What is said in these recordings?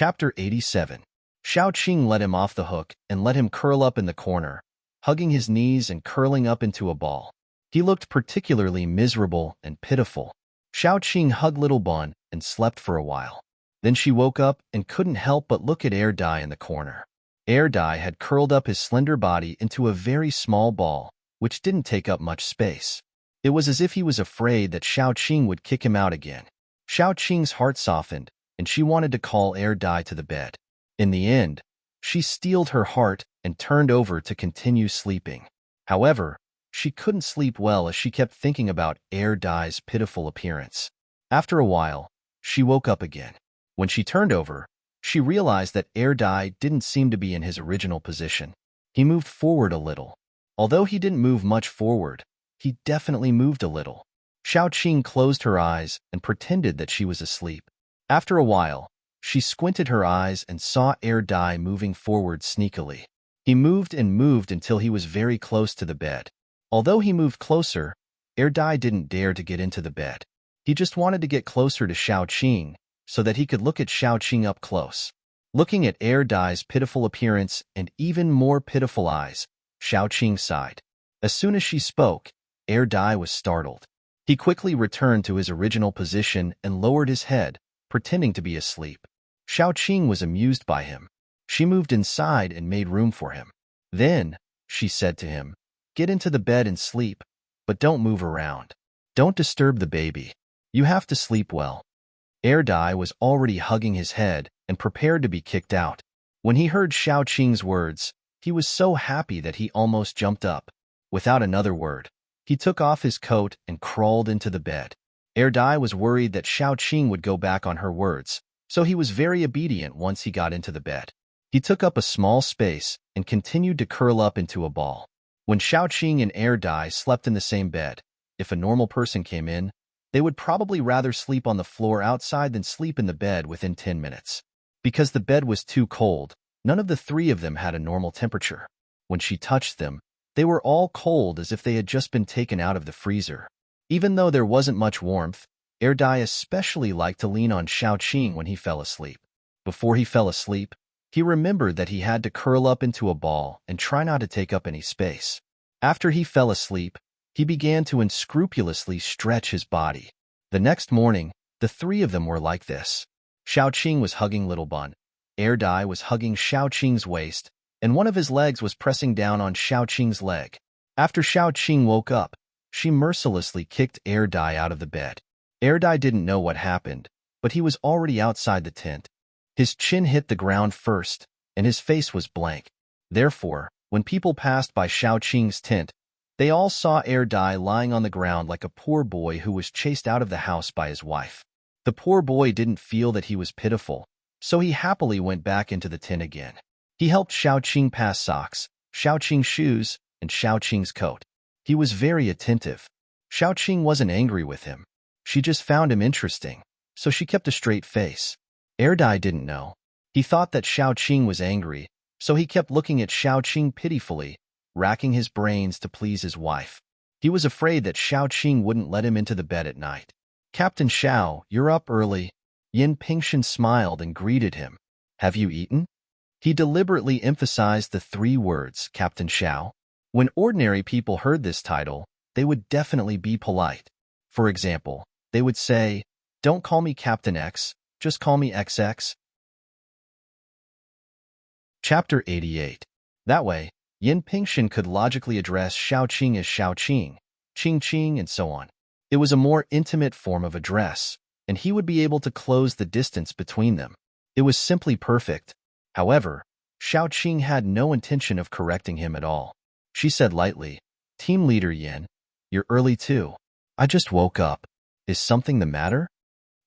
Chapter 87. Xiao Qing let him off the hook and let him curl up in the corner, hugging his knees and curling up into a ball. He looked particularly miserable and pitiful. Xiao Qing hugged little Bun and slept for a while. Then she woke up and couldn't help but look at Air Dai in the corner. Air Dai had curled up his slender body into a very small ball, which didn't take up much space. It was as if he was afraid that Xiao Qing would kick him out again. Xiao Qing's heart softened, and she wanted to call Air Dai to the bed. In the end, she steeled her heart and turned over to continue sleeping. However, she couldn't sleep well as she kept thinking about Air Dai's pitiful appearance. After a while, she woke up again. When she turned over, she realized that Air Dai didn't seem to be in his original position. He moved forward a little. Although he didn't move much forward, he definitely moved a little. Xiao Qing closed her eyes and pretended that she was asleep. After a while, she squinted her eyes and saw Air Dai moving forward sneakily. He moved and moved until he was very close to the bed. Although he moved closer, Air Dai didn't dare to get into the bed. He just wanted to get closer to Xiao Qing so that he could look at Xiao Qing up close. Looking at Air Dai's pitiful appearance and even more pitiful eyes, Xiao Qing sighed. As soon as she spoke, Air Dai was startled. He quickly returned to his original position and lowered his head, pretending to be asleep. Xiao Qing was amused by him. She moved inside and made room for him. Then, she said to him, "Get into the bed and sleep, but don't move around. Don't disturb the baby. You have to sleep well." Air Dai was already hugging his head and prepared to be kicked out. When he heard Xiao Qing's words, he was so happy that he almost jumped up. Without another word, he took off his coat and crawled into the bed. Air Dai was worried that Xiao Qing would go back on her words, so he was very obedient once he got into the bed. He took up a small space and continued to curl up into a ball. When Xiao Qing and Air Dai slept in the same bed, if a normal person came in, they would probably rather sleep on the floor outside than sleep in the bed within 10 minutes. Because the bed was too cold, none of the three of them had a normal temperature. When she touched them, they were all cold as if they had just been taken out of the freezer. Even though there wasn't much warmth, Air Dai especially liked to lean on Xiao Qing when he fell asleep. Before he fell asleep, he remembered that he had to curl up into a ball and try not to take up any space. After he fell asleep, he began to unscrupulously stretch his body. The next morning, the three of them were like this. Xiao Qing was hugging little Bun. Air Dai was hugging Xiao Qing's waist, and one of his legs was pressing down on Xiao Qing's leg. After Xiao Qing woke up, she mercilessly kicked Air Dai out of the bed. Air Dai didn't know what happened, but he was already outside the tent. His chin hit the ground first, and his face was blank. Therefore, when people passed by Xiao Qing's tent, they all saw Air Dai lying on the ground like a poor boy who was chased out of the house by his wife. The poor boy didn't feel that he was pitiful, so he happily went back into the tent again. He helped Xiao Qing pass socks, Xiao Qing's shoes, and Xiao Qing's coat. He was very attentive. Xiao Qing wasn't angry with him. She just found him interesting, so she kept a straight face. Air Dai didn't know. He thought that Xiao Qing was angry, so he kept looking at Xiao Qing pitifully, racking his brains to please his wife. He was afraid that Xiao Qing wouldn't let him into the bed at night. "Captain Xiao, you're up early." Yin Pingshan smiled and greeted him. "Have you eaten?" He deliberately emphasized the three words, Captain Xiao. When ordinary people heard this title, they would definitely be polite. For example, they would say, "Don't call me Captain X, just call me XX." Chapter 88. That way, Yin Pingshan could logically address Xiao Qing as Xiao Qing, Qing Qing, and so on. It was a more intimate form of address, and he would be able to close the distance between them. It was simply perfect. However, Xiao Qing had no intention of correcting him at all. She said lightly, "Team Leader Yin, you're early too. I just woke up. Is something the matter?"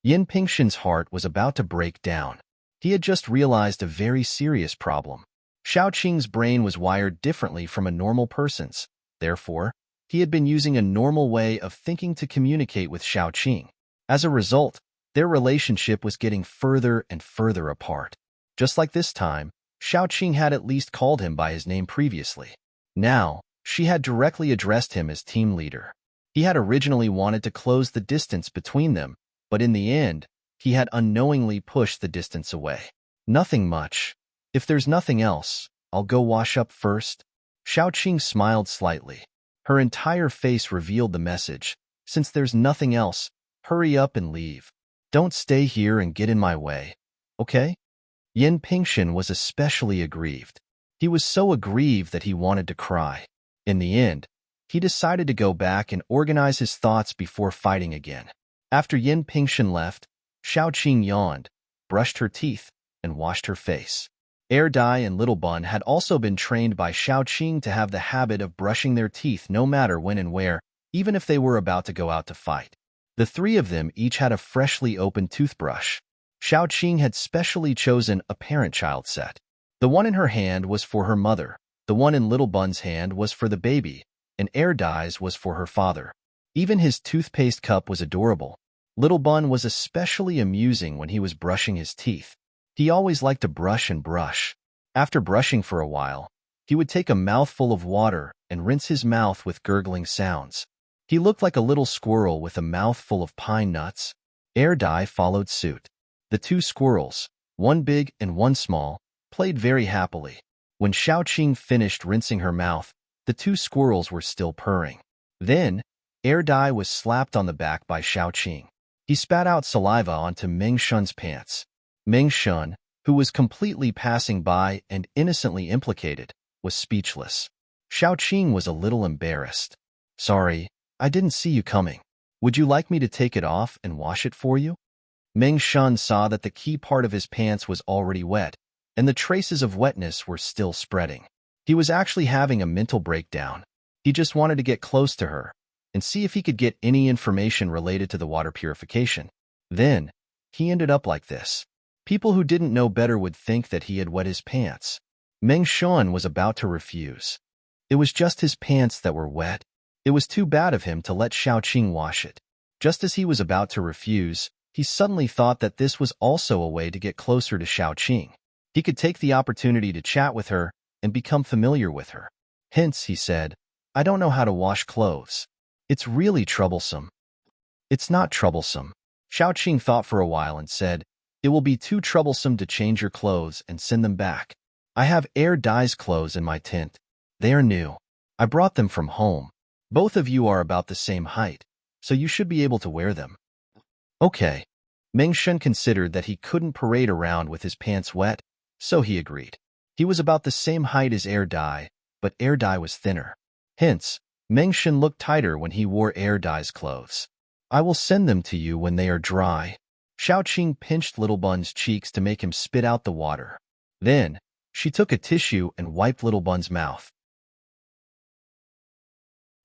Yin Pingshan's heart was about to break down. He had just realized a very serious problem. Xiao Qing's brain was wired differently from a normal person's. Therefore, he had been using a normal way of thinking to communicate with Xiao Qing. As a result, their relationship was getting further and further apart. Just like this time, Xiao Qing had at least called him by his name previously. Now, she had directly addressed him as team leader. He had originally wanted to close the distance between them, but in the end, he had unknowingly pushed the distance away. Nothing much. If there's nothing else, I'll go wash up first. Xiaoqing smiled slightly. Her entire face revealed the message. Since there's nothing else, hurry up and leave. Don't stay here and get in my way. Okay? Yin Pingshan was especially aggrieved. He was so aggrieved that he wanted to cry. In the end, he decided to go back and organize his thoughts before fighting again. After Yin Pingshan left, Xiaoqing yawned, brushed her teeth, and washed her face. Air Dai and Little Bun had also been trained by Xiaoqing to have the habit of brushing their teeth no matter when and where, even if they were about to go out to fight. The three of them each had a freshly opened toothbrush. Xiaoqing had specially chosen a parent-child set. The one in her hand was for her mother, the one in Little Bun's hand was for the baby, and Air Dai's was for her father. Even his toothpaste cup was adorable. Little Bun was especially amusing when he was brushing his teeth. He always liked to brush and brush. After brushing for a while, he would take a mouthful of water and rinse his mouth with gurgling sounds. He looked like a little squirrel with a mouthful of pine nuts. Air Dai followed suit. The two squirrels, one big and one small, played very happily. When Xiaoqing finished rinsing her mouth, the two squirrels were still purring. Then, Air Dai was slapped on the back by Xiaoqing. He spat out saliva onto Meng Shun's pants. Meng Shun, who was completely passing by and innocently implicated, was speechless. Xiaoqing was a little embarrassed. Sorry, I didn't see you coming. Would you like me to take it off and wash it for you? Meng Shun saw that the key part of his pants was already wet, and the traces of wetness were still spreading. He was actually having a mental breakdown. He just wanted to get close to her and see if he could get any information related to the water purification. Then, he ended up like this. People who didn't know better would think that he had wet his pants. Meng Shun was about to refuse. It was just his pants that were wet. It was too bad of him to let Xiaoqing wash it. Just as he was about to refuse, he suddenly thought that this was also a way to get closer to Xiaoqing. He could take the opportunity to chat with her and become familiar with her. Hence, he said, I don't know how to wash clothes. It's really troublesome. It's not troublesome. Xiaoqing thought for a while and said, it will be too troublesome to change your clothes and send them back. I have Air Dai's clothes in my tent. They are new. I brought them from home. Both of you are about the same height, so you should be able to wear them. Okay. Meng Shun considered that he couldn't parade around with his pants wet, so he agreed. He was about the same height as Air Dai, but Air Dai was thinner. Hence, Meng Shun looked tighter when he wore Air Dai's clothes. I will send them to you when they are dry. Xiaoqing pinched Little Bun's cheeks to make him spit out the water. Then, she took a tissue and wiped Little Bun's mouth.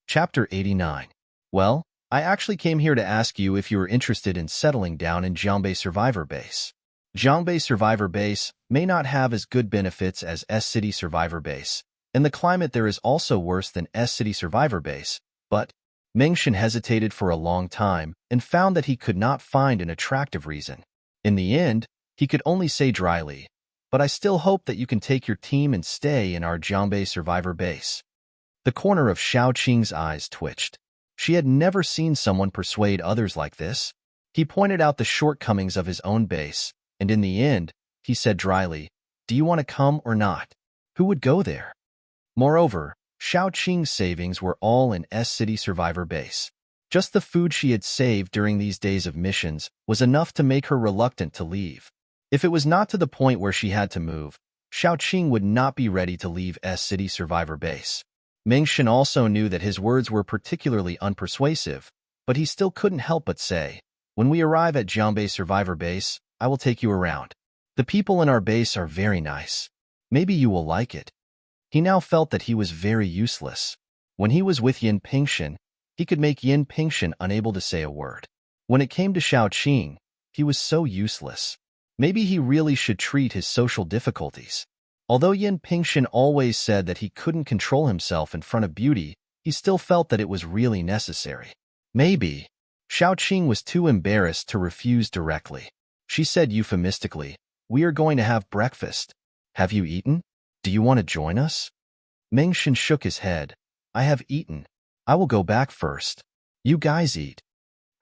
Chapter 89. Well, I actually came here to ask you if you were interested in settling down in Jiangbei Survivor Base. Jiangbei Survivor Base may not have as good benefits as S-City Survivor Base, and the climate there is also worse than S-City Survivor Base, but Meng Shun hesitated for a long time and found that he could not find an attractive reason. In the end, he could only say dryly, but I still hope that you can take your team and stay in our Jiangbei Survivor Base. The corner of Xiaoqing's eyes twitched. She had never seen someone persuade others like this. He pointed out the shortcomings of his own base, and in the end, he said dryly, do you want to come or not? Who would go there? Moreover, Xiaoqing's savings were all in S-City Survivor Base. Just the food she had saved during these days of missions was enough to make her reluctant to leave. If it was not to the point where she had to move, Xiaoqing would not be ready to leave S-City Survivor Base. Meng Shun also knew that his words were particularly unpersuasive, but he still couldn't help but say, when we arrive at Jiangbei Survivor Base, I will take you around. The people in our base are very nice. Maybe you will like it. He now felt that he was very useless. When he was with Yin Pingshan, he could make Yin Pingshan unable to say a word. When it came to Xiaoqing, he was so useless. Maybe he really should treat his social difficulties. Although Yin Pingshan always said that he couldn't control himself in front of beauty, he still felt that it was really necessary. Maybe. Xiaoqing was too embarrassed to refuse directly. She said euphemistically, we are going to have breakfast. Have you eaten? Do you want to join us? Meng Shun shook his head. I have eaten. I will go back first. You guys eat.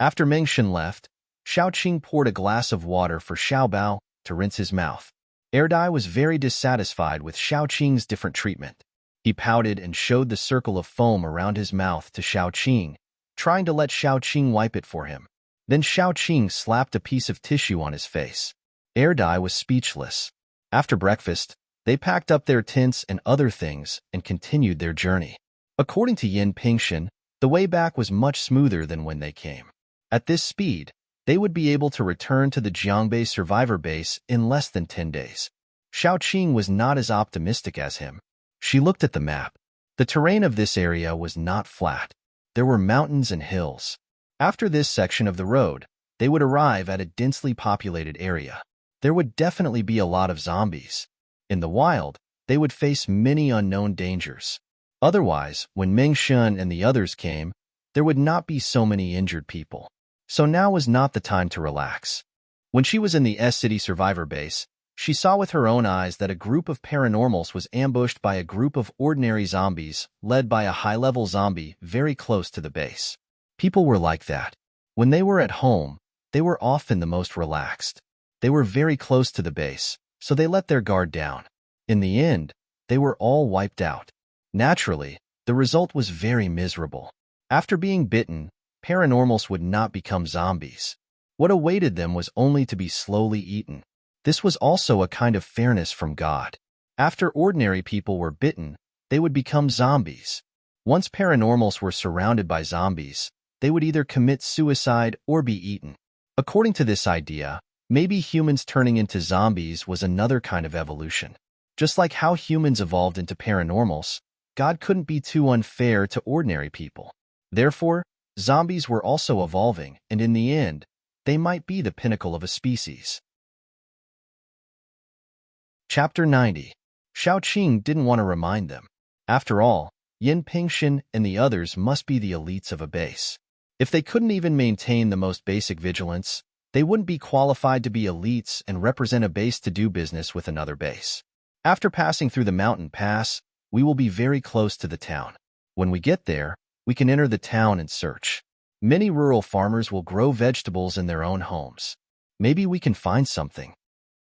After Meng Shun left, Xiaoqing poured a glass of water for Xiaobao to rinse his mouth. Erdai was very dissatisfied with Xiaoqing's different treatment. He pouted and showed the circle of foam around his mouth to Xiaoqing, trying to let Xiaoqing wipe it for him. Then Xiaoqing slapped a piece of tissue on his face. Erdai was speechless. After breakfast, they packed up their tents and other things and continued their journey. According to Yin Pingshan, the way back was much smoother than when they came. At this speed, they would be able to return to the Jiangbei survivor base in less than 10 days. Xiaoqing was not as optimistic as him. She looked at the map. The terrain of this area was not flat. There were mountains and hills. After this section of the road, they would arrive at a densely populated area. There would definitely be a lot of zombies. In the wild, they would face many unknown dangers. Otherwise, when Meng Shun and the others came, there would not be so many injured people. So now was not the time to relax. When she was in the S-City survivor base, she saw with her own eyes that a group of paranormals was ambushed by a group of ordinary zombies, led by a high-level zombie very close to the base. People were like that. When they were at home, they were often the most relaxed. They were very close to the base, so they let their guard down. In the end, they were all wiped out. Naturally, the result was very miserable. After being bitten, paranormals would not become zombies. What awaited them was only to be slowly eaten. This was also a kind of fairness from God. After ordinary people were bitten, they would become zombies. Once paranormals were surrounded by zombies, they would either commit suicide or be eaten. According to this idea, maybe humans turning into zombies was another kind of evolution. Just like how humans evolved into paranormals, God couldn't be too unfair to ordinary people. Therefore, zombies were also evolving, and in the end, they might be the pinnacle of a species. Chapter 90. Xiaoqing didn't want to remind them. After all, Yin Pingshan and the others must be the elites of a base. If they couldn't even maintain the most basic vigilance, they wouldn't be qualified to be elites and represent a base to do business with another base. After passing through the mountain pass, we will be very close to the town. When we get there, we can enter the town and search. Many rural farmers will grow vegetables in their own homes. Maybe we can find something.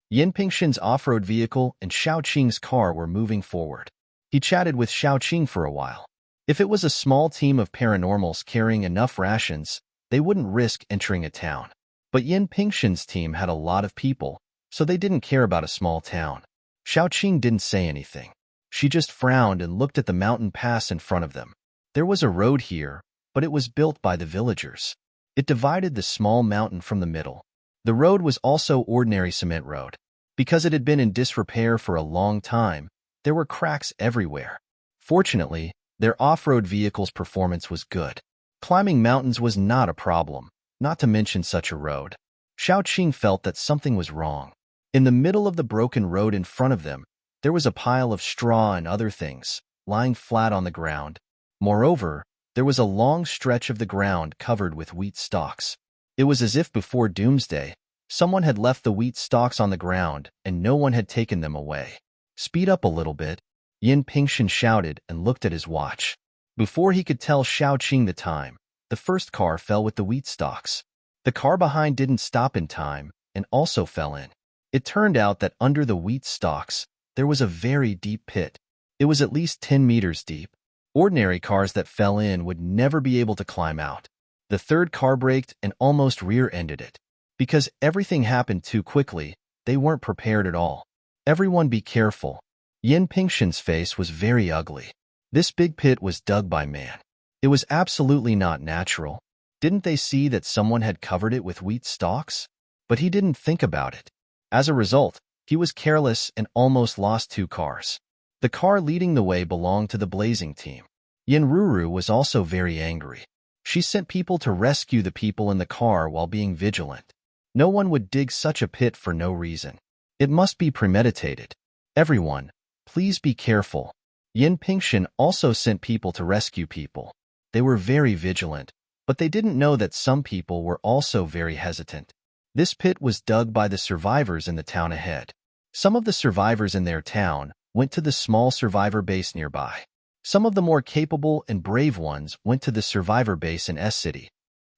Yin Pingshan's off-road vehicle and Xiaoqing's car were moving forward. He chatted with Xiaoqing for a while. If it was a small team of paranormals carrying enough rations, they wouldn't risk entering a town. But Yin Pingshan's team had a lot of people, so they didn't care about a small town. Xiaoqing didn't say anything. She just frowned and looked at the mountain pass in front of them. There was a road here, but it was built by the villagers. It divided the small mountain from the middle. The road was also ordinary cement road. Because it had been in disrepair for a long time, there were cracks everywhere. Fortunately, their off-road vehicle's performance was good. Climbing mountains was not a problem, not to mention such a road. Xiaoqing felt that something was wrong. In the middle of the broken road in front of them, there was a pile of straw and other things, lying flat on the ground. Moreover, there was a long stretch of the ground covered with wheat stalks. It was as if before doomsday, someone had left the wheat stalks on the ground and no one had taken them away. Speed up a little bit, Yin Pingshan shouted and looked at his watch. Before he could tell Xiaoqing the time, the first car fell with the wheat stalks. The car behind didn't stop in time and also fell in. It turned out that under the wheat stalks, there was a very deep pit. It was at least 10 meters deep. Ordinary cars that fell in would never be able to climb out. The third car braked and almost rear-ended it. Because everything happened too quickly, they weren't prepared at all. Everyone be careful. Yin Pingshan's face was very ugly. This big pit was dug by man. It was absolutely not natural. Didn't they see that someone had covered it with wheat stalks? But he didn't think about it. As a result, he was careless and almost lost 2 cars. The car leading the way belonged to the blazing team. Yin Ruru was also very angry. She sent people to rescue the people in the car while being vigilant. No one would dig such a pit for no reason. It must be premeditated. Everyone, please be careful. Yin Pingshan also sent people to rescue people. They were very vigilant, but they didn't know that some people were also very hesitant. This pit was dug by the survivors in the town ahead. Some of the survivors in their town went to the small survivor base nearby. Some of the more capable and brave ones went to the survivor base in S-City.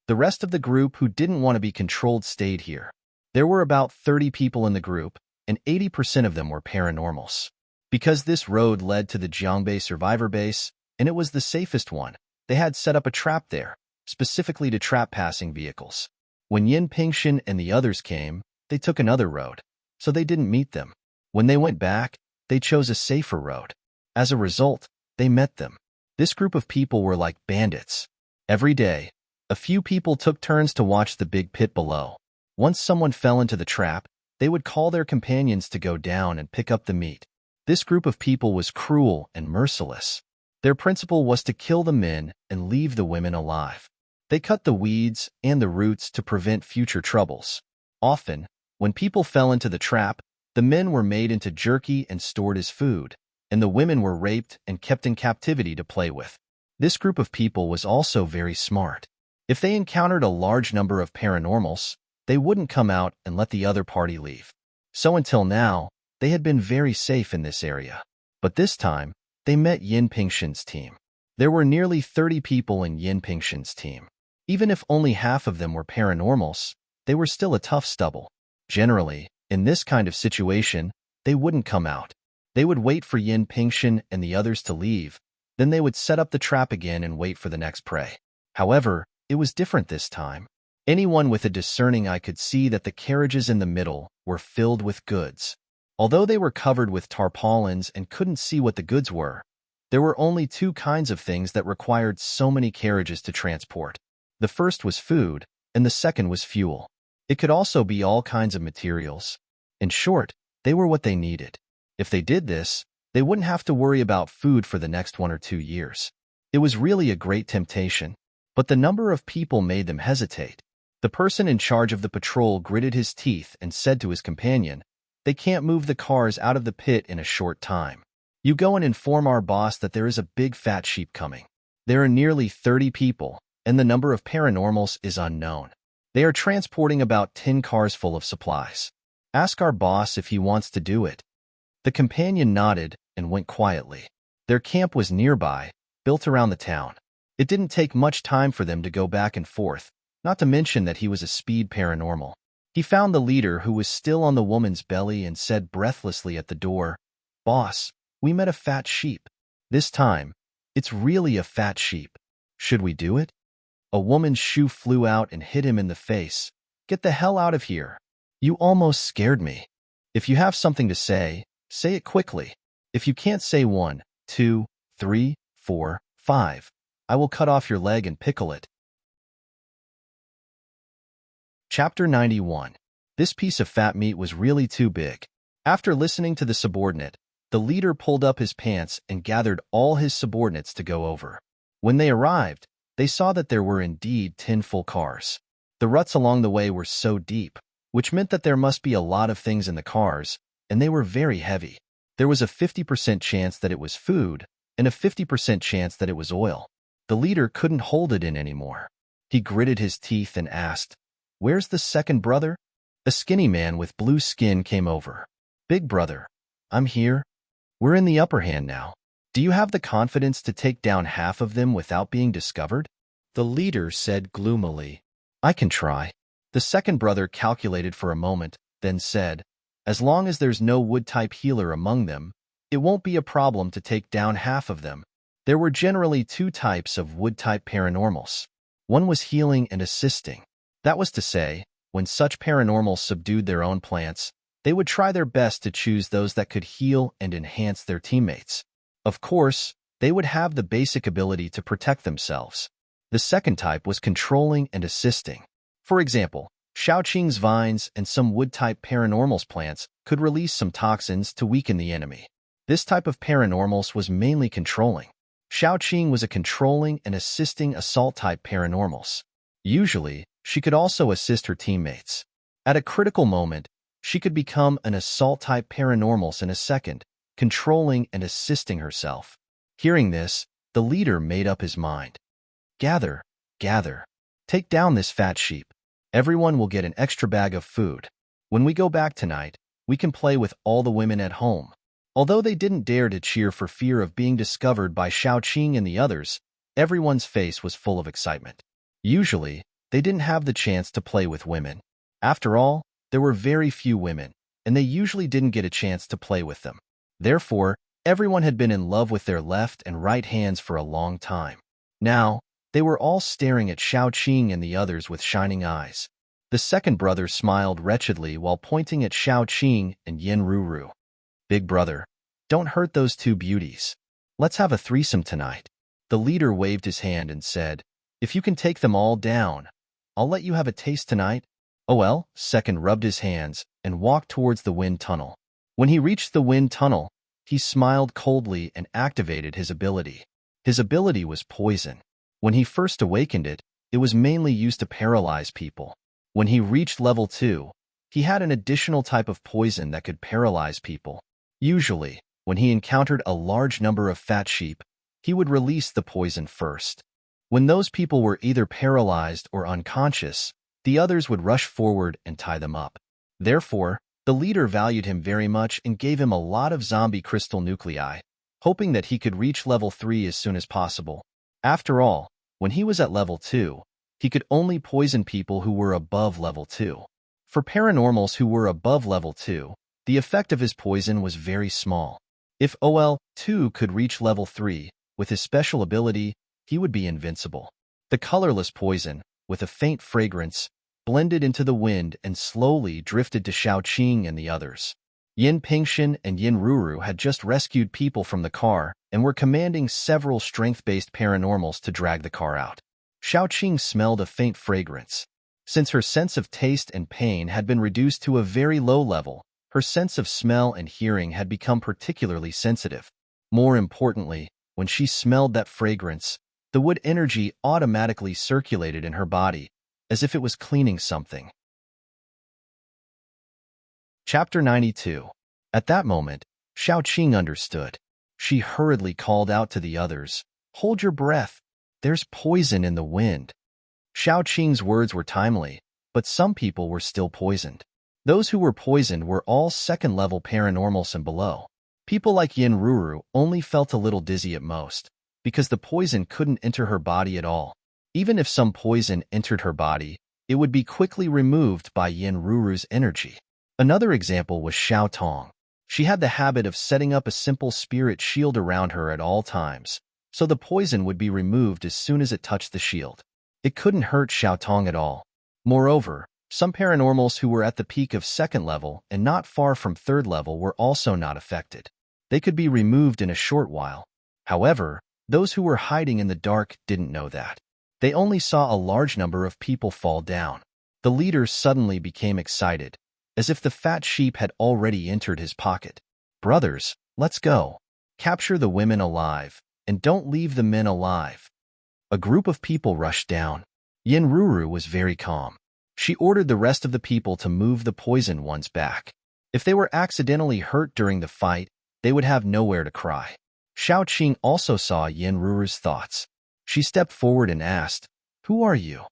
The rest of the group who didn't want to be controlled stayed here. There were about 30 people in the group, and 80% of them were paranormals. Because this road led to the Jiangbei survivor base, and it was the safest one, they had set up a trap there, specifically to trap passing vehicles. When Yin Pingshan and the others came, they took another road, so they didn't meet them. When they went back, they chose a safer road. As a result, they met them. This group of people were like bandits. Every day, a few people took turns to watch the big pit below. Once someone fell into the trap, they would call their companions to go down and pick up the meat. This group of people was cruel and merciless. Their principle was to kill the men and leave the women alive. They cut the weeds and the roots to prevent future troubles. Often, when people fell into the trap, the men were made into jerky and stored as food, and the women were raped and kept in captivity to play with. This group of people was also very smart. If they encountered a large number of paranormals, they wouldn't come out and let the other party leave. So until now, they had been very safe in this area. But this time, they met Yin Pingshan's team. There were nearly 30 people in Yin Pingshan's team. Even if only half of them were paranormals, they were still a tough stubble. Generally, in this kind of situation, they wouldn't come out. They would wait for Yin Pingshan and the others to leave, then they would set up the trap again and wait for the next prey. However, it was different this time. Anyone with a discerning eye could see that the carriages in the middle were filled with goods. Although they were covered with tarpaulins and couldn't see what the goods were, there were only two kinds of things that required so many carriages to transport. The first was food, and the second was fuel. It could also be all kinds of materials. In short, they were what they needed. If they did this, they wouldn't have to worry about food for the next 1 or 2 years. It was really a great temptation, but the number of people made them hesitate. The person in charge of the patrol gritted his teeth and said to his companion, "They can't move the cars out of the pit in a short time. You go and inform our boss that there is a big fat sheep coming. There are nearly 30 people, and the number of paranormals is unknown. They are transporting about 10 cars full of supplies. Ask our boss if he wants to do it." The companion nodded and went quietly. Their camp was nearby, built around the town. It didn't take much time for them to go back and forth, not to mention that he was a speed paranormal. He found the leader who was still on the woman's belly and said breathlessly at the door, "Boss, we met a fat sheep. This time, it's really a fat sheep. Should we do it?" A woman's shoe flew out and hit him in the face. "Get the hell out of here. You almost scared me. If you have something to say it quickly. If you can't say 1, 2, 3, 4, 5, I will cut off your leg and pickle it." Chapter 91. This piece of fat meat was really too big. After listening to the subordinate, the leader pulled up his pants and gathered all his subordinates to go over. When they arrived, they saw that there were indeed 10 full cars. The ruts along the way were so deep, which meant that there must be a lot of things in the cars, and they were very heavy. There was a 50% chance that it was food, and a 50% chance that it was oil. The leader couldn't hold it in anymore. He gritted his teeth and asked, "Where's the second brother?" A skinny man with blue skin came over. "Big brother, I'm here. We're in the upper hand now. Do you have the confidence to take down half of them without being discovered?" The leader said gloomily, "I can try." The second brother calculated for a moment, then said, "As long as there's no wood-type healer among them, it won't be a problem to take down half of them." There were generally 2 types of wood-type paranormals. One was healing and assisting. That was to say, when such paranormals subdued their own plants, they would try their best to choose those that could heal and enhance their teammates. Of course, they would have the basic ability to protect themselves. The second type was controlling and assisting. For example, Shaoqing's vines and some wood-type paranormals plants could release some toxins to weaken the enemy. This type of paranormals was mainly controlling. Shaoqing was a controlling and assisting assault-type paranormals. Usually, she could also assist her teammates. At a critical moment, she could become an assault-type paranormals in a second, controlling and assisting herself. Hearing this, the leader made up his mind. Gather. Take down this fat sheep. Everyone will get an extra bag of food. When we go back tonight, we can play with all the women at home." Although they didn't dare to cheer for fear of being discovered by Shaoqing and the others, everyone's face was full of excitement. Usually, they didn't have the chance to play with women. After all, there were very few women, and they usually didn't get a chance to play with them. Therefore, everyone had been in love with their left and right hands for a long time. Now, they were all staring at Xiaoqing and the others with shining eyes. The second brother smiled wretchedly while pointing at Xiaoqing and Yin Ruru. "Big brother, don't hurt those two beauties. Let's have a threesome tonight." The leader waved his hand and said, "If you can take them all down, I'll let you have a taste tonight." "Oh well," second rubbed his hands and walked towards the wind tunnel. When he reached the wind tunnel, he smiled coldly and activated his ability. His ability was poison. When he first awakened it, it was mainly used to paralyze people. When he reached level 2, he had an additional type of poison that could paralyze people. Usually, when he encountered a large number of fat sheep, he would release the poison first. When those people were either paralyzed or unconscious, the others would rush forward and tie them up. Therefore, the leader valued him very much and gave him a lot of zombie crystal nuclei, hoping that he could reach level 3 as soon as possible. After all, when he was at level 2, he could only poison people who were above level 2. For paranormals who were above level 2, the effect of his poison was very small. If OL2 could reach level 3, with his special ability, he would be invincible. The colorless poison, with a faint fragrance, blended into the wind and slowly drifted to Xiaoqing and the others. Yin Pingshan and Yin Ruru had just rescued people from the car and were commanding several strength-based paranormals to drag the car out. Xiaoqing smelled a faint fragrance. Since her sense of taste and pain had been reduced to a very low level, her sense of smell and hearing had become particularly sensitive. More importantly, when she smelled that fragrance, the wood energy automatically circulated in her body, as if it was cleaning something. Chapter 92. At that moment, Xiaoqing understood. She hurriedly called out to the others, "Hold your breath. There's poison in the wind." Xiaoqing's words were timely, but some people were still poisoned. Those who were poisoned were all second-level paranormals and below. People like Yin Ruru only felt a little dizzy at most, because the poison couldn't enter her body at all. Even if some poison entered her body, it would be quickly removed by Yin Ruru's energy. Another example was Xiao Tong. She had the habit of setting up a simple spirit shield around her at all times, so the poison would be removed as soon as it touched the shield. It couldn't hurt Xiao Tong at all. Moreover, some paranormals who were at the peak of second level and not far from third level were also not affected. They could be removed in a short while. However, those who were hiding in the dark didn't know that. They only saw a large number of people fall down. The leader suddenly became excited, as if the fat sheep had already entered his pocket. "Brothers, let's go. Capture the women alive, and don't leave the men alive." A group of people rushed down. Yin Ruru was very calm. She ordered the rest of the people to move the poisoned ones back. If they were accidentally hurt during the fight, they would have nowhere to cry. Xiaoqing also saw Yin Ruru's thoughts. She stepped forward and asked, "Who are you?"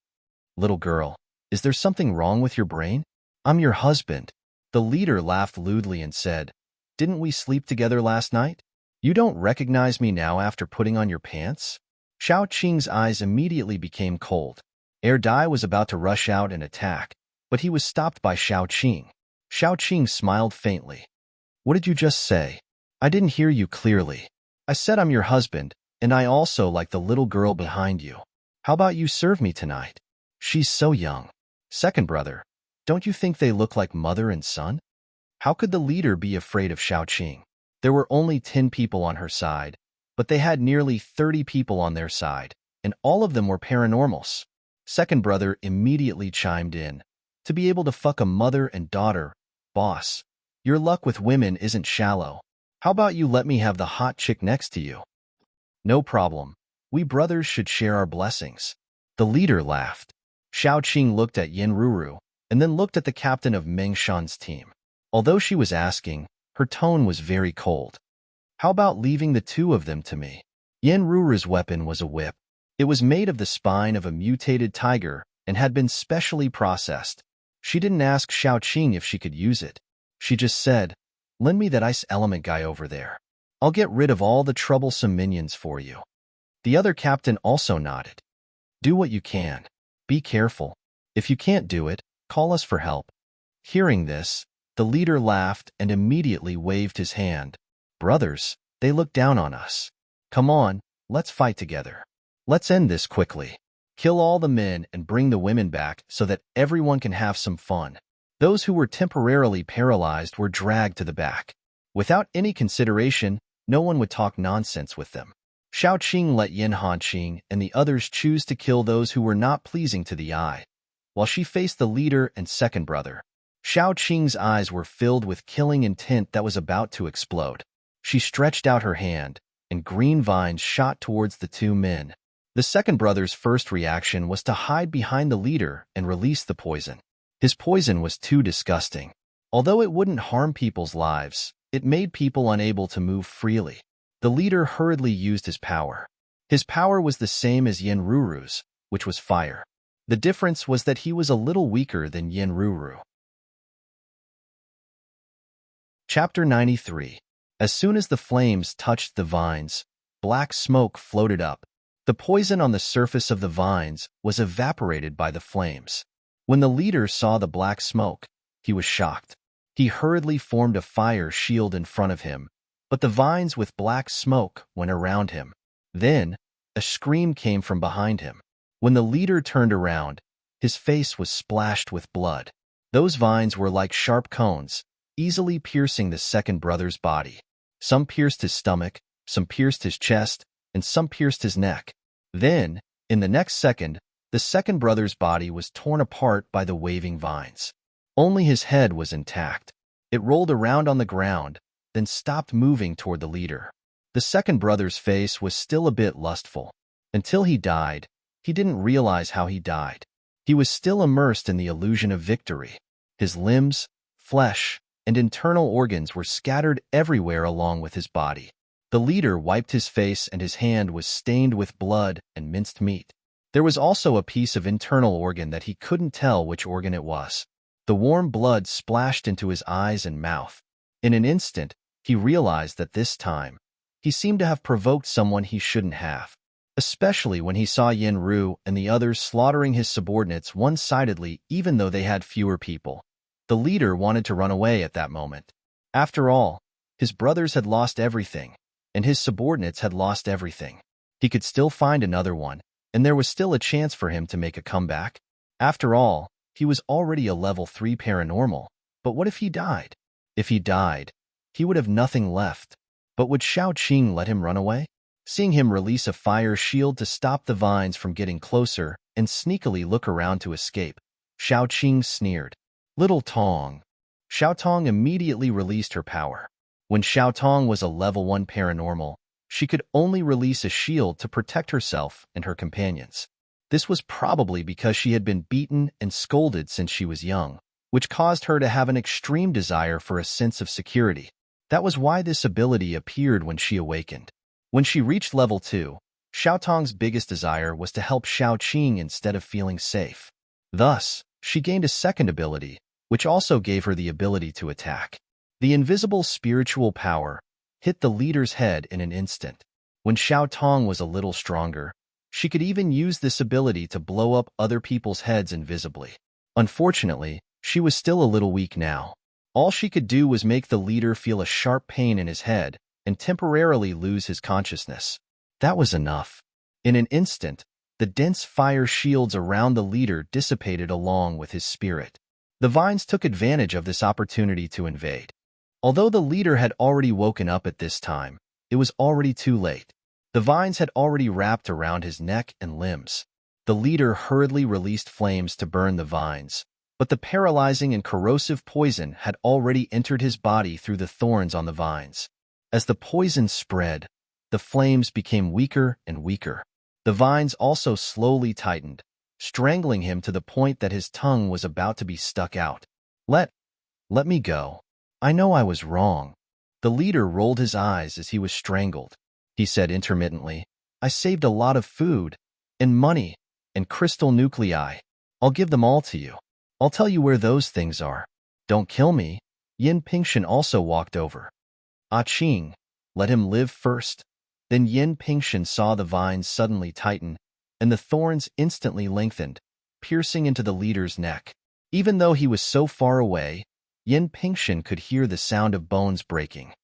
"Little girl, is there something wrong with your brain?" "I'm your husband." The leader laughed lewdly and said, "Didn't we sleep together last night? You don't recognize me now after putting on your pants?" Xiaoqing's eyes immediately became cold. Dai was about to rush out and attack, but he was stopped by Xiaoqing. Xiaoqing smiled faintly. "What did you just say? I didn't hear you clearly." "I said I'm your husband, and I also like the little girl behind you. How about you serve me tonight? She's so young." "Second brother, don't you think they look like mother and son?" How could the leader be afraid of Xiaoqing? There were only 10 people on her side, but they had nearly 30 people on their side, and all of them were paranormals. Second brother immediately chimed in. "To be able to fuck a mother and daughter, boss, your luck with women isn't shallow. How about you let me have the hot chick next to you?" "No problem. We brothers should share our blessings." The leader laughed. Xiaoqing looked at Yin Ruru, and then looked at the captain of Meng Shan's team. Although she was asking, her tone was very cold. "How about leaving the two of them to me?" Yin Ruru's weapon was a whip. It was made of the spine of a mutated tiger and had been specially processed. She didn't ask Xiaoqing if she could use it. She just said, "Lend me that ice element guy over there. I'll get rid of all the troublesome minions for you." The other captain also nodded. "Do what you can. Be careful. If you can't do it, call us for help." Hearing this, The leader laughed and immediately waved his hand. Brothers, they look down on us. Come on, let's fight together. Let's end this quickly. Kill all the men and bring the women back so that everyone can have some fun. Those who were temporarily paralyzed were dragged to the back. Without any consideration, no one would talk nonsense with them. Xiaoqing let Yin Hanqing and the others choose to kill those who were not pleasing to the eye, while she faced the leader and second brother. Xiaoqing's eyes were filled with killing intent that was about to explode. She stretched out her hand, and green vines shot towards the two men. The second brother's first reaction was to hide behind the leader and release the poison. His poison was too disgusting. Although it wouldn't harm people's lives, it made people unable to move freely. The leader hurriedly used his power. His power was the same as Yin Ruru's, which was fire. The difference was that he was a little weaker than Yin Ruru. Chapter 93. As soon as the flames touched the vines, black smoke floated up. The poison on the surface of the vines was evaporated by the flames. When the leader saw the black smoke, he was shocked. He hurriedly formed a fire shield in front of him, but the vines with black smoke went around him. Then, a scream came from behind him. When the leader turned around, his face was splashed with blood. Those vines were like sharp cones, easily piercing the second brother's body. Some pierced his stomach, some pierced his chest, and some pierced his neck. Then, in the next second, the second brother's body was torn apart by the waving vines. Only his head was intact. It rolled around on the ground, then stopped moving toward the leader. The second brother's face was still a bit lustful. Until he died, he didn't realize how he died. He was still immersed in the illusion of victory. His limbs, flesh, and internal organs were scattered everywhere along with his body. The leader wiped his face and his hand was stained with blood and minced meat. There was also a piece of internal organ that he couldn't tell which organ it was. The warm blood splashed into his eyes and mouth. In an instant, he realized that this time, he seemed to have provoked someone he shouldn't have, especially when he saw Yin Ru and the others slaughtering his subordinates one-sidedly even though they had fewer people. The leader wanted to run away at that moment. After all, his brothers had lost everything, and his subordinates had lost everything. He could still find another one, and there was still a chance for him to make a comeback. After all, he was already a level 3 paranormal, but what if he died? If he died, he would have nothing left. But would Xiaoqing let him run away? Seeing him release a fire shield to stop the vines from getting closer and sneakily look around to escape, Xiaoqing sneered. Little Tong. Xiaotong immediately released her power. When Xiaotong was a level 1 paranormal, she could only release a shield to protect herself and her companions. This was probably because she had been beaten and scolded since she was young, which caused her to have an extreme desire for a sense of security. That was why this ability appeared when she awakened. When she reached level 2, Xiaotong's biggest desire was to help Xiaoqing instead of feeling safe. Thus, she gained a second ability, which also gave her the ability to attack. The invisible spiritual power hit the leader's head in an instant. When Xiaotong was a little stronger, she could even use this ability to blow up other people's heads invisibly. Unfortunately, she was still a little weak now. All she could do was make the leader feel a sharp pain in his head and temporarily lose his consciousness. That was enough. In an instant, the dense fire shields around the leader dissipated along with his spirit. The vines took advantage of this opportunity to invade. Although the leader had already woken up at this time, it was already too late. The vines had already wrapped around his neck and limbs. The leader hurriedly released flames to burn the vines, but the paralyzing and corrosive poison had already entered his body through the thorns on the vines. As the poison spread, the flames became weaker and weaker. The vines also slowly tightened, strangling him to the point that his tongue was about to be stuck out. Let me go. I know I was wrong. The leader rolled his eyes as he was strangled. He said intermittently, I saved a lot of food, and money, and crystal nuclei. I'll give them all to you. I'll tell you where those things are. Don't kill me. Yin Pingshan also walked over. Ah Qing, let him live first. Then Yin Pingshan saw the vines suddenly tighten, and the thorns instantly lengthened, piercing into the leader's neck. Even though he was so far away, Yin Pingshan could hear the sound of bones breaking.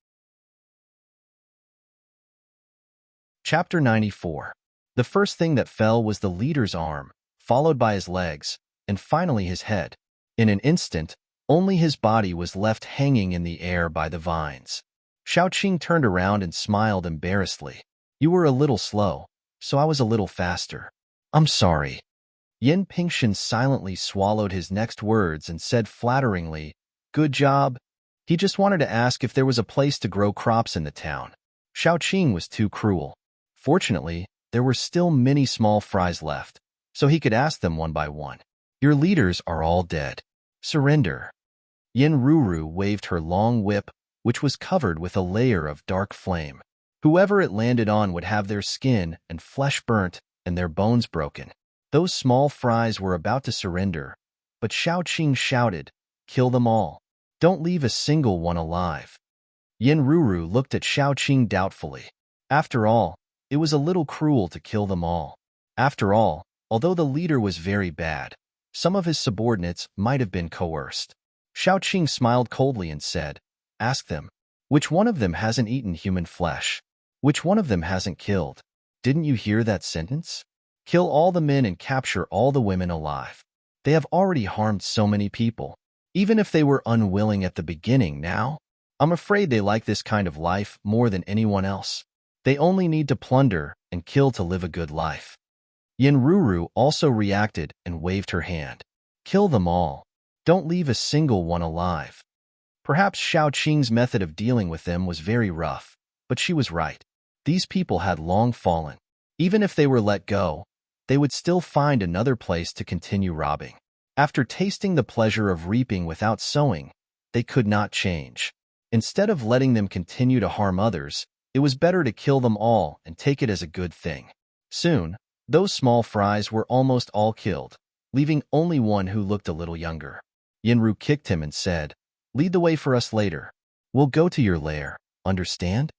Chapter 94. The first thing that fell was the leader's arm, followed by his legs, and finally his head. In an instant, only his body was left hanging in the air by the vines. Xiaoqing turned around and smiled embarrassedly. You were a little slow, so I was a little faster. I'm sorry. Yin Pingshan silently swallowed his next words and said flatteringly, Good job. He just wanted to ask if there was a place to grow crops in the town. Xiaoqing was too cruel. Fortunately, there were still many small fries left, so he could ask them one by one. Your leaders are all dead. Surrender. Yin Ruru waved her long whip, which was covered with a layer of dark flame. Whoever it landed on would have their skin and flesh burnt and their bones broken. Those small fries were about to surrender, but Xiaoqing shouted, Kill them all. Don't leave a single one alive. Yin Ruru looked at Xiaoqing doubtfully. After all, it was a little cruel to kill them all. After all, although the leader was very bad, some of his subordinates might have been coerced. Xiaoqing smiled coldly and said, Ask them. Which one of them hasn't eaten human flesh? Which one of them hasn't killed? Didn't you hear that sentence? Kill all the men and capture all the women alive. They have already harmed so many people. Even if they were unwilling at the beginning now, I'm afraid they like this kind of life more than anyone else. They only need to plunder and kill to live a good life. Yin Ruru also reacted and waved her hand. Kill them all. Don't leave a single one alive. Perhaps Xiaoqing's method of dealing with them was very rough, but she was right. These people had long fallen. Even if they were let go, they would still find another place to continue robbing. After tasting the pleasure of reaping without sowing, they could not change. Instead of letting them continue to harm others, it was better to kill them all and take it as a good thing. Soon, those small fries were almost all killed, leaving only one who looked a little younger. Yinru kicked him and said, Lead the way for us later. We'll go to your lair, understand?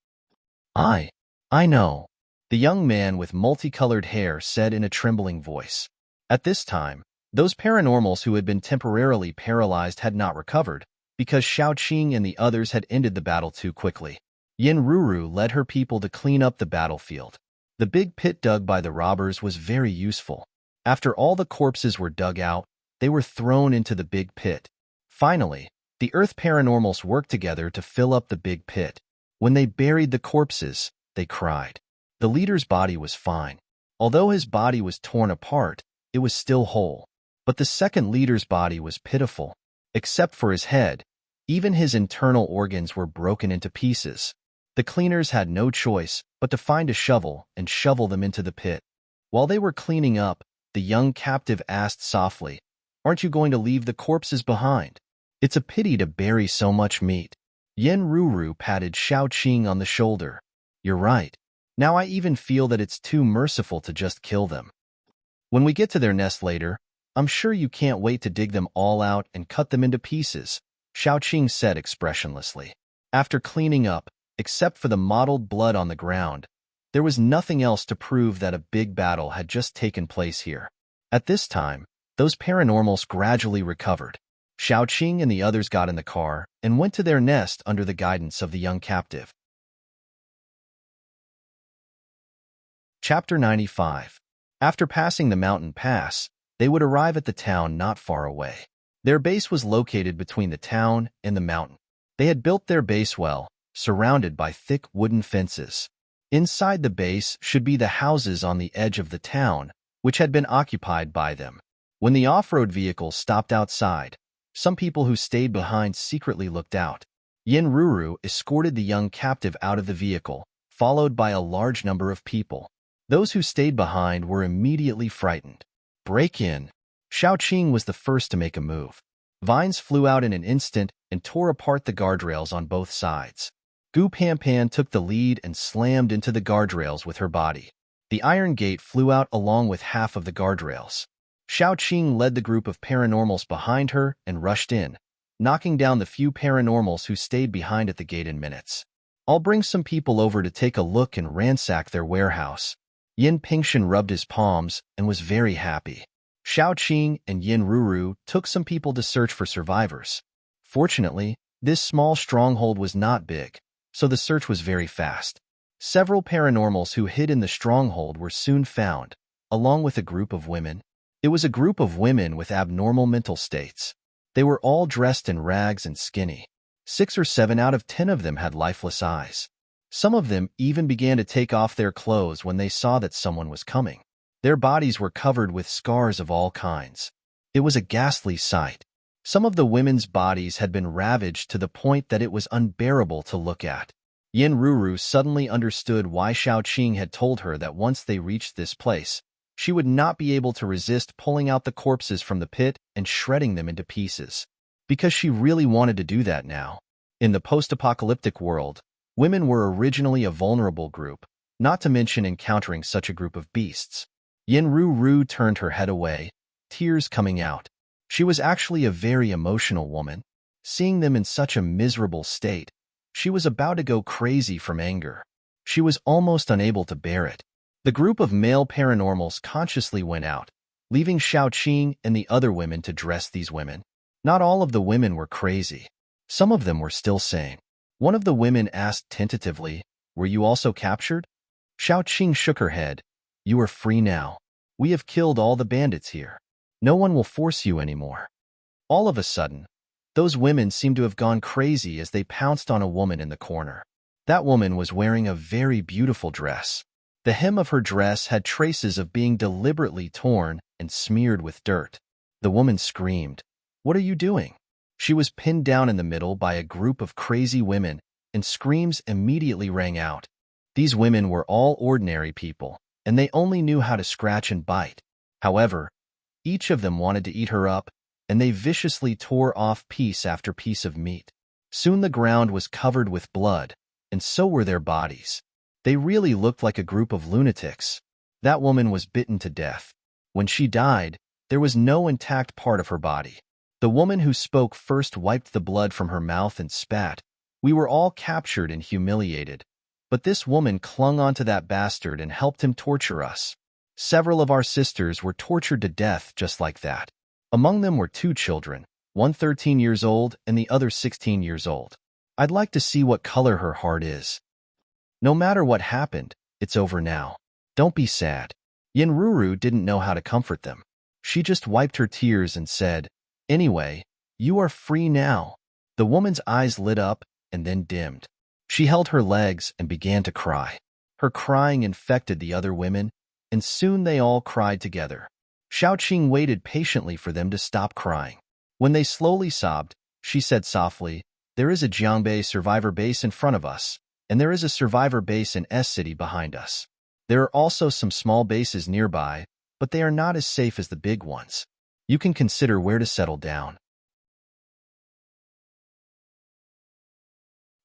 I know, the young man with multicolored hair said in a trembling voice. At this time, those paranormals who had been temporarily paralyzed had not recovered, because Xiaoqing and the others had ended the battle too quickly. Yin Ruru led her people to clean up the battlefield. The big pit dug by the robbers was very useful. After all the corpses were dug out, they were thrown into the big pit. Finally, the Earth Paranormals worked together to fill up the big pit. When they buried the corpses, they cried. The leader's body was fine. Although his body was torn apart, it was still whole. But the second leader's body was pitiful. Except for his head, even his internal organs were broken into pieces. The cleaners had no choice but to find a shovel and shovel them into the pit. While they were cleaning up, the young captive asked softly, Aren't you going to leave the corpses behind? It's a pity to bury so much meat. Yin Ruru patted Xiaoqing on the shoulder. You're right. Now I even feel that it's too merciful to just kill them. When we get to their nest later, I'm sure you can't wait to dig them all out and cut them into pieces, Xiaoqing said expressionlessly. After cleaning up, except for the mottled blood on the ground, there was nothing else to prove that a big battle had just taken place here. At this time, those paranormals gradually recovered. Xiaoqing and the others got in the car and went to their nest under the guidance of the young captive. Chapter 95. After passing the mountain pass, they would arrive at the town not far away. Their base was located between the town and the mountain. They had built their base well, surrounded by thick wooden fences. Inside the base should be the houses on the edge of the town, which had been occupied by them. When the off-road vehicle stopped outside, some people who stayed behind secretly looked out. Yin Ruru escorted the young captive out of the vehicle, followed by a large number of people. Those who stayed behind were immediately frightened. Break in. Xiaoqing was the first to make a move. Vines flew out in an instant and tore apart the guardrails on both sides. Gu Panpan took the lead and slammed into the guardrails with her body. The iron gate flew out along with half of the guardrails. Xiaoqing led the group of paranormals behind her and rushed in, knocking down the few paranormals who stayed behind at the gate in minutes. I'll bring some people over to take a look and ransack their warehouse. Yin Pingshan rubbed his palms and was very happy. Xiaoqing and Yin Ruru took some people to search for survivors. Fortunately, this small stronghold was not big, so the search was very fast. Several paranormals who hid in the stronghold were soon found, along with a group of women. It was a group of women with abnormal mental states. They were all dressed in rags and skinny. 6 or 7 out of 10 of them had lifeless eyes. Some of them even began to take off their clothes when they saw that someone was coming. Their bodies were covered with scars of all kinds. It was a ghastly sight. Some of the women's bodies had been ravaged to the point that it was unbearable to look at. Yin Ruru suddenly understood why Xiaoqing had told her that once they reached this place, she would not be able to resist pulling out the corpses from the pit and shredding them into pieces. Because she really wanted to do that now. In the post-apocalyptic world, women were originally a vulnerable group, not to mention encountering such a group of beasts. Yin Ruru turned her head away, tears coming out. She was actually a very emotional woman. Seeing them in such a miserable state, she was about to go crazy from anger. She was almost unable to bear it. The group of male paranormals consciously went out, leaving Xiaoqing and the other women to dress these women. Not all of the women were crazy. Some of them were still sane. One of the women asked tentatively, "Were you also captured?" Xiaoqing shook her head. "You are free now. We have killed all the bandits here. No one will force you anymore." All of a sudden, those women seemed to have gone crazy as they pounced on a woman in the corner. That woman was wearing a very beautiful dress. The hem of her dress had traces of being deliberately torn and smeared with dirt. The woman screamed, "What are you doing?" She was pinned down in the middle by a group of crazy women, and screams immediately rang out. These women were all ordinary people, and they only knew how to scratch and bite. However, each of them wanted to eat her up, and they viciously tore off piece after piece of meat. Soon the ground was covered with blood, and so were their bodies. They really looked like a group of lunatics. That woman was bitten to death. When she died, there was no intact part of her body. The woman who spoke first wiped the blood from her mouth and spat. "We were all captured and humiliated, but this woman clung onto that bastard and helped him torture us. Several of our sisters were tortured to death just like that. Among them were 2 children, one 13 years old and the other 16 years old. I'd like to see what color her heart is. No matter what happened, it's over now. Don't be sad." Yin Ruru didn't know how to comfort them. She just wiped her tears and said, "Anyway, you are free now." The woman's eyes lit up and then dimmed. She held her legs and began to cry. Her crying infected the other women, and soon they all cried together. Xiaoqing waited patiently for them to stop crying. When they slowly sobbed, she said softly, "There is a Jiangbei survivor base in front of us, and there is a survivor base in S City behind us. There are also some small bases nearby, but they are not as safe as the big ones. You can consider where to settle down."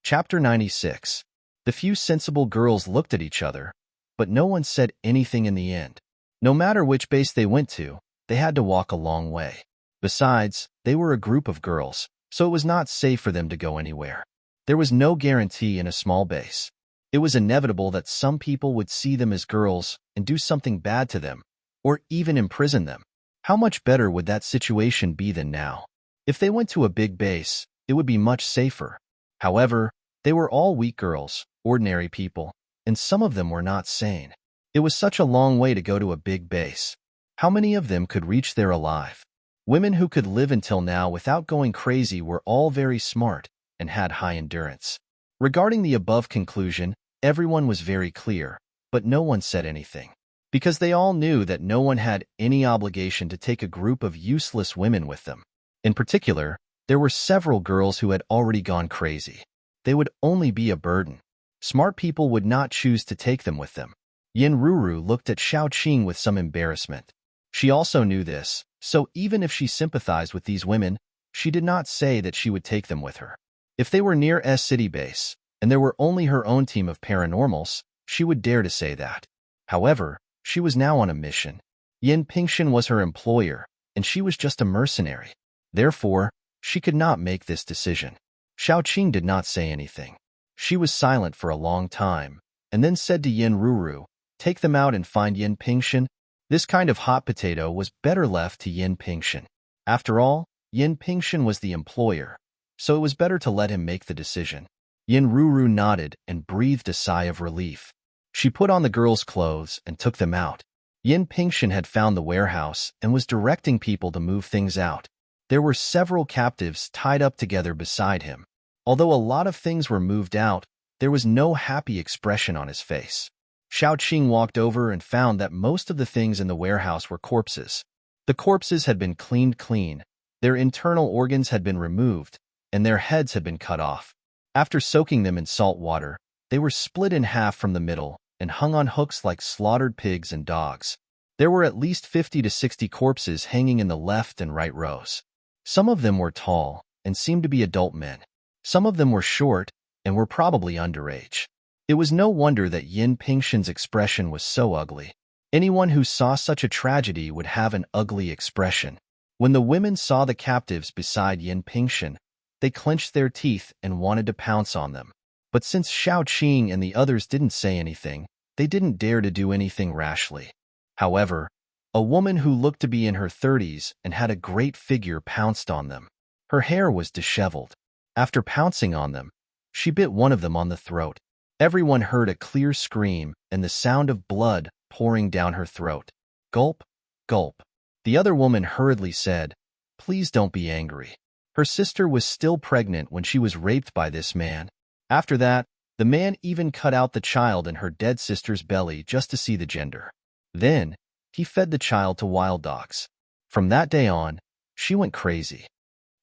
Chapter 96. The few sensible girls looked at each other, but no one said anything in the end. No matter which base they went to, they had to walk a long way. Besides, they were a group of girls, so it was not safe for them to go anywhere. There was no guarantee in a small base. It was inevitable that some people would see them as girls and do something bad to them, or even imprison them. How much better would that situation be than now? If they went to a big base, it would be much safer. However, they were all weak girls, ordinary people, and some of them were not sane. It was such a long way to go to a big base. How many of them could reach there alive? Women who could live until now without going crazy were all very smart and had high endurance. Regarding the above conclusion, everyone was very clear, but no one said anything, because they all knew that no one had any obligation to take a group of useless women with them. In particular, there were several girls who had already gone crazy. They would only be a burden. Smart people would not choose to take them with them. Yin Ruru looked at Xiaoqing with some embarrassment. She also knew this, so even if she sympathized with these women, she did not say that she would take them with her. If they were near S City base, and there were only her own team of paranormals, she would dare to say that. However, she was now on a mission. Yin Pingshan was her employer, and she was just a mercenary. Therefore, she could not make this decision. Xiaoqing did not say anything. She was silent for a long time, and then said to Yin Ruru, "Take them out and find Yin Pingshan." This kind of hot potato was better left to Yin Pingshan. After all, Yin Pingshan was the employer, so it was better to let him make the decision. Yin Ruru nodded and breathed a sigh of relief. She put on the girls' clothes and took them out. Yin Pingshan had found the warehouse and was directing people to move things out. There were several captives tied up together beside him. Although a lot of things were moved out, there was no happy expression on his face. Xiaoqing walked over and found that most of the things in the warehouse were corpses. The corpses had been cleaned clean, their internal organs had been removed, and their heads had been cut off. After soaking them in salt water, they were split in half from the middle and hung on hooks like slaughtered pigs and dogs. There were at least 50 to 60 corpses hanging in the left and right rows. Some of them were tall and seemed to be adult men. Some of them were short and were probably underage. It was no wonder that Yin Pingshan's expression was so ugly. Anyone who saw such a tragedy would have an ugly expression. When the women saw the captives beside Yin Pingshan, they clenched their teeth and wanted to pounce on them. But since Xiaoqing and the others didn't say anything, they didn't dare to do anything rashly. However, a woman who looked to be in her 30s and had a great figure pounced on them. Her hair was disheveled. After pouncing on them, she bit one of them on the throat. Everyone heard a clear scream and the sound of blood pouring down her throat. Gulp, gulp. The other woman hurriedly said, "Please don't be angry." Her sister was still pregnant when she was raped by this man. After that, the man even cut out the child in her dead sister's belly just to see the gender. Then, he fed the child to wild dogs. From that day on, she went crazy.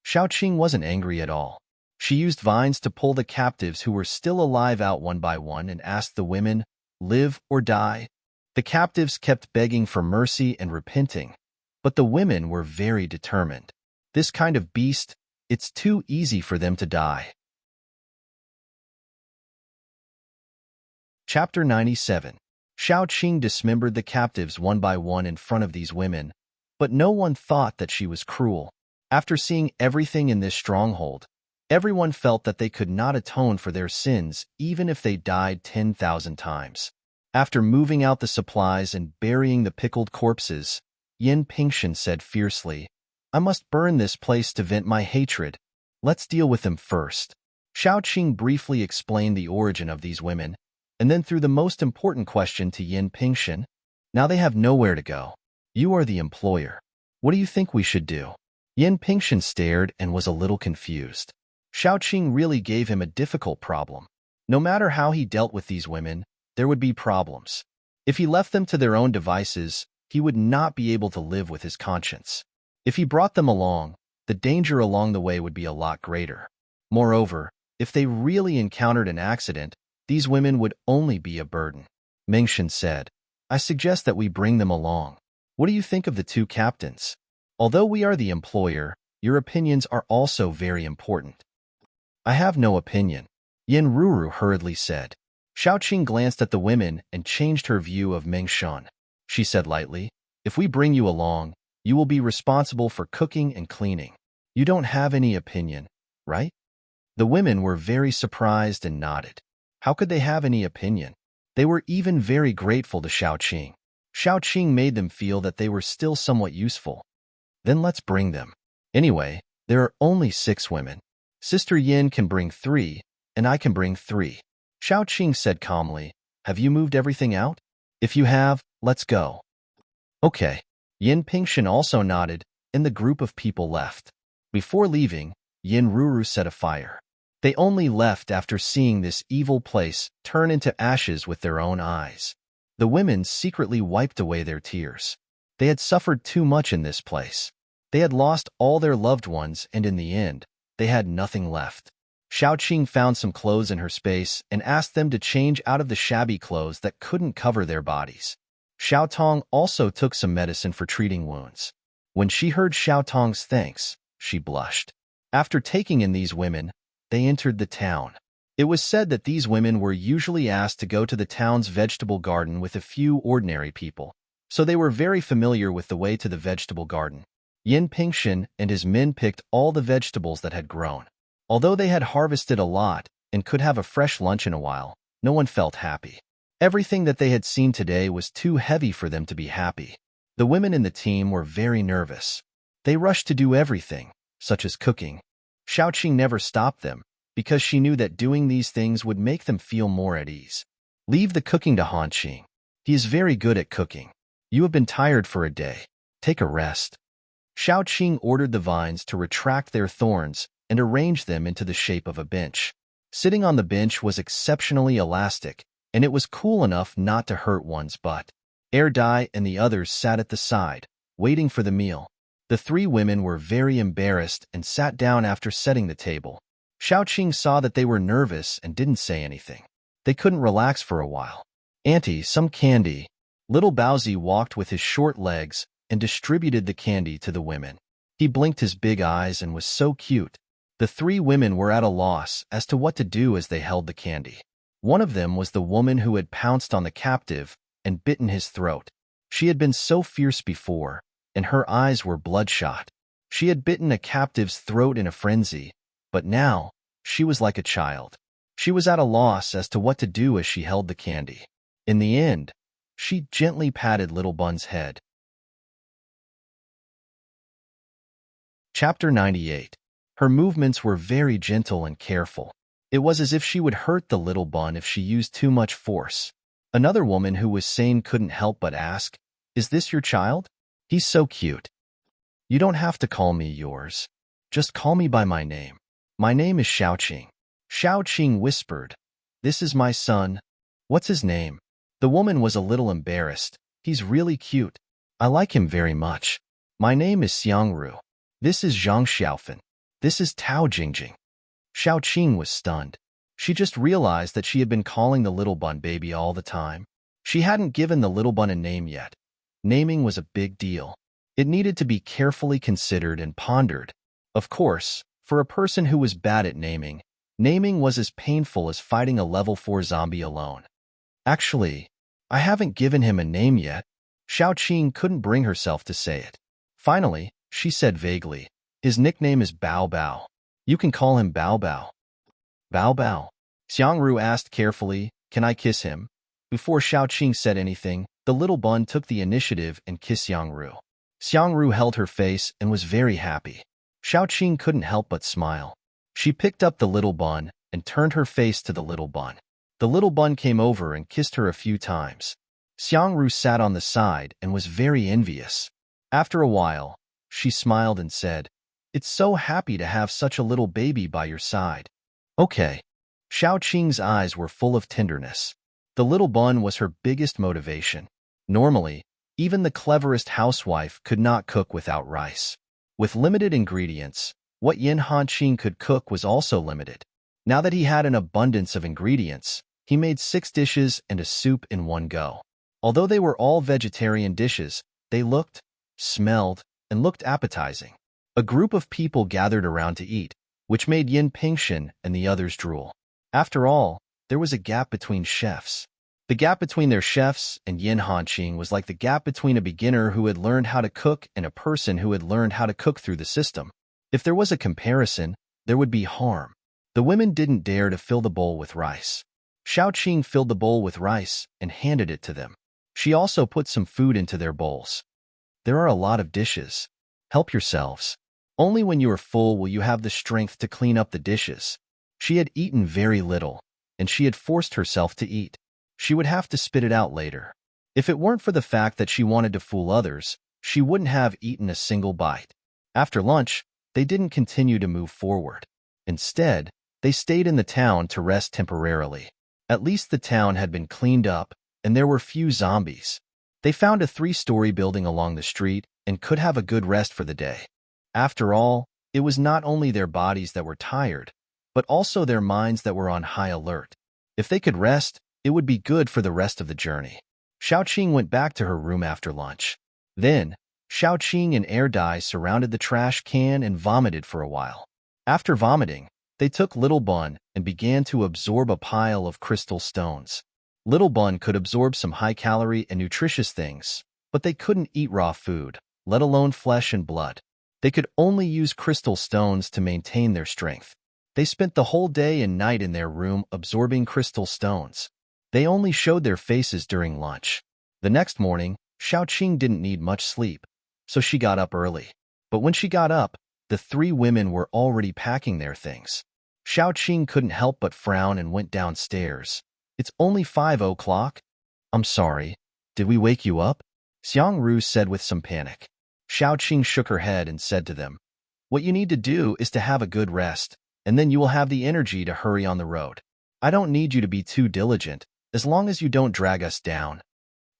Xiaoqing wasn't angry at all. She used vines to pull the captives who were still alive out one by one and asked the women, "Live or die?" The captives kept begging for mercy and repenting, but the women were very determined. This kind of beast, it's too easy for them to die. Chapter 97. Xiaoqing dismembered the captives one by one in front of these women, but no one thought that she was cruel. After seeing everything in this stronghold, everyone felt that they could not atone for their sins even if they died 10,000 times. After moving out the supplies and burying the pickled corpses, Yin Pingshan said fiercely, "I must burn this place to vent my hatred. Let's deal with them first." Xiaoqing briefly explained the origin of these women, and then threw the most important question to Yin Pingshan. "Now they have nowhere to go. You are the employer. What do you think we should do?" Yin Pingshan stared and was a little confused. Xiaoqing really gave him a difficult problem. No matter how he dealt with these women, there would be problems. If he left them to their own devices, he would not be able to live with his conscience. If he brought them along, the danger along the way would be a lot greater. Moreover, if they really encountered an accident, these women would only be a burden. Mingshan said, "I suggest that we bring them along. What do you think of the two captains? Although we are the employer, your opinions are also very important." "I have no opinion," Yin Ruru hurriedly said. Xiaoqing glanced at the women and changed her view of Mingshan. She said lightly, "If we bring you along, you will be responsible for cooking and cleaning. You don't have any opinion, right?" The women were very surprised and nodded. How could they have any opinion? They were even very grateful to Xiaoqing. Xiaoqing made them feel that they were still somewhat useful. "Then let's bring them. Anyway, there are only 6 women. Sister Yin can bring 3, and I can bring 3. Xiaoqing said calmly, "Have you moved everything out? If you have, let's go." "Okay." Yin Pingshan also nodded, and the group of people left. Before leaving, Yin Ruru set a fire. They only left after seeing this evil place turn into ashes with their own eyes. The women secretly wiped away their tears. They had suffered too much in this place. They had lost all their loved ones, and in the end, they had nothing left. Xiaoqing found some clothes in her space and asked them to change out of the shabby clothes that couldn't cover their bodies. Xiaotong also took some medicine for treating wounds. When she heard Xiaotong's thanks, she blushed. After taking in these women, they entered the town. It was said that these women were usually asked to go to the town's vegetable garden with a few ordinary people, so they were very familiar with the way to the vegetable garden. Yin Pingshan and his men picked all the vegetables that had grown. Although they had harvested a lot and could have a fresh lunch in a while, no one felt happy. Everything that they had seen today was too heavy for them to be happy. The women in the team were very nervous. They rushed to do everything, such as cooking. Xiaoqing never stopped them, because she knew that doing these things would make them feel more at ease. Leave the cooking to Hanqing. He is very good at cooking. You have been tired for a day. Take a rest. Xiaoqing ordered the vines to retract their thorns and arrange them into the shape of a bench. Sitting on the bench was exceptionally elastic, and it was cool enough not to hurt one's butt. Dai and the others sat at the side, waiting for the meal. The three women were very embarrassed and sat down after setting the table. Xiaoqing saw that they were nervous and didn't say anything. They couldn't relax for a while. Auntie, some candy. Little Baozi walked with his short legs and distributed the candy to the women. He blinked his big eyes and was so cute. The three women were at a loss as to what to do as they held the candy. One of them was the woman who had pounced on the captive and bitten his throat. She had been so fierce before, and her eyes were bloodshot. She had bitten a captive's throat in a frenzy, but now she was like a child. She was at a loss as to what to do as she held the candy. In the end, she gently patted Little Bun's head. Chapter 98. Her movements were very gentle and careful. It was as if she would hurt the little bun if she used too much force. Another woman who was sane couldn't help but ask, "Is this your child? He's so cute." "You don't have to call me yours. Just call me by my name. My name is Xiaoqing." Xiaoqing whispered, "This is my son. What's his name?" The woman was a little embarrassed. "He's really cute. I like him very much. My name is Xiangru. This is Zhang Xiaofan. This is Tao Jingjing." Xiaoqing was stunned. She just realized that she had been calling the little bun baby all the time. She hadn't given the little bun a name yet. Naming was a big deal. It needed to be carefully considered and pondered. Of course, for a person who was bad at naming, naming was as painful as fighting a level 4 zombie alone. "Actually, I haven't given him a name yet." Xiaoqing couldn't bring herself to say it. Finally, she said vaguely, "His nickname is Bao Bao. You can call him Bao Bao." "Bao Bao?" Xiangru asked carefully, "Can I kiss him?" Before Xiaoqing said anything, the little bun took the initiative and kissed Xiangru. Xiangru held her face and was very happy. Xiaoqing couldn't help but smile. She picked up the little bun and turned her face to the little bun. The little bun came over and kissed her a few times. Xiangru sat on the side and was very envious. After a while, she smiled and said, "It's so happy to have such a little baby by your side." "Okay." Xiaoqing's eyes were full of tenderness. The little bun was her biggest motivation. Normally, even the cleverest housewife could not cook without rice. With limited ingredients, what Yin Hanqing could cook was also limited. Now that he had an abundance of ingredients, he made 6 dishes and a soup in one go. Although they were all vegetarian dishes, they looked, smelled, and looked appetizing. A group of people gathered around to eat, which made Yin Pingshan and the others drool. After all, there was a gap between chefs. The gap between their chefs and Yin Hanqing was like the gap between a beginner who had learned how to cook and a person who had learned how to cook through the system. If there was a comparison, there would be harm. The women didn't dare to fill the bowl with rice. Xiaoqing filled the bowl with rice and handed it to them. She also put some food into their bowls. "There are a lot of dishes. Help yourselves. Only when you are full will you have the strength to clean up the dishes." She had eaten very little, and she had forced herself to eat. She would have to spit it out later. If it weren't for the fact that she wanted to fool others, she wouldn't have eaten a single bite. After lunch, they didn't continue to move forward. Instead, they stayed in the town to rest temporarily. At least the town had been cleaned up, and there were few zombies. They found a 3-story building along the street and could have a good rest for the day. After all, it was not only their bodies that were tired, but also their minds that were on high alert. If they could rest, it would be good for the rest of the journey. Xiaoqing went back to her room after lunch. Then, Xiaoqing and Dai surrounded the trash can and vomited for a while. After vomiting, they took Little Bun and began to absorb a pile of crystal stones. Little Bun could absorb some high-calorie and nutritious things, but they couldn't eat raw food, let alone flesh and blood. They could only use crystal stones to maintain their strength. They spent the whole day and night in their room absorbing crystal stones. They only showed their faces during lunch. The next morning, Xiaoqing didn't need much sleep, so she got up early. But when she got up, The three women were already packing their things. Xiaoqing couldn't help but frown and went downstairs. It's only 5 o'clock? I'm sorry. Did we wake you up? Xiangru said with some panic. Xiaoqing shook her head and said to them, what you need to do is to have a good rest, and then you will have the energy to hurry on the road. I don't need you to be too diligent, as long as you don't drag us down.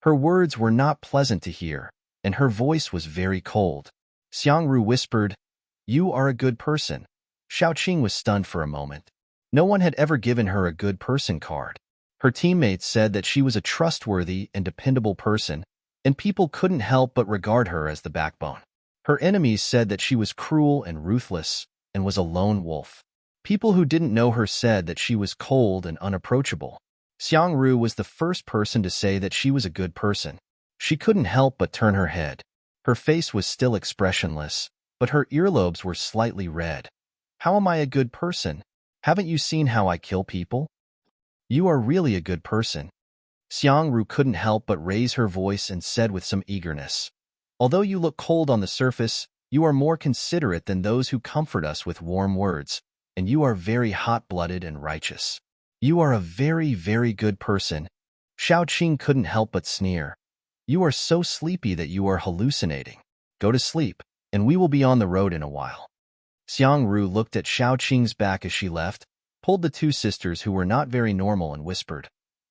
Her words were not pleasant to hear, and her voice was very cold. Xiangru whispered, you are a good person. Xiaoqing was stunned for a moment. No one had ever given her a good person card. Her teammates said that she was a trustworthy and dependable person, and people couldn't help but regard her as the backbone. Her enemies said that she was cruel and ruthless, and was a lone wolf. People who didn't know her said that she was cold and unapproachable. Xiangru was the first person to say that she was a good person. She couldn't help but turn her head. Her face was still expressionless, but her earlobes were slightly red. How am I a good person? Haven't you seen how I kill people? You are really a good person. Xiangru couldn't help but raise her voice and said with some eagerness, although you look cold on the surface, you are more considerate than those who comfort us with warm words, and you are very hot-blooded and righteous. You are a very, very good person. Xiaoqing couldn't help but sneer. You are so sleepy that you are hallucinating. Go to sleep, and we will be on the road in a while. Xiangru looked at Xiaoqing's back as she left, pulled the two sisters who were not very normal and whispered,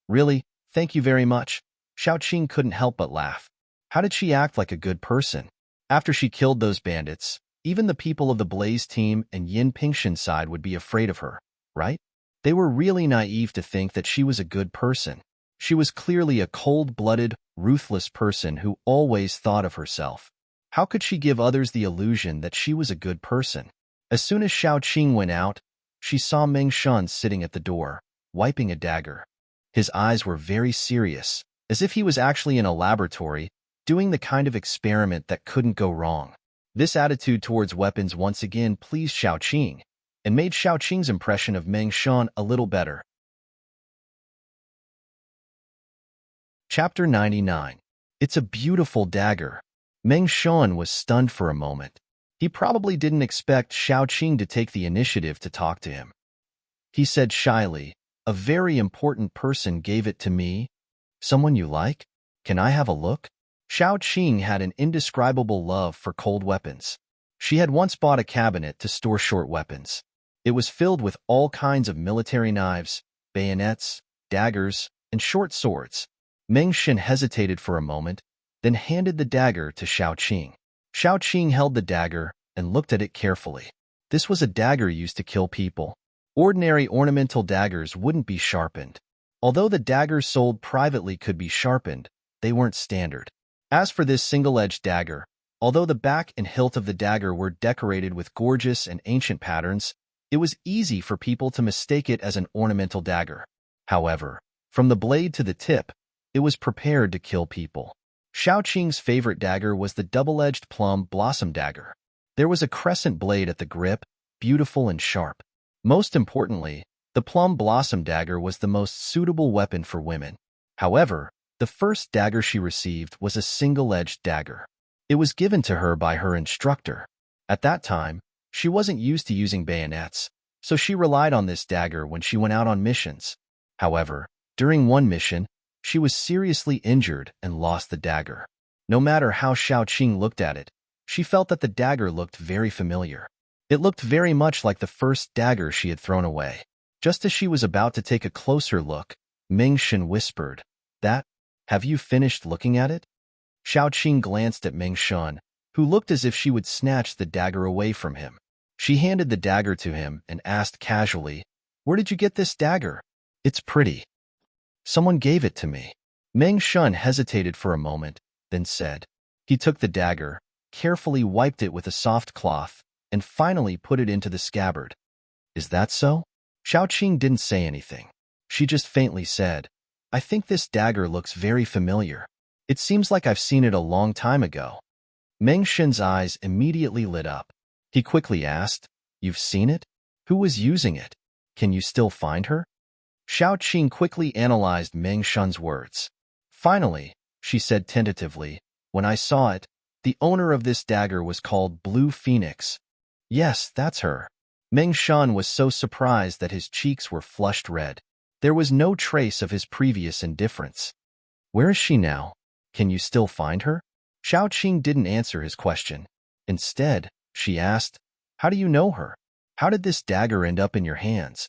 really, thank you very much. Xiaoqing couldn't help but laugh. How did she act like a good person? After she killed those bandits, even the people of the Blaze team and Yin Pingshan side would be afraid of her, right? They were really naive to think that she was a good person. She was clearly a cold-blooded, ruthless person who always thought of herself. How could she give others the illusion that she was a good person? As soon as Xiaoqing went out, she saw Meng Shun sitting at the door, wiping a dagger. His eyes were very serious, as if he was actually in a laboratory, doing the kind of experiment that couldn't go wrong. This attitude towards weapons once again pleased Xiaoqing, and made Xiaoqing's impression of Meng Shun a little better. Chapter 99. It's a beautiful dagger. Meng Shun was stunned for a moment. He probably didn't expect Xiaoqing to take the initiative to talk to him. He said shyly, a very important person gave it to me. Someone you like? Can I have a look? Xiaoqing had an indescribable love for cold weapons. She had once bought a cabinet to store short weapons. It was filled with all kinds of military knives, bayonets, daggers, and short swords. Meng Shun hesitated for a moment, then handed the dagger to Xiaoqing. Xiaoqing held the dagger and looked at it carefully. This was a dagger used to kill people. Ordinary ornamental daggers wouldn't be sharpened. Although the daggers sold privately could be sharpened, they weren't standard. As for this single-edged dagger, although the back and hilt of the dagger were decorated with gorgeous and ancient patterns, it was easy for people to mistake it as an ornamental dagger. However, from the blade to the tip, it was prepared to kill people. Xiaoqing's favorite dagger was the double-edged plum blossom dagger. There was a crescent blade at the grip, beautiful and sharp. Most importantly, the plum blossom dagger was the most suitable weapon for women. However, the first dagger she received was a single-edged dagger. It was given to her by her instructor. At that time, she wasn't used to using bayonets, so she relied on this dagger when she went out on missions. However, during one mission, she was seriously injured and lost the dagger. No matter how Xiaoqing looked at it, she felt that the dagger looked very familiar. It looked very much like the first dagger she had thrown away. Just as she was about to take a closer look, Meng Shun whispered, have you finished looking at it? Xiaoqing glanced at Meng Shun, who looked as if she would snatch the dagger away from him. She handed the dagger to him and asked casually, where did you get this dagger? It's pretty. Someone gave it to me. Meng Shun hesitated for a moment, then said. He took the dagger, carefully wiped it with a soft cloth, and finally put it into the scabbard. Is that so? Xiaoqing didn't say anything. She just faintly said, I think this dagger looks very familiar. It seems like I've seen it a long time ago. Meng Shun's eyes immediately lit up. He quickly asked, you've seen it? Who was using it? Can you still find her? Xiaoqing quickly analyzed Meng Shun's words. Finally, she said tentatively, when I saw it, the owner of this dagger was called Blue Phoenix. Yes, that's her. Meng Shan was so surprised that his cheeks were flushed red. There was no trace of his previous indifference. Where is she now? Can you still find her? Xiao Qing didn't answer his question. Instead, she asked, how do you know her? How did this dagger end up in your hands?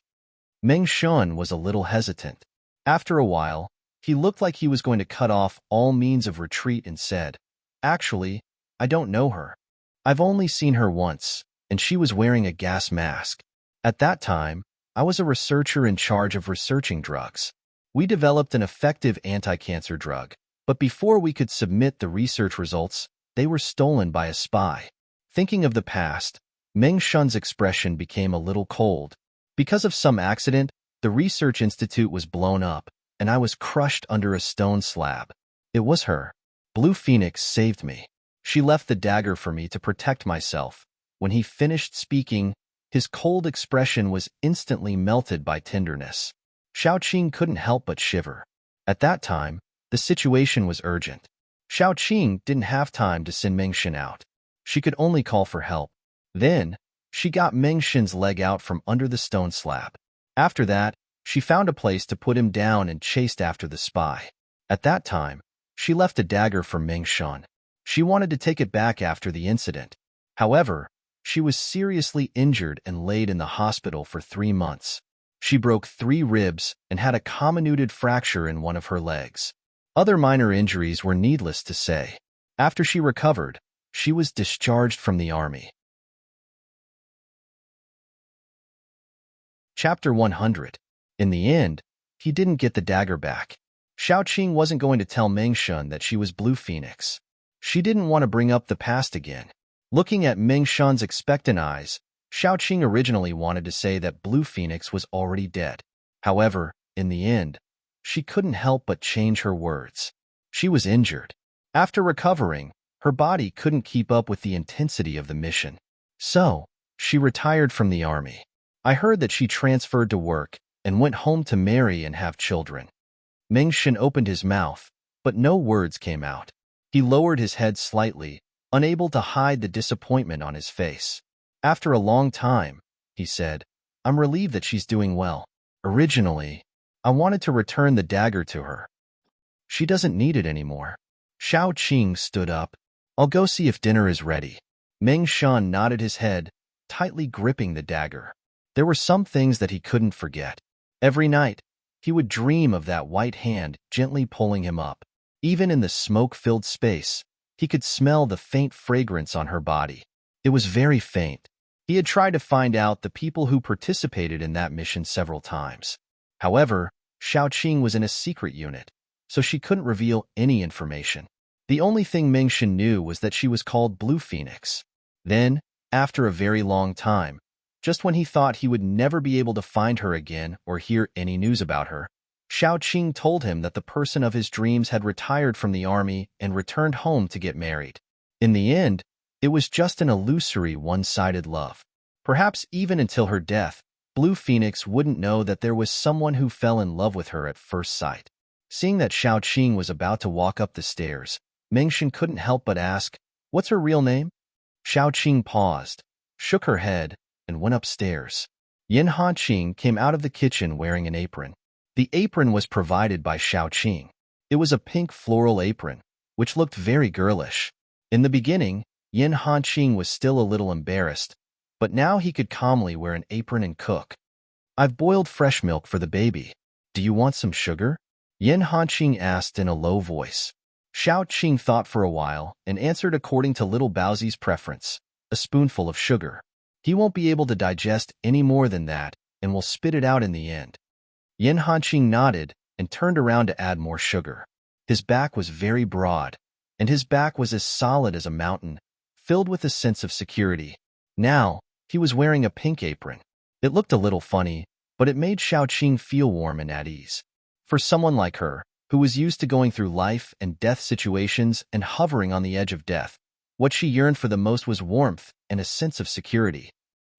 Meng Shan was a little hesitant. After a while, he looked like he was going to cut off all means of retreat and said, actually, I don't know her. I've only seen her once, and she was wearing a gas mask. At that time, I was a researcher in charge of researching drugs. We developed an effective anti-cancer drug, but before we could submit the research results, they were stolen by a spy. Thinking of the past, Meng Shan's expression became a little cold. Because of some accident, the research institute was blown up, and I was crushed under a stone slab. It was her. Blue Phoenix saved me. She left the dagger for me to protect myself. When he finished speaking, his cold expression was instantly melted by tenderness. Xiao Qing couldn't help but shiver. At that time, the situation was urgent. Xiao Qing didn't have time to send Meng Shan out. She could only call for help. Then, she got Meng Shan's leg out from under the stone slab. After that, she found a place to put him down and chased after the spy. At that time, she left a dagger for Meng Shan. She wanted to take it back after the incident. However, she was seriously injured and laid in the hospital for 3 months. She broke 3 ribs and had a comminuted fracture in one of her legs. Other minor injuries were needless to say. After she recovered, she was discharged from the army. Chapter 100. In the end, he didn't get the dagger back. Xiao Qing wasn't going to tell Meng Shan that she was Blue Phoenix. She didn't want to bring up the past again. Looking at Meng Shan's expectant eyes, Xiao Qing originally wanted to say that Blue Phoenix was already dead. However, in the end, she couldn't help but change her words. She was injured. After recovering, her body couldn't keep up with the intensity of the mission. So, she retired from the army. I heard that she transferred to work and went home to marry and have children. Meng Shan opened his mouth, but no words came out. He lowered his head slightly, unable to hide the disappointment on his face. After a long time, he said, I'm relieved that she's doing well. Originally, I wanted to return the dagger to her. She doesn't need it anymore. Xiao Qing stood up. I'll go see if dinner is ready. Meng Shan nodded his head, tightly gripping the dagger. There were some things that he couldn't forget. Every night, he would dream of that white hand gently pulling him up. Even in the smoke-filled space, he could smell the faint fragrance on her body. It was very faint. He had tried to find out the people who participated in that mission several times. However, Xiao Qing was in a secret unit, so she couldn't reveal any information. The only thing Meng Shan knew was that she was called Blue Phoenix. Then, after a very long time, just when he thought he would never be able to find her again or hear any news about her, Xiao Qing told him that the person of his dreams had retired from the army and returned home to get married. In the end, it was just an illusory one-sided love. Perhaps even until her death, Blue Phoenix wouldn't know that there was someone who fell in love with her at first sight. Seeing that Xiao Qing was about to walk up the stairs, Meng Shan couldn't help but ask, what's her real name? Xiao Qing paused, shook her head, and went upstairs. Yin Hanqing came out of the kitchen wearing an apron. The apron was provided by Xiao Qing. It was a pink floral apron, which looked very girlish. In the beginning, Yin Hanqing was still a little embarrassed, but now he could calmly wear an apron and cook. I've boiled fresh milk for the baby. Do you want some sugar? Yin Hanqing asked in a low voice. Xiao Qing thought for a while and answered according to little Baozi's preference, a spoonful of sugar. He won't be able to digest any more than that and will spit it out in the end. Yin Hanqing nodded and turned around to add more sugar. His back was very broad, and his back was as solid as a mountain, filled with a sense of security. Now, he was wearing a pink apron. It looked a little funny, but it made Xiao Qing feel warm and at ease. For someone like her, who was used to going through life and death situations and hovering on the edge of death, what she yearned for the most was warmth and a sense of security.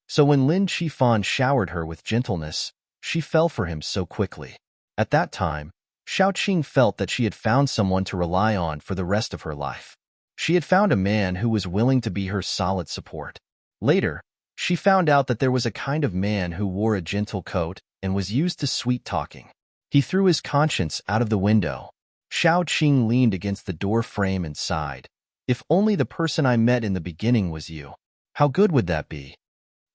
So when Lin Qifan showered her with gentleness, she fell for him so quickly. At that time, Xiao Qing felt that she had found someone to rely on for the rest of her life. She had found a man who was willing to be her solid support. Later, She found out that there was a kind of man who wore a gentle coat and was used to sweet-talking. He threw his conscience out of the window. Xiao Qing leaned against the door frame and sighed. If only the person I met in the beginning was you. How good would that be?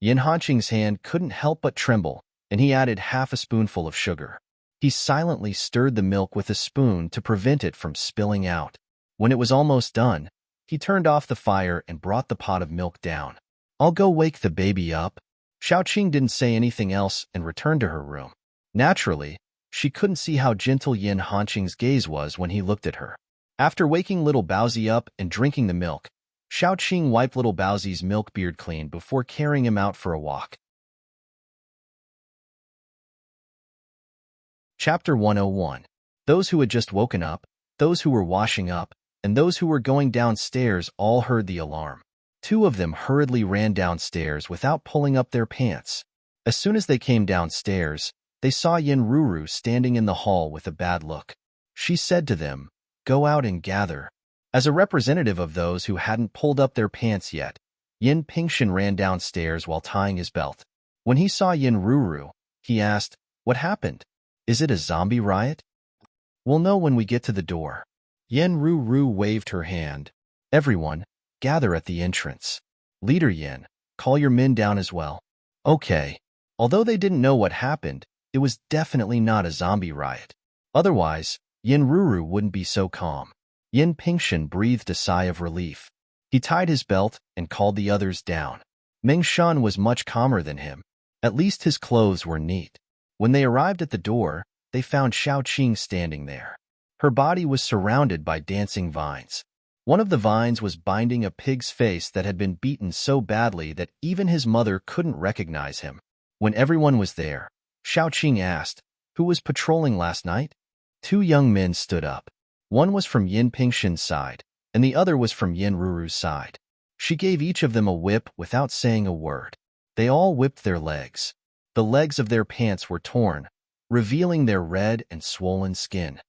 Yin Hanqing's hand couldn't help but tremble, and he added half a spoonful of sugar. He silently stirred the milk with a spoon to prevent it from spilling out. When it was almost done, he turned off the fire and brought the pot of milk down. I'll go wake the baby up. Xiao Qing didn't say anything else and returned to her room. Naturally, she couldn't see how gentle Yin Hanqing's gaze was when he looked at her. After waking little Baozi up and drinking the milk, Xiao Qing wiped little Baozi's milk beard clean before carrying him out for a walk. Chapter 101. Those who had just woken up, those who were washing up, and those who were going downstairs all heard the alarm. Two of them hurriedly ran downstairs without pulling up their pants. As soon as they came downstairs, they saw Yin Ruru standing in the hall with a bad look. She said to them, "Go out and gather." As a representative of those who hadn't pulled up their pants yet, Yin Pingshan ran downstairs while tying his belt. When he saw Yin Ruru, he asked, "What happened? Is it a zombie riot?" "We'll know when we get to the door." Yin Ruru waved her hand. "Everyone, gather at the entrance. Leader Yin, call your men down as well." Okay. Although they didn't know what happened, it was definitely not a zombie riot. Otherwise, Yin Ruru wouldn't be so calm. Yin Pingshan breathed a sigh of relief. He tied his belt and called the others down. Meng Shan was much calmer than him. At least his clothes were neat. When they arrived at the door, they found Xiao Qing standing there. Her body was surrounded by dancing vines. One of the vines was binding a pig's face that had been beaten so badly that even his mother couldn't recognize him. When everyone was there, Xiao Qing asked, "Who was patrolling last night?" Two young men stood up. One was from Yin Pingshan's side, and the other was from Yin Ruru's side. She gave each of them a whip without saying a word. They all whipped their legs. The legs of their pants were torn, revealing their red and swollen skin.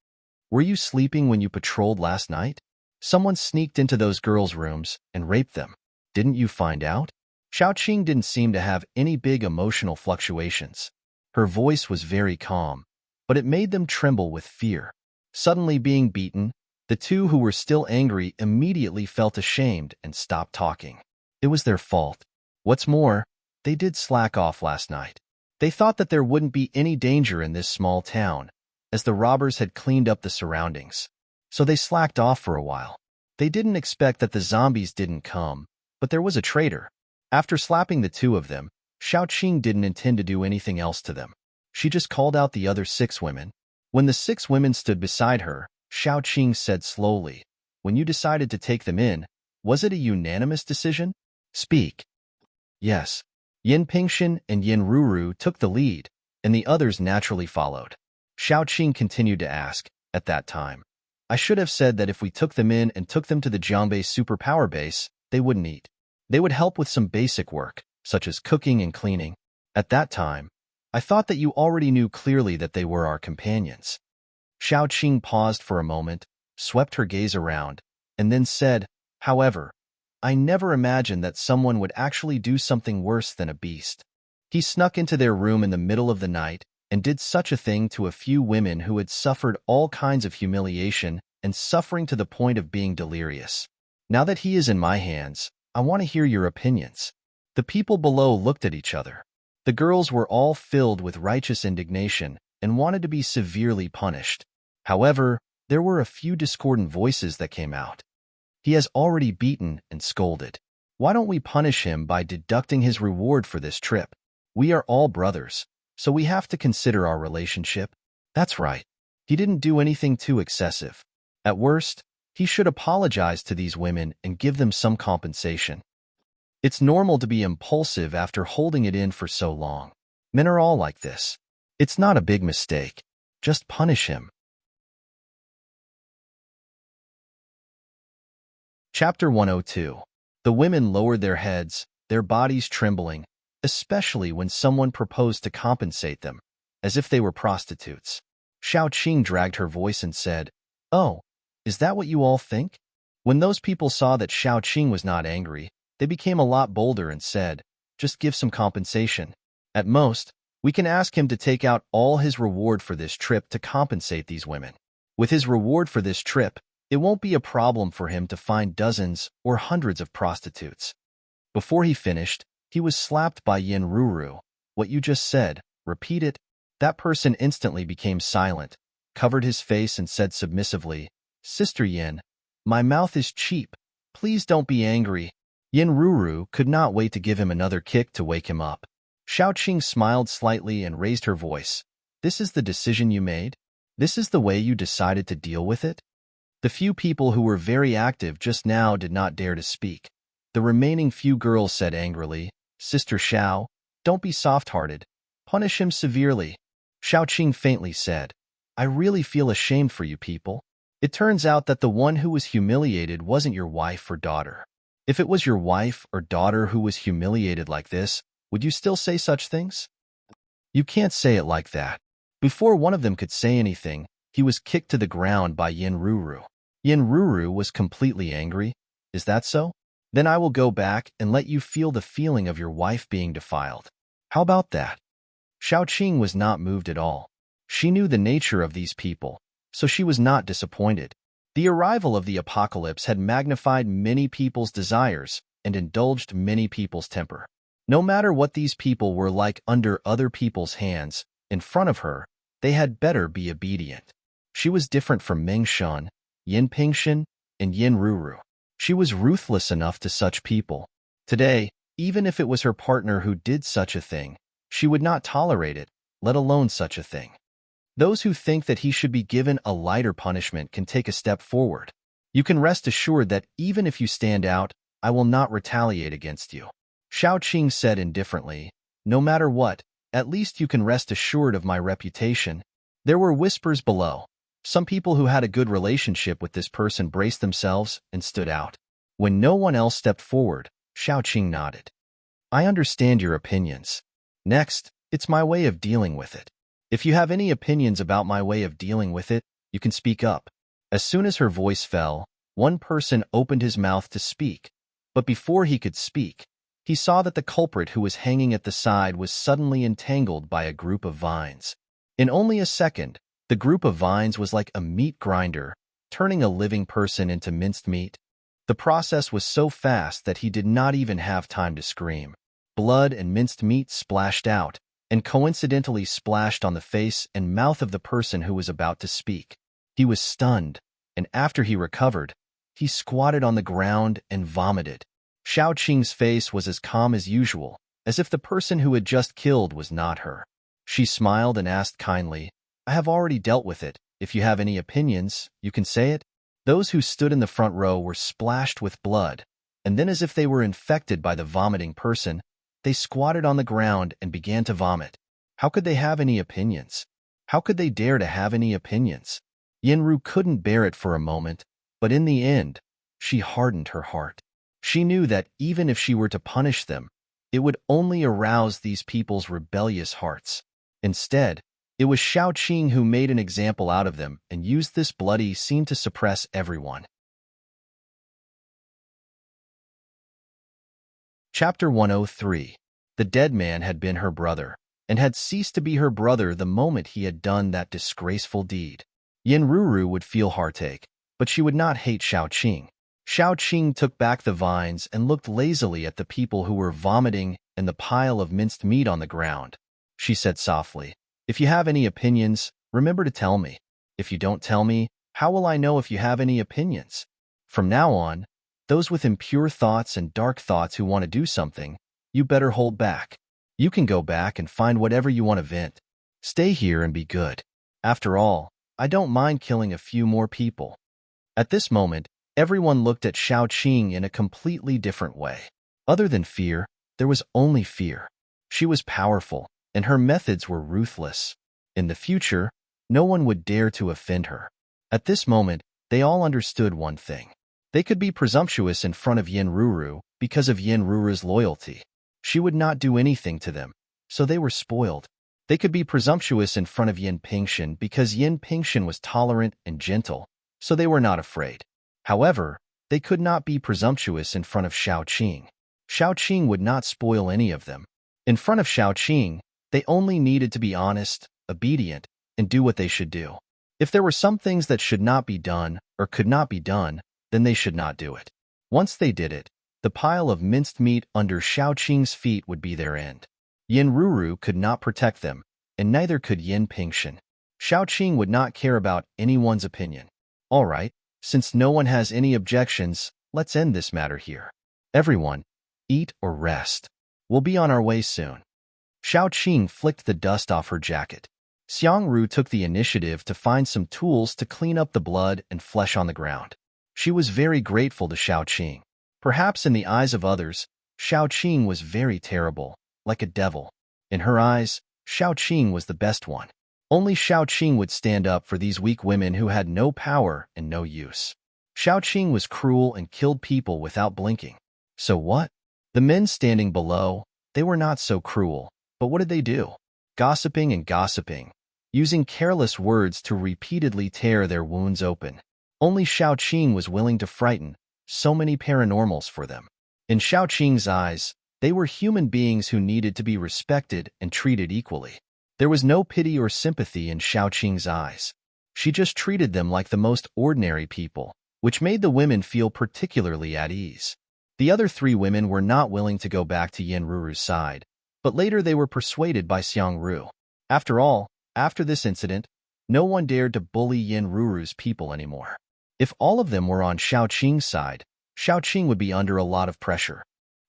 "Were you sleeping when you patrolled last night? Someone sneaked into those girls' rooms and raped them. Didn't you find out?" Xiao Qing didn't seem to have any big emotional fluctuations. Her voice was very calm, but it made them tremble with fear. Suddenly being beaten, the two who were still angry immediately felt ashamed and stopped talking. It was their fault. What's more, they did slack off last night. They thought that there wouldn't be any danger in this small town, as the robbers had cleaned up the surroundings. So they slacked off for a while. They didn't expect that the zombies didn't come, but there was a traitor. After slapping the two of them, Xiao Qing didn't intend to do anything else to them. She just called out the other 6 women. When the 6 women stood beside her, Xiao Qing said slowly, "When you decided to take them in, was it a unanimous decision? Speak." "Yes." Yin Pingshan and Yin Ruru took the lead, and the others naturally followed. Xiao Qing continued to ask, "At that time, I should have said that if we took them in and took them to the Jiangbei superpower base, they wouldn't eat. They would help with some basic work, such as cooking and cleaning. At that time, I thought that you already knew clearly that they were our companions." Xiao Qing paused for a moment, swept her gaze around, and then said, "However, I never imagined that someone would actually do something worse than a beast." He snuck into their room in the middle of the night and did such a thing to a few women who had suffered all kinds of humiliation and suffering to the point of being delirious. Now that he is in my hands, I want to hear your opinions. The people below looked at each other. The girls were all filled with righteous indignation and wanted to be severely punished. However, there were a few discordant voices that came out. "He has already beaten and scolded. Why don't we punish him by deducting his reward for this trip? We are all brothers, so we have to consider our relationship." "That's right. He didn't do anything too excessive. At worst, he should apologize to these women and give them some compensation. It's normal to be impulsive after holding it in for so long. Men are all like this. It's not a big mistake. Just punish him." Chapter 102. The women lowered their heads, their bodies trembling, especially when someone proposed to compensate them, as if they were prostitutes. Xiao Qing dragged her voice and said, "Oh, is that what you all think?" When those people saw that Xiao Qing was not angry, they became a lot bolder and said, just give some compensation. At most, we can ask him to take out all his reward for this trip to compensate these women. With his reward for this trip, it won't be a problem for him to find dozens or hundreds of prostitutes. Before he finished, he was slapped by Yin Ruru. What you just said, repeat it. That person instantly became silent, covered his face and said submissively, Sister Yin, my mouth is cheap. Please don't be angry. Yin Ruru could not wait to give him another kick to wake him up. Xiaoqing smiled slightly and raised her voice. This is the decision you made? This is the way you decided to deal with it? The few people who were very active just now did not dare to speak. The remaining few girls said angrily, Sister Xiao, don't be soft-hearted. Punish him severely. Xiaoqing faintly said, I really feel ashamed for you people. It turns out that the one who was humiliated wasn't your wife or daughter. If it was your wife or daughter who was humiliated like this, would you still say such things? You can't say it like that. Before one of them could say anything, he was kicked to the ground by Yin Ruru. Yin Ruru was completely angry. Is that so? Then I will go back and let you feel the feeling of your wife being defiled. How about that? Xiaoqing was not moved at all. She knew the nature of these people, so she was not disappointed. The arrival of the apocalypse had magnified many people's desires and indulged many people's temper. No matter what these people were like under other people's hands, in front of her, they had better be obedient. She was different from Meng Shan, Yin Pingshan, and Yin Ruru. She was ruthless enough to such people. Today, even if it was her partner who did such a thing, she would not tolerate it, let alone such a thing. Those who think that he should be given a lighter punishment can take a step forward. You can rest assured that even if you stand out, I will not retaliate against you. Xiaoqing said indifferently, no matter what, at least you can rest assured of my reputation. There were whispers below. Some people who had a good relationship with this person braced themselves and stood out. When no one else stepped forward, Xiaoqing nodded. I understand your opinions. Next, it's my way of dealing with it. If you have any opinions about my way of dealing with it, you can speak up. As soon as her voice fell, one person opened his mouth to speak, but before he could speak, he saw that the culprit who was hanging at the side was suddenly entangled by a group of vines. In only a second, the group of vines was like a meat grinder, turning a living person into minced meat. The process was so fast that he did not even have time to scream. Blood and minced meat splashed out, and coincidentally splashed on the face and mouth of the person who was about to speak. He was stunned, and after he recovered, he squatted on the ground and vomited. Xiaoqing's face was as calm as usual, as if the person who had just killed was not her. She smiled and asked kindly, I have already dealt with it. If you have any opinions, you can say it. Those who stood in the front row were splashed with blood, and then as if they were infected by the vomiting person, they squatted on the ground and began to vomit. How could they have any opinions? How could they dare to have any opinions? Yinru couldn't bear it for a moment, but in the end, she hardened her heart. She knew that even if she were to punish them, it would only arouse these people's rebellious hearts. Instead, it was Xiaoqing who made an example out of them and used this bloody scene to suppress everyone. Chapter 103. The dead man had been her brother, and had ceased to be her brother the moment he had done that disgraceful deed. Yin Ruru would feel heartache, but she would not hate Xiaoqing. Xiaoqing took back the vines and looked lazily at the people who were vomiting and the pile of minced meat on the ground. She said softly, If you have any opinions, remember to tell me. If you don't tell me, how will I know if you have any opinions? From now on, those with impure thoughts and dark thoughts who want to do something, you better hold back. You can go back and find whatever you want to vent. Stay here and be good. After all, I don't mind killing a few more people. At this moment, everyone looked at Xiaoqing in a completely different way. Other than fear, there was only fear. She was powerful, and her methods were ruthless. In the future, no one would dare to offend her. At this moment, they all understood one thing. They could be presumptuous in front of Yin Ruru because of Yin Ruru's loyalty. She would not do anything to them, so they were spoiled. They could be presumptuous in front of Yin Pingshan because Yin Pingshan was tolerant and gentle, so they were not afraid. However, they could not be presumptuous in front of Xiaoqing. Xiaoqing would not spoil any of them. In front of Xiaoqing, they only needed to be honest, obedient, and do what they should do. If there were some things that should not be done or could not be done, then they should not do it. Once they did it, the pile of minced meat under Xiaoqing's feet would be their end. Yin Ruru could not protect them, and neither could Yin Pingshan. Xiaoqing would not care about anyone's opinion. All right, since no one has any objections, let's end this matter here. Everyone, eat or rest. We'll be on our way soon. Xiaoqing flicked the dust off her jacket. Xiangru took the initiative to find some tools to clean up the blood and flesh on the ground. She was very grateful to Xiaoqing. Perhaps in the eyes of others, Xiaoqing was very terrible, like a devil. In her eyes, Xiaoqing was the best one. Only Xiaoqing would stand up for these weak women who had no power and no use. Xiaoqing was cruel and killed people without blinking. So what? The men standing below, they were not so cruel, but what did they do? Gossiping and gossiping, using careless words to repeatedly tear their wounds open. Only Xiaoqing was willing to frighten so many paranormals for them. In Xiaoqing's eyes, they were human beings who needed to be respected and treated equally. There was no pity or sympathy in Xiaoqing's eyes. She just treated them like the most ordinary people, which made the women feel particularly at ease. The other three women were not willing to go back to Yin Ruru's side, but later they were persuaded by Xiangru. After all, after this incident, no one dared to bully Yin Ruru's people anymore. If all of them were on Xiaoqing's side, Xiaoqing would be under a lot of pressure.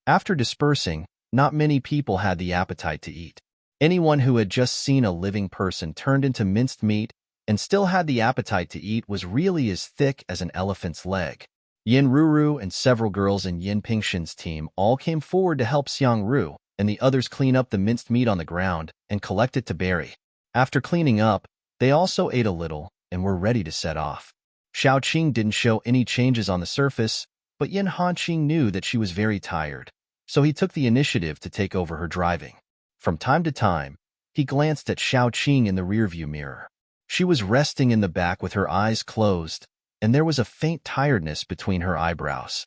After dispersing, not many people had the appetite to eat. Anyone who had just seen a living person turned into minced meat and still had the appetite to eat was really as thick as an elephant's leg. Yin Ruru and several girls in Yin Pingshan's team all came forward to help Xiangru and the others clean up the minced meat on the ground and collect it to bury. After cleaning up, they also ate a little and were ready to set off. Xiaoqing didn't show any changes on the surface, but Yin Hanqing knew that she was very tired, so he took the initiative to take over her driving. From time to time, he glanced at Xiaoqing in the rearview mirror. She was resting in the back with her eyes closed, and there was a faint tiredness between her eyebrows.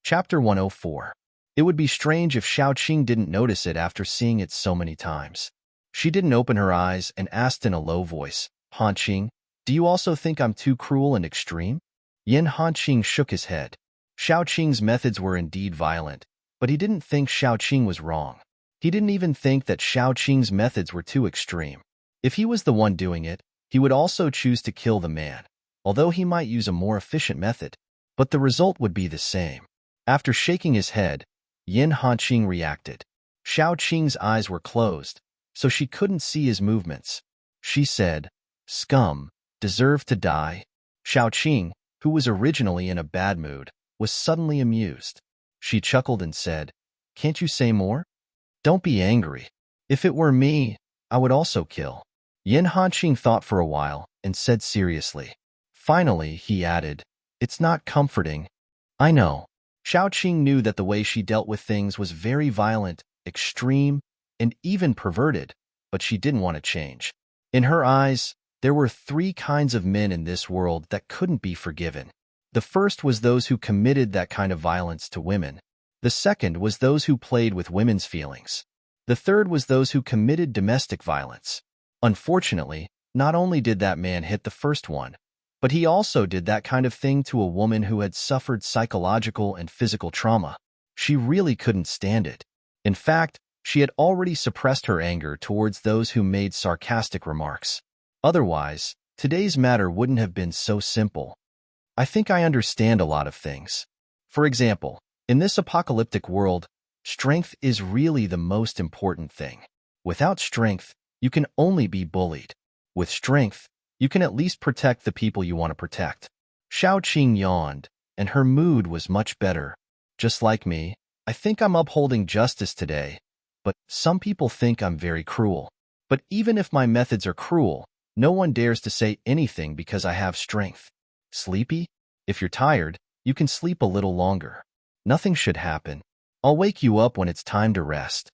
Chapter 104. It would be strange if Xiaoqing didn't notice it after seeing it so many times. She didn't open her eyes and asked in a low voice, "Hanqing, do you also think I'm too cruel and extreme?" Yin Hanqing shook his head. Xiaoqing's methods were indeed violent, but he didn't think Xiaoqing was wrong. He didn't even think that Xiaoqing's methods were too extreme. If he was the one doing it, he would also choose to kill the man, although he might use a more efficient method. But the result would be the same. After shaking his head, Yin Hanqing reacted. Xiaoqing's eyes were closed, so she couldn't see his movements. She said, "Scum, deserve to die." Xiaoqing, who was originally in a bad mood, was suddenly amused. She chuckled and said, "Can't you say more? Don't be angry. If it were me, I would also kill." Yin Hanqing thought for a while and said seriously. Finally, he added, "It's not comforting." "I know." Xiaoqing knew that the way she dealt with things was very violent, extreme, and even perverted, but she didn't want to change. In her eyes, there were three kinds of men in this world that couldn't be forgiven. The first was those who committed that kind of violence to women. The second was those who played with women's feelings. The third was those who committed domestic violence. Unfortunately, not only did that man hit the first one, but he also did that kind of thing to a woman who had suffered psychological and physical trauma. She really couldn't stand it. In fact, she had already suppressed her anger towards those who made sarcastic remarks. Otherwise, today's matter wouldn't have been so simple. I think I understand a lot of things. For example, in this apocalyptic world, strength is really the most important thing. Without strength, you can only be bullied. With strength, you can at least protect the people you want to protect. Xiaoqing yawned, and her mood was much better. Just like me, I think I'm upholding justice today, but some people think I'm very cruel. But even if my methods are cruel, no one dares to say anything because I have strength. Sleepy? If you're tired, you can sleep a little longer. Nothing should happen. I'll wake you up when it's time to rest.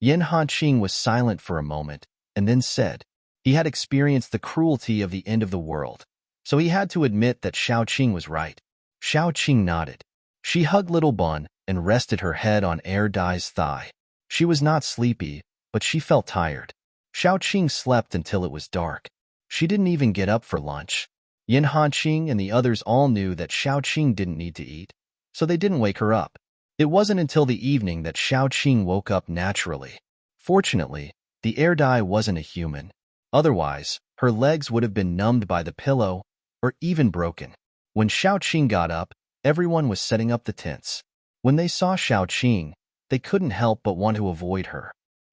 Yin Hanqing was silent for a moment, and then said, he had experienced the cruelty of the end of the world, so he had to admit that Xiaoqing was right. Xiaoqing nodded. She hugged Little Bun and rested her head on Dai's thigh. She was not sleepy, but she felt tired. Xiaoqing slept until it was dark. She didn't even get up for lunch. Yin Hanqing and the others all knew that Xiaoqing didn't need to eat, so they didn't wake her up. It wasn't until the evening that Xiaoqing woke up naturally. Fortunately, the Dai wasn't a human. Otherwise, her legs would have been numbed by the pillow or even broken. When Xiaoqing got up, everyone was setting up the tents. When they saw Xiaoqing, they couldn't help but want to avoid her.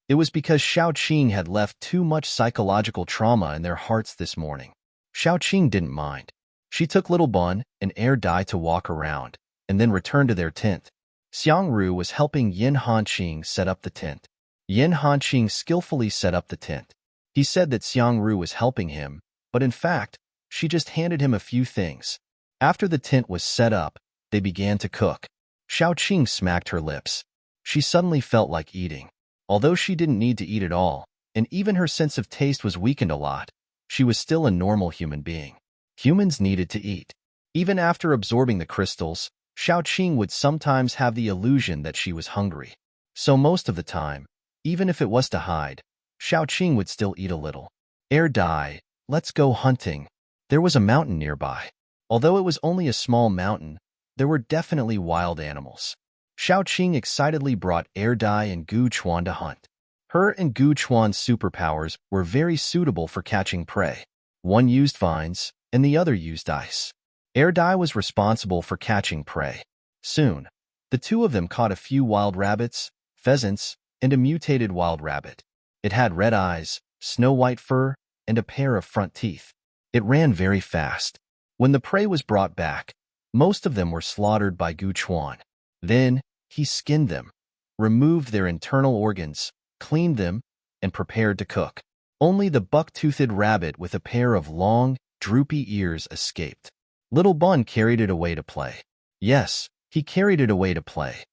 It was because Xiaoqing had left too much psychological trauma in their hearts this morning. Xiaoqing didn't mind. She took Little Bun and Dai to walk around, and then returned to their tent. Xiangru was helping Yin Hanqing set up the tent. Yin Hanqing skillfully set up the tent. He said that Xiangru was helping him, but in fact, she just handed him a few things. After the tent was set up, they began to cook. Xiaoqing smacked her lips. She suddenly felt like eating. Although she didn't need to eat at all, and even her sense of taste was weakened a lot, she was still a normal human being. Humans needed to eat. Even after absorbing the crystals, Xiaoqing would sometimes have the illusion that she was hungry. So most of the time, even if it was to hide, Xiaoqing would still eat a little. Dai, let's go hunting. There was a mountain nearby. Although it was only a small mountain, there were definitely wild animals. Xiaoqing excitedly brought Dai and Gu Chuan to hunt. Her and Gu Chuan's superpowers were very suitable for catching prey. One used vines, and the other used ice. Dai was responsible for catching prey. Soon, the two of them caught a few wild rabbits, pheasants, and a mutated wild rabbit. It had red eyes, snow-white fur, and a pair of front teeth. It ran very fast. When the prey was brought back, most of them were slaughtered by Gu Chuan. Then, he skinned them, removed their internal organs, cleaned them, and prepared to cook. Only the buck-toothed rabbit with a pair of long, droopy ears escaped. Little Bun carried it away to play. Yes, he carried it away to play.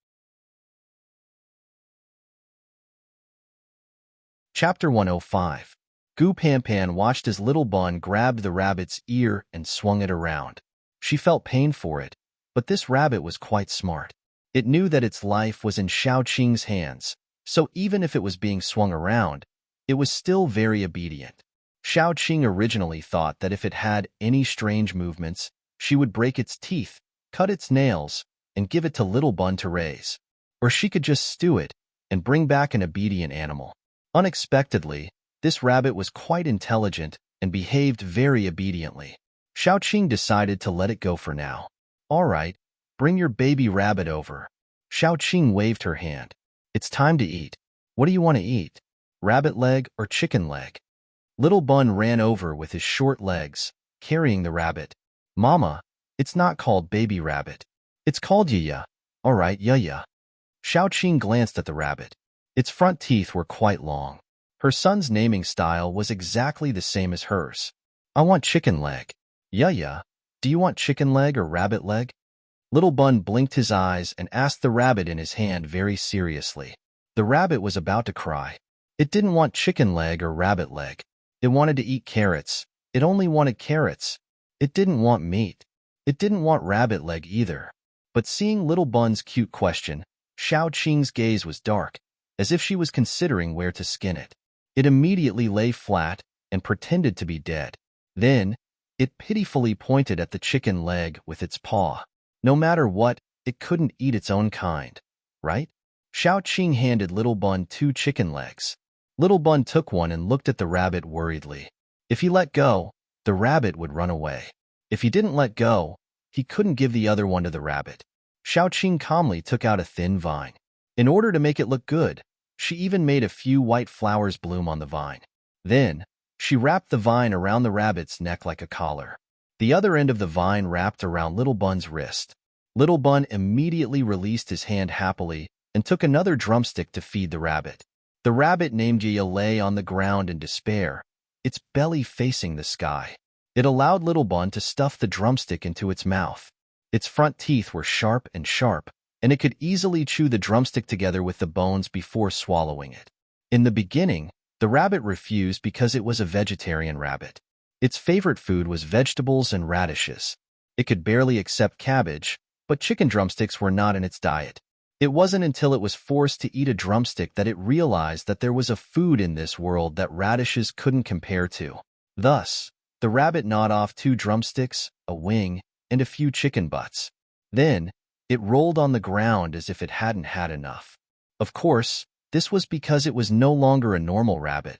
Chapter 105. Gu Panpan watched as Little Bun grabbed the rabbit's ear and swung it around. She felt pain for it, but this rabbit was quite smart. It knew that its life was in Xiaoqing's hands, so even if it was being swung around, it was still very obedient. Xiaoqing originally thought that if it had any strange movements, she would break its teeth, cut its nails, and give it to Little Bun to raise. Or she could just stew it and bring back an obedient animal. Unexpectedly, this rabbit was quite intelligent and behaved very obediently. Xiaoqing decided to let it go for now. All right, bring your baby rabbit over. Xiaoqing waved her hand. It's time to eat. What do you want to eat? Rabbit leg or chicken leg? Little Bun ran over with his short legs, carrying the rabbit. Mama, it's not called baby rabbit. It's called Yaya. All right, Yaya. Xiaoqing glanced at the rabbit. Its front teeth were quite long. Her son's naming style was exactly the same as hers. I want chicken leg. Yaya, do you want chicken leg or rabbit leg? Little Bun blinked his eyes and asked the rabbit in his hand very seriously. The rabbit was about to cry. It didn't want chicken leg or rabbit leg. It wanted to eat carrots. It only wanted carrots. It didn't want meat. It didn't want rabbit leg either. But seeing Little Bun's cute question, Xiaoqing's gaze was dark, as if she was considering where to skin it. It immediately lay flat and pretended to be dead. Then, it pitifully pointed at the chicken leg with its paw. No matter what, it couldn't eat its own kind, right? Xiaoqing handed Little Bun 2 chicken legs. Little Bun took one and looked at the rabbit worriedly. If he let go, the rabbit would run away. If he didn't let go, he couldn't give the other one to the rabbit. Xiaoqing calmly took out a thin vine. In order to make it look good, she even made a few white flowers bloom on the vine. Then, she wrapped the vine around the rabbit's neck like a collar. The other end of the vine wrapped around Little Bun's wrist. Little Bun immediately released his hand happily and took another drumstick to feed the rabbit. The rabbit named Yaya lay on the ground in despair, its belly facing the sky. It allowed Little Bun to stuff the drumstick into its mouth. Its front teeth were sharp, and it could easily chew the drumstick together with the bones before swallowing it. In the beginning, the rabbit refused because it was a vegetarian rabbit. Its favorite food was vegetables and radishes. It could barely accept cabbage, but chicken drumsticks were not in its diet. It wasn't until it was forced to eat a drumstick that it realized that there was a food in this world that radishes couldn't compare to. Thus, the rabbit gnawed off 2 drumsticks, a wing, and a few chicken butts. Then, it rolled on the ground as if it hadn't had enough. Of course, this was because it was no longer a normal rabbit.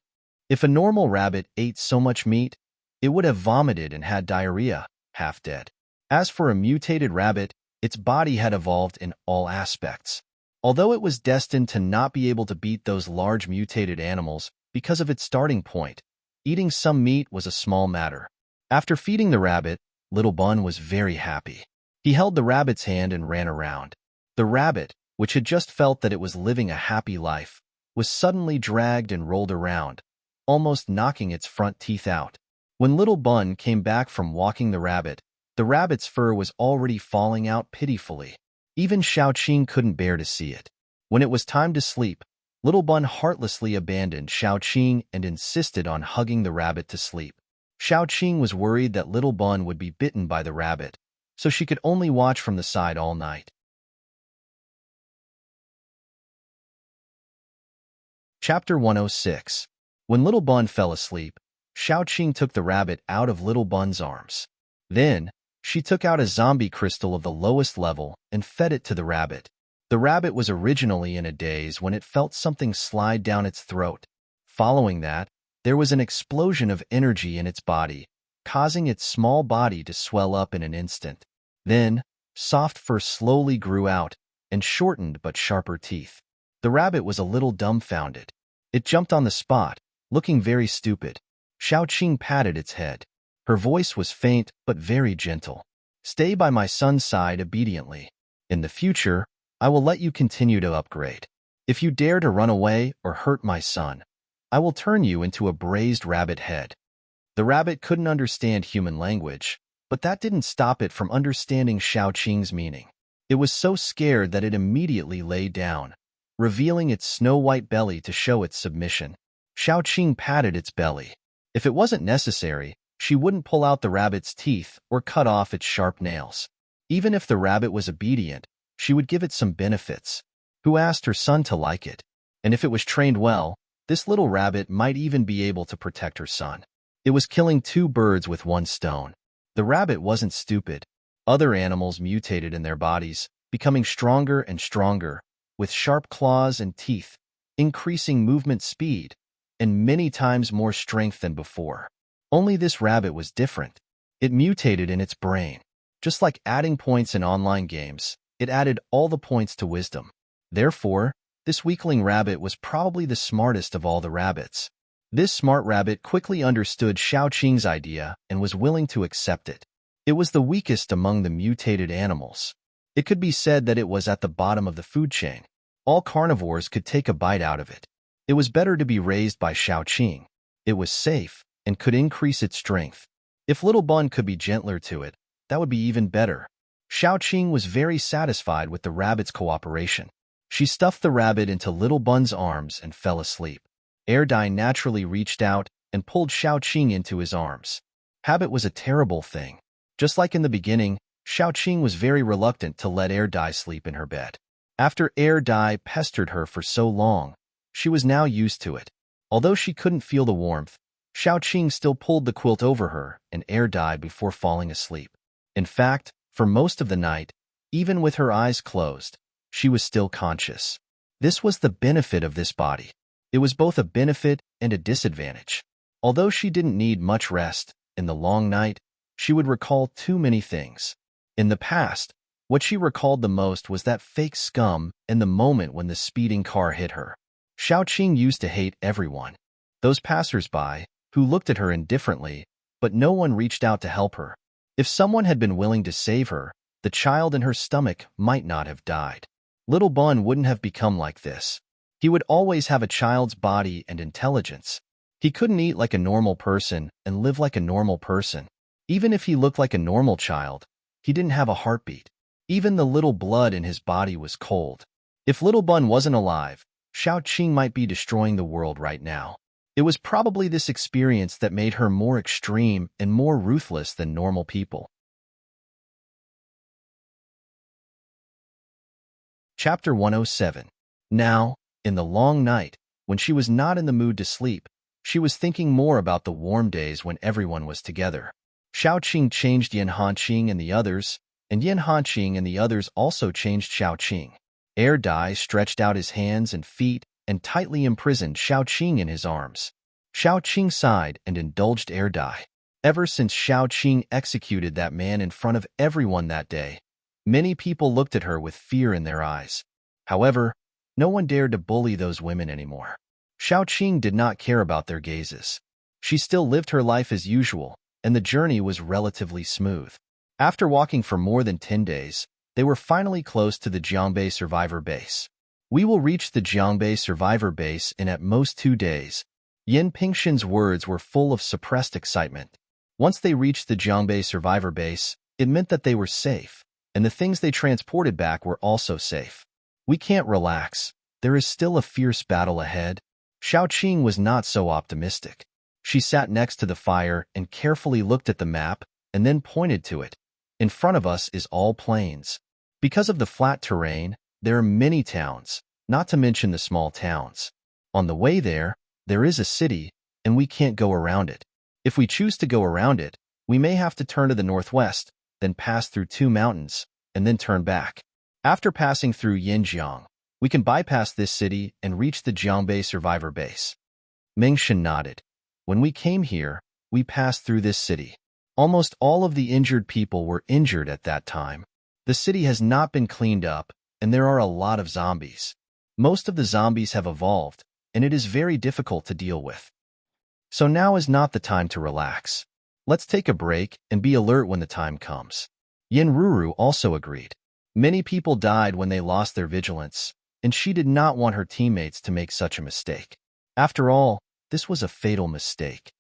If a normal rabbit ate so much meat, it would have vomited and had diarrhea, half dead. As for a mutated rabbit, its body had evolved in all aspects. Although it was destined to not be able to beat those large mutated animals because of its starting point, eating some meat was a small matter. After feeding the rabbit, Little Bun was very happy. He held the rabbit's hand and ran around. The rabbit, which had just felt that it was living a happy life, was suddenly dragged and rolled around, almost knocking its front teeth out. When Little Bun came back from walking the rabbit's fur was already falling out pitifully. Even Xiaoqing couldn't bear to see it. When it was time to sleep, Little Bun heartlessly abandoned Xiaoqing and insisted on hugging the rabbit to sleep. Xiaoqing was worried that Little Bun would be bitten by the rabbit, so she could only watch from the side all night. Chapter 106. When Little Bun fell asleep, Xiaoqing took the rabbit out of Little Bun's arms. Then, she took out a zombie crystal of the lowest level and fed it to the rabbit. The rabbit was originally in a daze when it felt something slide down its throat. Following that, there was an explosion of energy in its body, causing its small body to swell up in an instant. Then, soft fur slowly grew out and shortened but sharper teeth. The rabbit was a little dumbfounded. It jumped on the spot, looking very stupid. Xiaoqing patted its head. Her voice was faint but very gentle. Stay by my son's side obediently. In the future, I will let you continue to upgrade. If you dare to run away or hurt my son, I will turn you into a braised rabbit head. The rabbit couldn't understand human language, but that didn't stop it from understanding Xiaoqing's meaning. It was so scared that it immediately lay down, revealing its snow-white belly to show its submission. Xiaoqing patted its belly. If it wasn't necessary, she wouldn't pull out the rabbit's teeth or cut off its sharp nails. Even if the rabbit was obedient, she would give it some benefits. Who asked her son to like it? And if it was trained well, this little rabbit might even be able to protect her son. It was killing 2 birds with 1 stone. The rabbit wasn't stupid. Other animals mutated in their bodies, becoming stronger and stronger, with sharp claws and teeth, increasing movement speed, and many times more strength than before. Only this rabbit was different. It mutated in its brain. Just like adding points in online games, it added all the points to wisdom. Therefore, this weakling rabbit was probably the smartest of all the rabbits. This smart rabbit quickly understood Xiaoqing's idea and was willing to accept it. It was the weakest among the mutated animals. It could be said that it was at the bottom of the food chain. All carnivores could take a bite out of it. It was better to be raised by Xiaoqing. It was safe and could increase its strength. If Little Bun could be gentler to it, that would be even better. Xiaoqing was very satisfied with the rabbit's cooperation. She stuffed the rabbit into Little Bun's arms and fell asleep. Erdai naturally reached out and pulled Xiaoqing into his arms. Habit was a terrible thing. Just like in the beginning, Xiaoqing was very reluctant to let Erdai sleep in her bed. After Erdai pestered her for so long, she was now used to it. Although she couldn't feel the warmth, Xiaoqing still pulled the quilt over her and Erdai before falling asleep. In fact, for most of the night, even with her eyes closed, she was still conscious. This was the benefit of this body. It was both a benefit and a disadvantage. Although she didn't need much rest, in the long night, she would recall too many things. In the past, what she recalled the most was that fake scum and the moment when the speeding car hit her. Xiaoqing used to hate everyone. Those passers-by, who looked at her indifferently, but no one reached out to help her. If someone had been willing to save her, the child in her stomach might not have died. Little Bun wouldn't have become like this. He would always have a child's body and intelligence. He couldn't eat like a normal person and live like a normal person. Even if he looked like a normal child, he didn't have a heartbeat. Even the little blood in his body was cold. If Little Bun wasn't alive, Xiaoqing might be destroying the world right now. It was probably this experience that made her more extreme and more ruthless than normal people. Chapter 107. Now, in the long night, when she was not in the mood to sleep, she was thinking more about the warm days when everyone was together. Xiaoqing changed Yan Hanqing and the others, and Yan Hanqing and the others also changed Xiaoqing. Air Dai stretched out his hands and feet and tightly imprisoned Xiaoqing in his arms. Xiaoqing sighed and indulged Air Dai. Ever since Xiaoqing executed that man in front of everyone that day, many people looked at her with fear in their eyes. However, no one dared to bully those women anymore. Xiaoqing did not care about their gazes. She still lived her life as usual, and the journey was relatively smooth. After walking for more than 10 days, they were finally close to the Jiangbei survivor base. We will reach the Jiangbei survivor base in at most 2 days. Yin Pingshin's words were full of suppressed excitement. Once they reached the Jiangbei survivor base, it meant that they were safe, and the things they transported back were also safe. We can't relax. There is still a fierce battle ahead. Xiaoqing was not so optimistic. She sat next to the fire and carefully looked at the map and then pointed to it. In front of us is all plains. Because of the flat terrain, there are many towns, not to mention the small towns. On the way there is a city, and we can't go around it. If we choose to go around it, we may have to turn to the northwest, then pass through 2 mountains, and then turn back. After passing through Yinjiang, we can bypass this city and reach the Jiangbei survivor base. Mengshen nodded. When we came here, we passed through this city. Almost all of the injured people were injured at that time. The city has not been cleaned up, and there are a lot of zombies. Most of the zombies have evolved, and it is very difficult to deal with. So now is not the time to relax. Let's take a break and be alert when the time comes. Yin Ruru also agreed. Many people died when they lost their vigilance, and she did not want her teammates to make such a mistake. After all, this was a fatal mistake.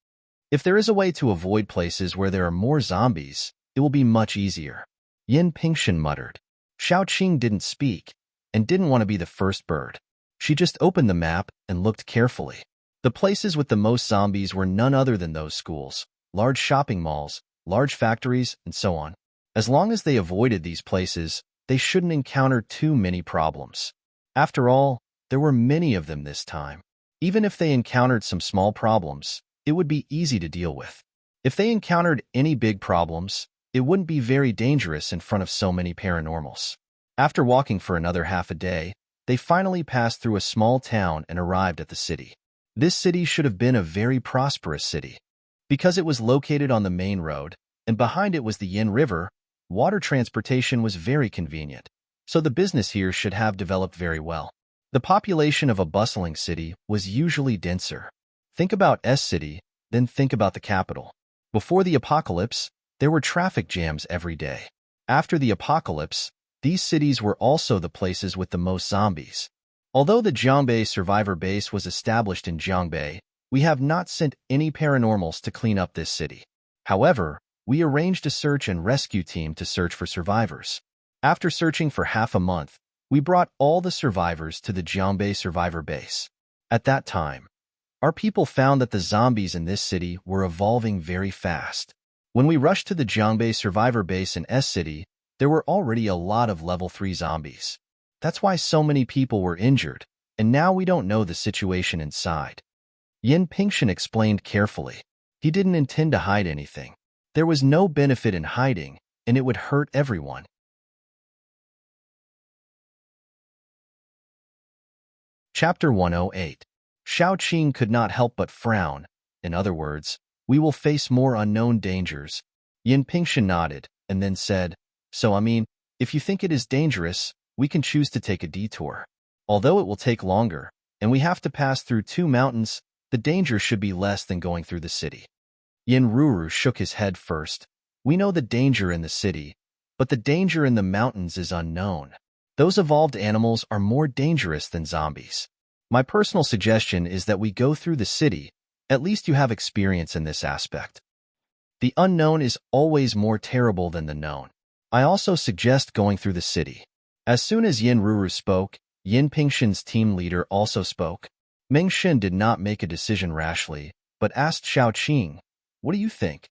If there is a way to avoid places where there are more zombies, it will be much easier. Yin Pingshin muttered. Xiaoqing didn't speak, and didn't want to be the first bird. She just opened the map and looked carefully. The places with the most zombies were none other than those schools, large shopping malls, large factories, and so on. As long as they avoided these places, they shouldn't encounter too many problems. After all, there were many of them this time. Even if they encountered some small problems, it would be easy to deal with. If they encountered any big problems, it wouldn't be very dangerous in front of so many paranormals. After walking for another half a day, they finally passed through a small town and arrived at the city. This city should have been a very prosperous city. Because it was located on the main road, and behind it was the Yin River, water transportation was very convenient, so the business here should have developed very well. The population of a bustling city was usually denser. Think about S-City, then think about the capital. Before the apocalypse, there were traffic jams every day. After the apocalypse, these cities were also the places with the most zombies. Although the Jiangbei survivor base was established in Jiangbei, we have not sent any paranormals to clean up this city. However, we arranged a search and rescue team to search for survivors. After searching for half a month, we brought all the survivors to the Jiangbei survivor base. At that time, our people found that the zombies in this city were evolving very fast. When we rushed to the Jiangbei survivor base in S-City, there were already a lot of level 3 zombies. That's why so many people were injured, and now we don't know the situation inside. Yin Pingshin explained carefully. He didn't intend to hide anything. There was no benefit in hiding, and it would hurt everyone. Chapter 108. Xiaoqing could not help but frown. In other words, we will face more unknown dangers. Yin Pingshin nodded, and then said, So if you think it is dangerous, we can choose to take a detour. Although it will take longer, and we have to pass through 2 mountains, the danger should be less than going through the city. Yin Ruru shook his head first. We know the danger in the city, but the danger in the mountains is unknown. Those evolved animals are more dangerous than zombies. My personal suggestion is that we go through the city. At least you have experience in this aspect. The unknown is always more terrible than the known. I also suggest going through the city. As soon as Yin Ruru spoke, Yin Pingshin's team leader also spoke. Mengshen did not make a decision rashly, but asked Xiaoqing, What do you think?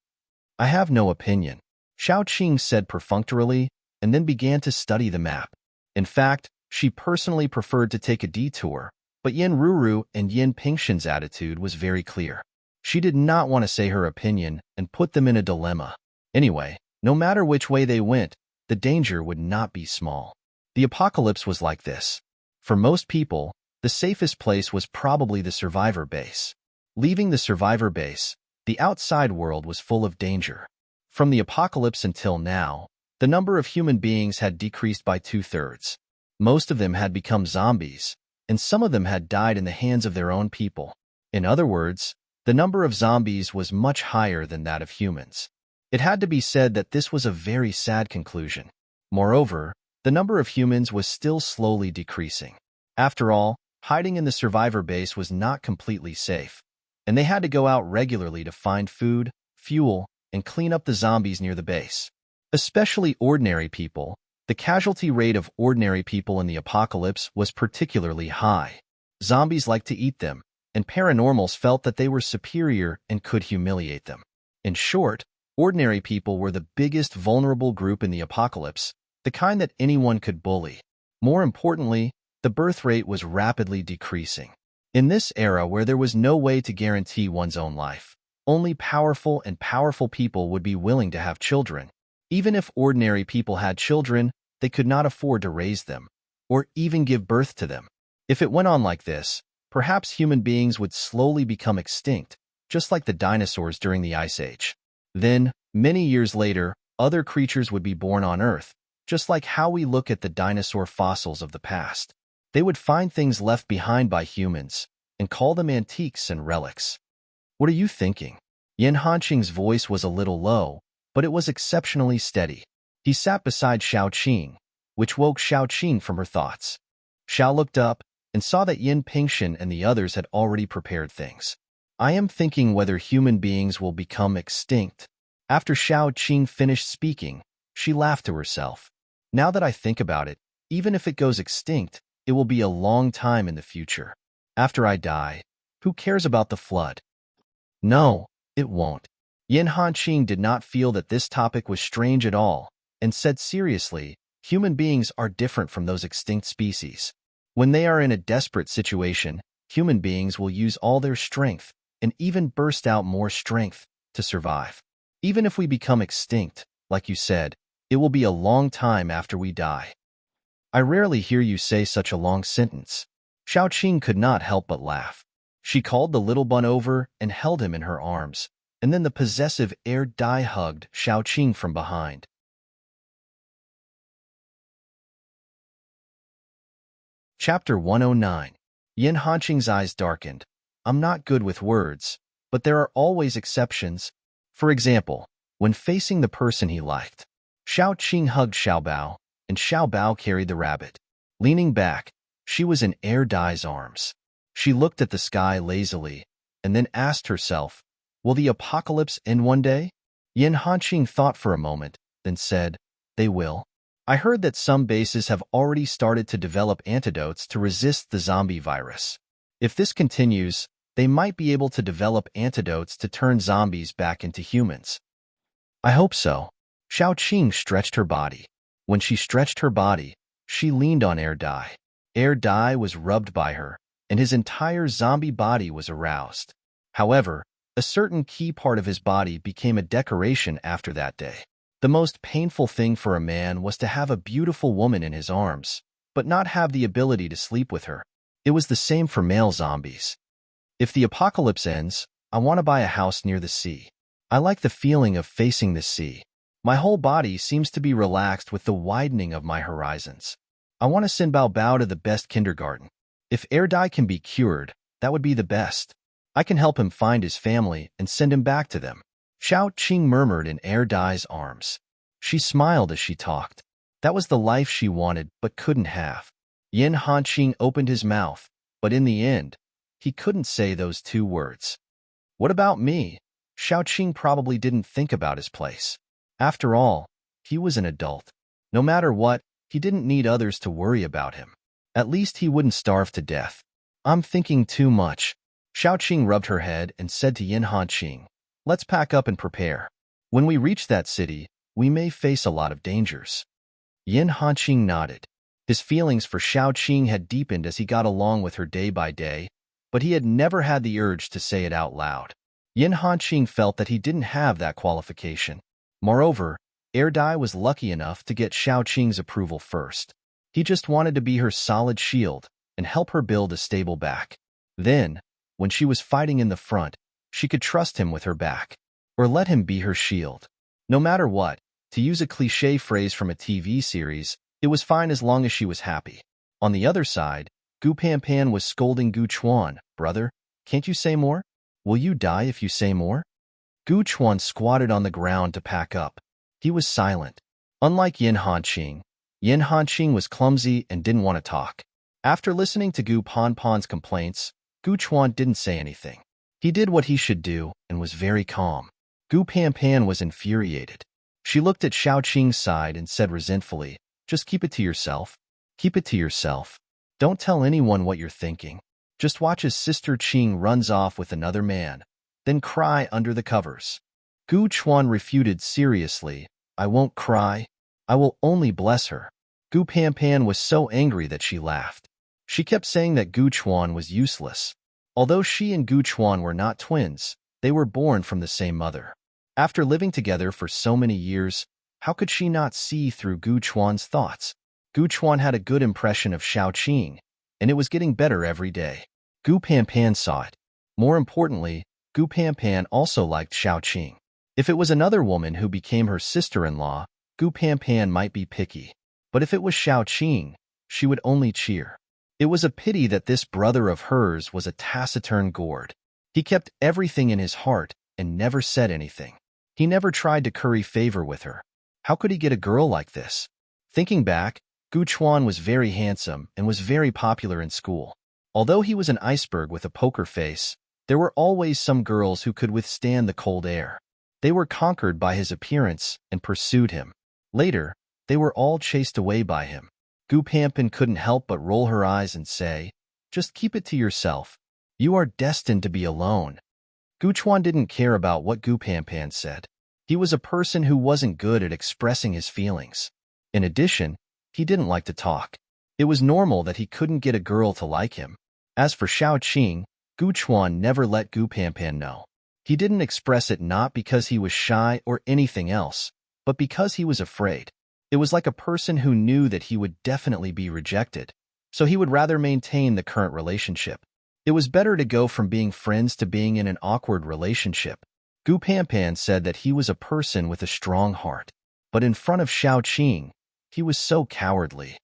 I have no opinion. Xiaoqing said perfunctorily, and then began to study the map. In fact, She personally preferred to take a detour, but Yin Ruru and Yin Pingshan's attitude was very clear. She did not want to say her opinion and put them in a dilemma. Anyway, no matter which way they went, the danger would not be small. The apocalypse was like this. For most people, the safest place was probably the survivor base. Leaving the survivor base, the outside world was full of danger. From the apocalypse until now, the number of human beings had decreased by 2/3. Most of them had become zombies, and some of them had died in the hands of their own people. In other words, the number of zombies was much higher than that of humans. It had to be said that this was a very sad conclusion. Moreover, the number of humans was still slowly decreasing. After all, hiding in the survivor base was not completely safe, and they had to go out regularly to find food, fuel, and clean up the zombies near the base. Especially ordinary people, the casualty rate of ordinary people in the apocalypse was particularly high. Zombies liked to eat them, and paranormals felt that they were superior and could humiliate them. In short, ordinary people were the biggest vulnerable group in the apocalypse, the kind that anyone could bully. More importantly, the birth rate was rapidly decreasing. In this era where there was no way to guarantee one's own life, only powerful and powerful people would be willing to have children. Even if ordinary people had children, they could not afford to raise them, or even give birth to them. If it went on like this, perhaps human beings would slowly become extinct, just like the dinosaurs during the Ice Age. Then, many years later, other creatures would be born on Earth, just like how we look at the dinosaur fossils of the past. They would find things left behind by humans and call them antiques and relics. What are you thinking? Yin Hanqing's voice was a little low, but it was exceptionally steady. He sat beside Xiaoqing, which woke Xiaoqing from her thoughts. Xiao looked up and saw that Yin Pingshan and the others had already prepared things. I am thinking whether human beings will become extinct. After Xiaoqing finished speaking, she laughed to herself. Now that I think about it, even if it goes extinct, it will be a long time in the future. After I die, who cares about the flood? No, it won't. Yin Hanqing did not feel that this topic was strange at all, and said seriously, human beings are different from those extinct species. When they are in a desperate situation, human beings will use all their strength, and even burst out more strength, to survive. Even if we become extinct, like you said, it will be a long time after we die. I rarely hear you say such a long sentence. Xiaoqing could not help but laugh. She called the little bun over and held him in her arms, and then the possessive air Dai hugged Xiaoqing from behind. Chapter 109. Yin Hanqing's eyes darkened. I'm not good with words, but there are always exceptions. For example, when facing the person he liked. Xiaoqing hugged Xiaobao, and Xiaobao carried the rabbit. Leaning back, she was in Air Dai's arms. She looked at the sky lazily, and then asked herself, will the apocalypse end one day? Yin Hanqing thought for a moment, then said, they will. I heard that some bases have already started to develop antidotes to resist the zombie virus. If this continues, they might be able to develop antidotes to turn zombies back into humans. I hope so. Xiaoqing stretched her body. When she stretched her body, she leaned on Air Dai. Air Dai was rubbed by her, and his entire zombie body was aroused. However, a certain key part of his body became a decoration after that day. The most painful thing for a man was to have a beautiful woman in his arms, but not have the ability to sleep with her. It was the same for male zombies. If the apocalypse ends, I want to buy a house near the sea. I like the feeling of facing the sea. My whole body seems to be relaxed with the widening of my horizons. I want to send Bao Bao to the best kindergarten. If Air Dai can be cured, that would be the best. I can help him find his family and send him back to them. Xiaoqing murmured in Air Dai's arms. She smiled as she talked. That was the life she wanted but couldn't have. Yin Hanqing opened his mouth, but in the end, he couldn't say those two words. What about me? Xiaoqing probably didn't think about his place. After all, he was an adult. No matter what, he didn't need others to worry about him. At least he wouldn't starve to death. I'm thinking too much. Xiaoqing rubbed her head and said to Yin Hanqing, let's pack up and prepare. When we reach that city, we may face a lot of dangers. Yin Hanqing nodded. His feelings for Xiaoqing had deepened as he got along with her day by day, but he had never had the urge to say it out loud. Yin Hanqing felt that he didn't have that qualification. Moreover, Dai was lucky enough to get Xiaoqing's approval first. He just wanted to be her solid shield and help her build a stable back. Then, when she was fighting in the front, she could trust him with her back, or let him be her shield. No matter what, to use a cliché phrase from a TV series, it was fine as long as she was happy. On the other side, Gu Panpan was scolding Gu Chuan. Brother, can't you say more? Will you die if you say more? Gu Chuan squatted on the ground to pack up. He was silent. Unlike Yin Hanqing was clumsy and didn't want to talk. After listening to Gu Panpan's complaints, Gu Chuan didn't say anything. He did what he should do and was very calm. Gu Panpan was infuriated. She looked at Xiaoqing's side and said resentfully, "Just keep it to yourself. Keep it to yourself. Don't tell anyone what you're thinking. Just watch as Sister Qing runs off with another man, then cry under the covers." Gu Chuan refuted seriously, "I won't cry. I will only bless her." Gu Panpan was so angry that she laughed. She kept saying that Gu Chuan was useless. Although she and Gu Chuan were not twins, they were born from the same mother. After living together for so many years, how could she not see through Gu Chuan's thoughts? Gu Chuan had a good impression of Xiaoqing, and it was getting better every day. Gu Panpan saw it. More importantly, Gu Panpan also liked Xiaoqing. If it was another woman who became her sister-in-law, Gu Panpan might be picky. But if it was Xiaoqing, she would only cheer. It was a pity that this brother of hers was a taciturn gourd. He kept everything in his heart and never said anything. He never tried to curry favor with her. How could he get a girl like this? Thinking back, Gu Chuan was very handsome and was very popular in school. Although he was an iceberg with a poker face, there were always some girls who could withstand the cold air. They were conquered by his appearance and pursued him. Later, they were all chased away by him. Gu Panpan couldn't help but roll her eyes and say, "Just keep it to yourself. You are destined to be alone." Gu Chuan didn't care about what Gu Panpan said. He was a person who wasn't good at expressing his feelings. In addition, he didn't like to talk. It was normal that he couldn't get a girl to like him. As for Xiaoqing, Gu Chuan never let Gu Panpan know. He didn't express it not because he was shy or anything else, but because he was afraid. It was like a person who knew that he would definitely be rejected, so he would rather maintain the current relationship. It was better to go from being friends to being in an awkward relationship. Gu Panpan said that he was a person with a strong heart, but in front of Xiaoqing, he was so cowardly.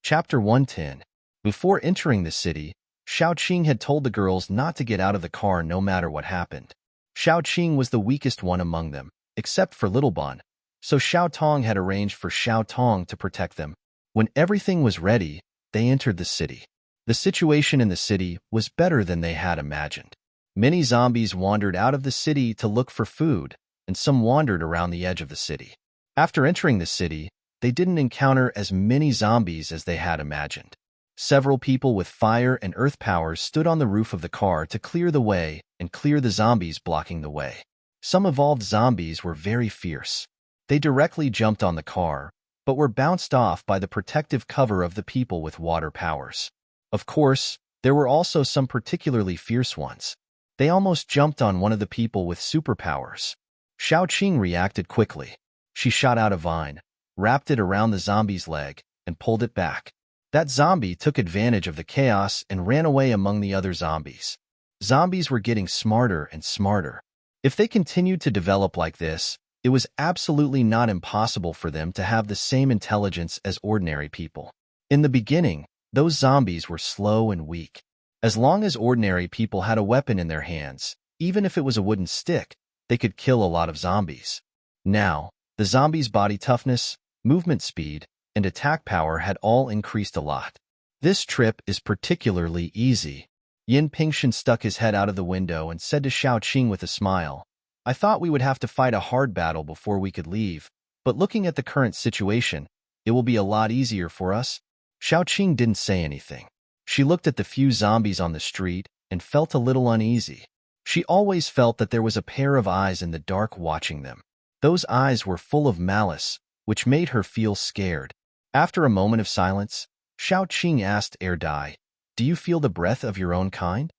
Chapter 110. Before entering the city, Xiaoqing had told the girls not to get out of the car no matter what happened. Xiaoqing was the weakest one among them, except for Little Bon, so Xiao Tong had arranged for Xiao Tong to protect them. When everything was ready, they entered the city. The situation in the city was better than they had imagined. Many zombies wandered out of the city to look for food, and some wandered around the edge of the city. After entering the city, they didn't encounter as many zombies as they had imagined. Several people with fire and earth powers stood on the roof of the car to clear the way and clear the zombies blocking the way. Some evolved zombies were very fierce. They directly jumped on the car, but were bounced off by the protective cover of the people with water powers. Of course, there were also some particularly fierce ones. They almost jumped on one of the people with superpowers. Xiaoqing reacted quickly. She shot out a vine, wrapped it around the zombie's leg, and pulled it back. That zombie took advantage of the chaos and ran away among the other zombies. Zombies were getting smarter and smarter. If they continued to develop like this, it was absolutely not impossible for them to have the same intelligence as ordinary people. In the beginning, those zombies were slow and weak. As long as ordinary people had a weapon in their hands, even if it was a wooden stick, they could kill a lot of zombies. Now, the zombies' body toughness, movement speed, and attack power had all increased a lot. This trip is particularly easy. Yin Pingshan stuck his head out of the window and said to Xiaoqing with a smile, "I thought we would have to fight a hard battle before we could leave, but looking at the current situation, it will be a lot easier for us." Xiaoqing didn't say anything. She looked at the few zombies on the street and felt a little uneasy. She always felt that there was a pair of eyes in the dark watching them. Those eyes were full of malice, which made her feel scared. After a moment of silence, Shao Qing asked Dai, "Do you feel the breath of your own kind?"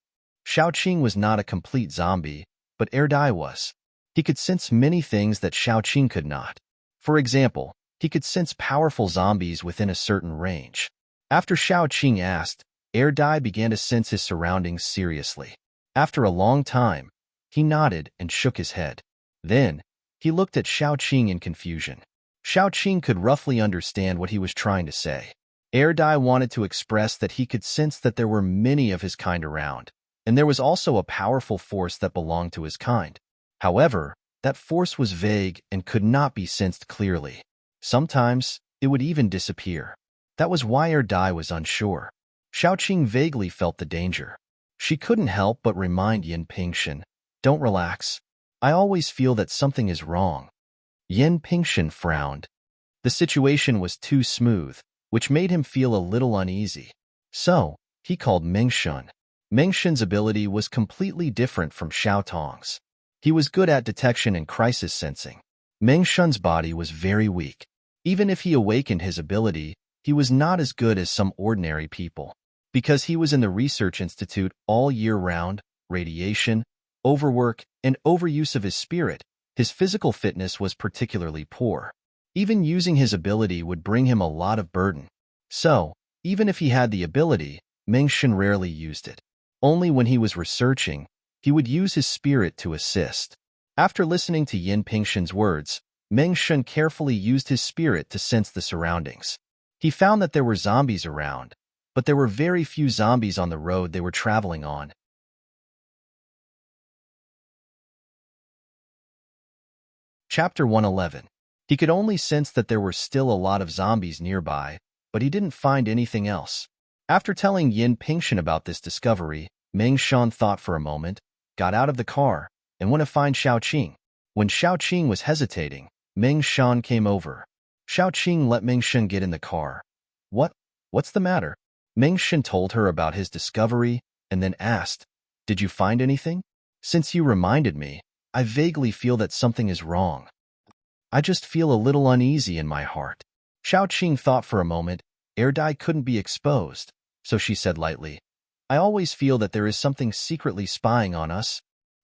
Shao Qing was not a complete zombie, but Dai was. He could sense many things that Shao Qing could not. For example, he could sense powerful zombies within a certain range. After Shao Qing asked, Dai began to sense his surroundings seriously. After a long time, he nodded and shook his head. Then, he looked at Shao Qing in confusion. Shao Qing could roughly understand what he was trying to say. Dai wanted to express that he could sense that there were many of his kind around, and there was also a powerful force that belonged to his kind. However, that force was vague and could not be sensed clearly. Sometimes, it would even disappear. That was why Dai was unsure. Shao Qing vaguely felt the danger. She couldn't help but remind Yin Pingshan, "Don't relax. I always feel that something is wrong." Yin Pingshan frowned. The situation was too smooth, which made him feel a little uneasy. So, he called Mengshan. Mengshan's ability was completely different from Shao Tong's. He was good at detection and crisis sensing. Mengshan's body was very weak. Even if he awakened his ability, he was not as good as some ordinary people. Because he was in the research institute all year round, radiation, overwork, and overuse of his spirit, his physical fitness was particularly poor. Even using his ability would bring him a lot of burden. So, even if he had the ability, Mengshan rarely used it. Only when he was researching, he would use his spirit to assist. After listening to Yin Pingshan's words, Mengshan carefully used his spirit to sense the surroundings. He found that there were zombies around, but there were very few zombies on the road they were traveling on. Chapter 111. He could only sense that there were still a lot of zombies nearby, but he didn't find anything else. After telling Yin Pingshan about this discovery, Mengshan thought for a moment, got out of the car, and went to find Shao Qing. When Shao Qing was hesitating, Mengshan came over. Shao Qing let Mengshan get in the car. What's the matter? Mengshan told her about his discovery, and then asked, "Did you find anything? Since you reminded me, I vaguely feel that something is wrong. I just feel a little uneasy in my heart." Shao Qing thought for a moment. Dai couldn't be exposed, so she said lightly, "I always feel that there is something secretly spying on us.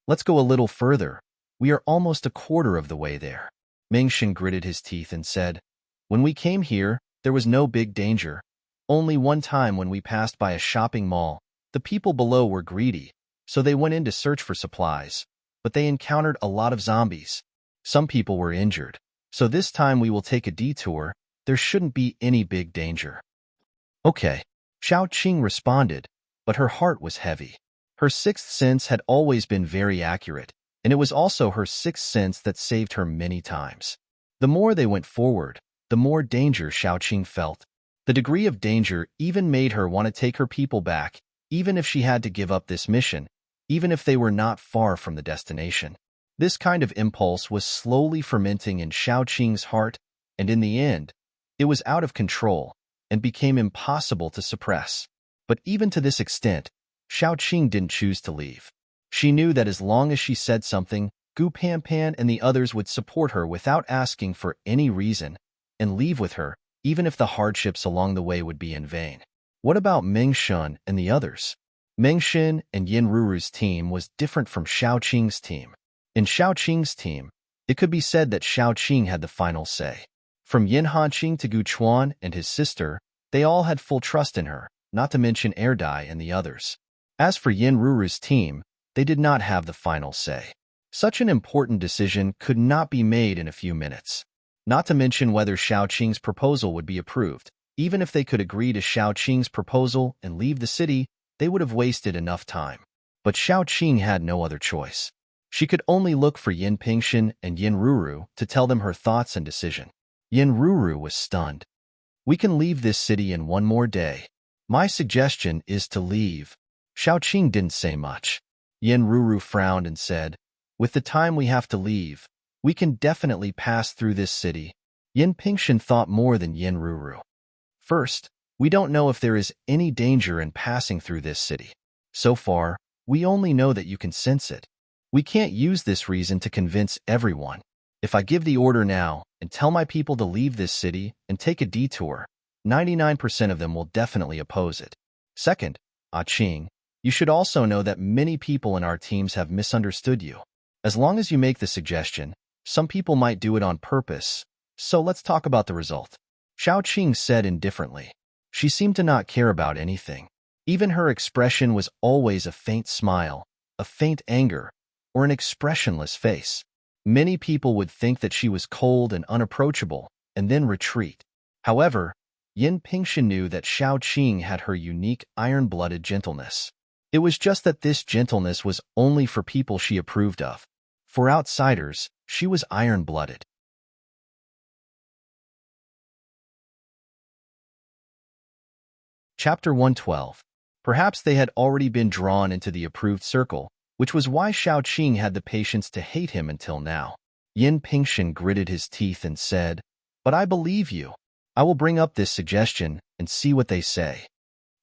Let's go a little further. We are almost a quarter of the way there." Mengshan gritted his teeth and said, "When we came here, there was no big danger. Only one time when we passed by a shopping mall, the people below were greedy, so they went in to search for supplies, but they encountered a lot of zombies. Some people were injured, so this time we will take a detour. There shouldn't be any big danger." "Okay," Shao Qing responded, but her heart was heavy. Her sixth sense had always been very accurate, and it was also her sixth sense that saved her many times. The more they went forward, the more danger Shao Qing felt. The degree of danger even made her want to take her people back, even if she had to give up this mission, even if they were not far from the destination. This kind of impulse was slowly fermenting in Shao Qing's heart, and in the end, it was out of control and became impossible to suppress. But even to this extent, Shao Qing didn't choose to leave. She knew that as long as she said something, Gu Panpan and the others would support her without asking for any reason, and leave with her, even if the hardships along the way would be in vain. What about Mengshan and the others? Mengshan and Yin Ruru's team was different from Shao Qing's team. In Shao Qing's team, it could be said that Shao Qing had the final say. From Yin Hanqing to Gu Chuan and his sister, they all had full trust in her, not to mention Dai and the others. As for Yin Ruru's team, they did not have the final say. Such an important decision could not be made in a few minutes. Not to mention whether Shao Qing's proposal would be approved. Even if they could agree to Shao Qing's proposal and leave the city, they would have wasted enough time. But Shao Qing had no other choice. She could only look for Yin Pingshan and Yin Ruru to tell them her thoughts and decision. Yin Ruru was stunned. "We can leave this city in one more day. My suggestion is to leave." Shao Qing didn't say much. Yin Ruru frowned and said, "With the time we have to leave, we can definitely pass through this city." Yin Pingshan thought more than Yin Ruru. "First, we don't know if there is any danger in passing through this city. So far, we only know that you can sense it. We can't use this reason to convince everyone. If I give the order now and tell my people to leave this city and take a detour, 99% of them will definitely oppose it. Second, Qing, you should also know that many people in our teams have misunderstood you. As long as you make the suggestion, some people might do it on purpose, so let's talk about the result. Qing said indifferently. She seemed to not care about anything. Even her expression was always a faint smile, a faint anger, or an expressionless face. Many people would think that she was cold and unapproachable, and then retreat. However, Yin Pingshan knew that Qing had her unique iron-blooded gentleness. It was just that this gentleness was only for people she approved of. For outsiders, she was iron-blooded. Chapter 112. Perhaps they had already been drawn into the approved circle, which was why Qing had the patience to hate him until now. Yin Pingshan gritted his teeth and said, "But I believe you. I will bring up this suggestion and see what they say."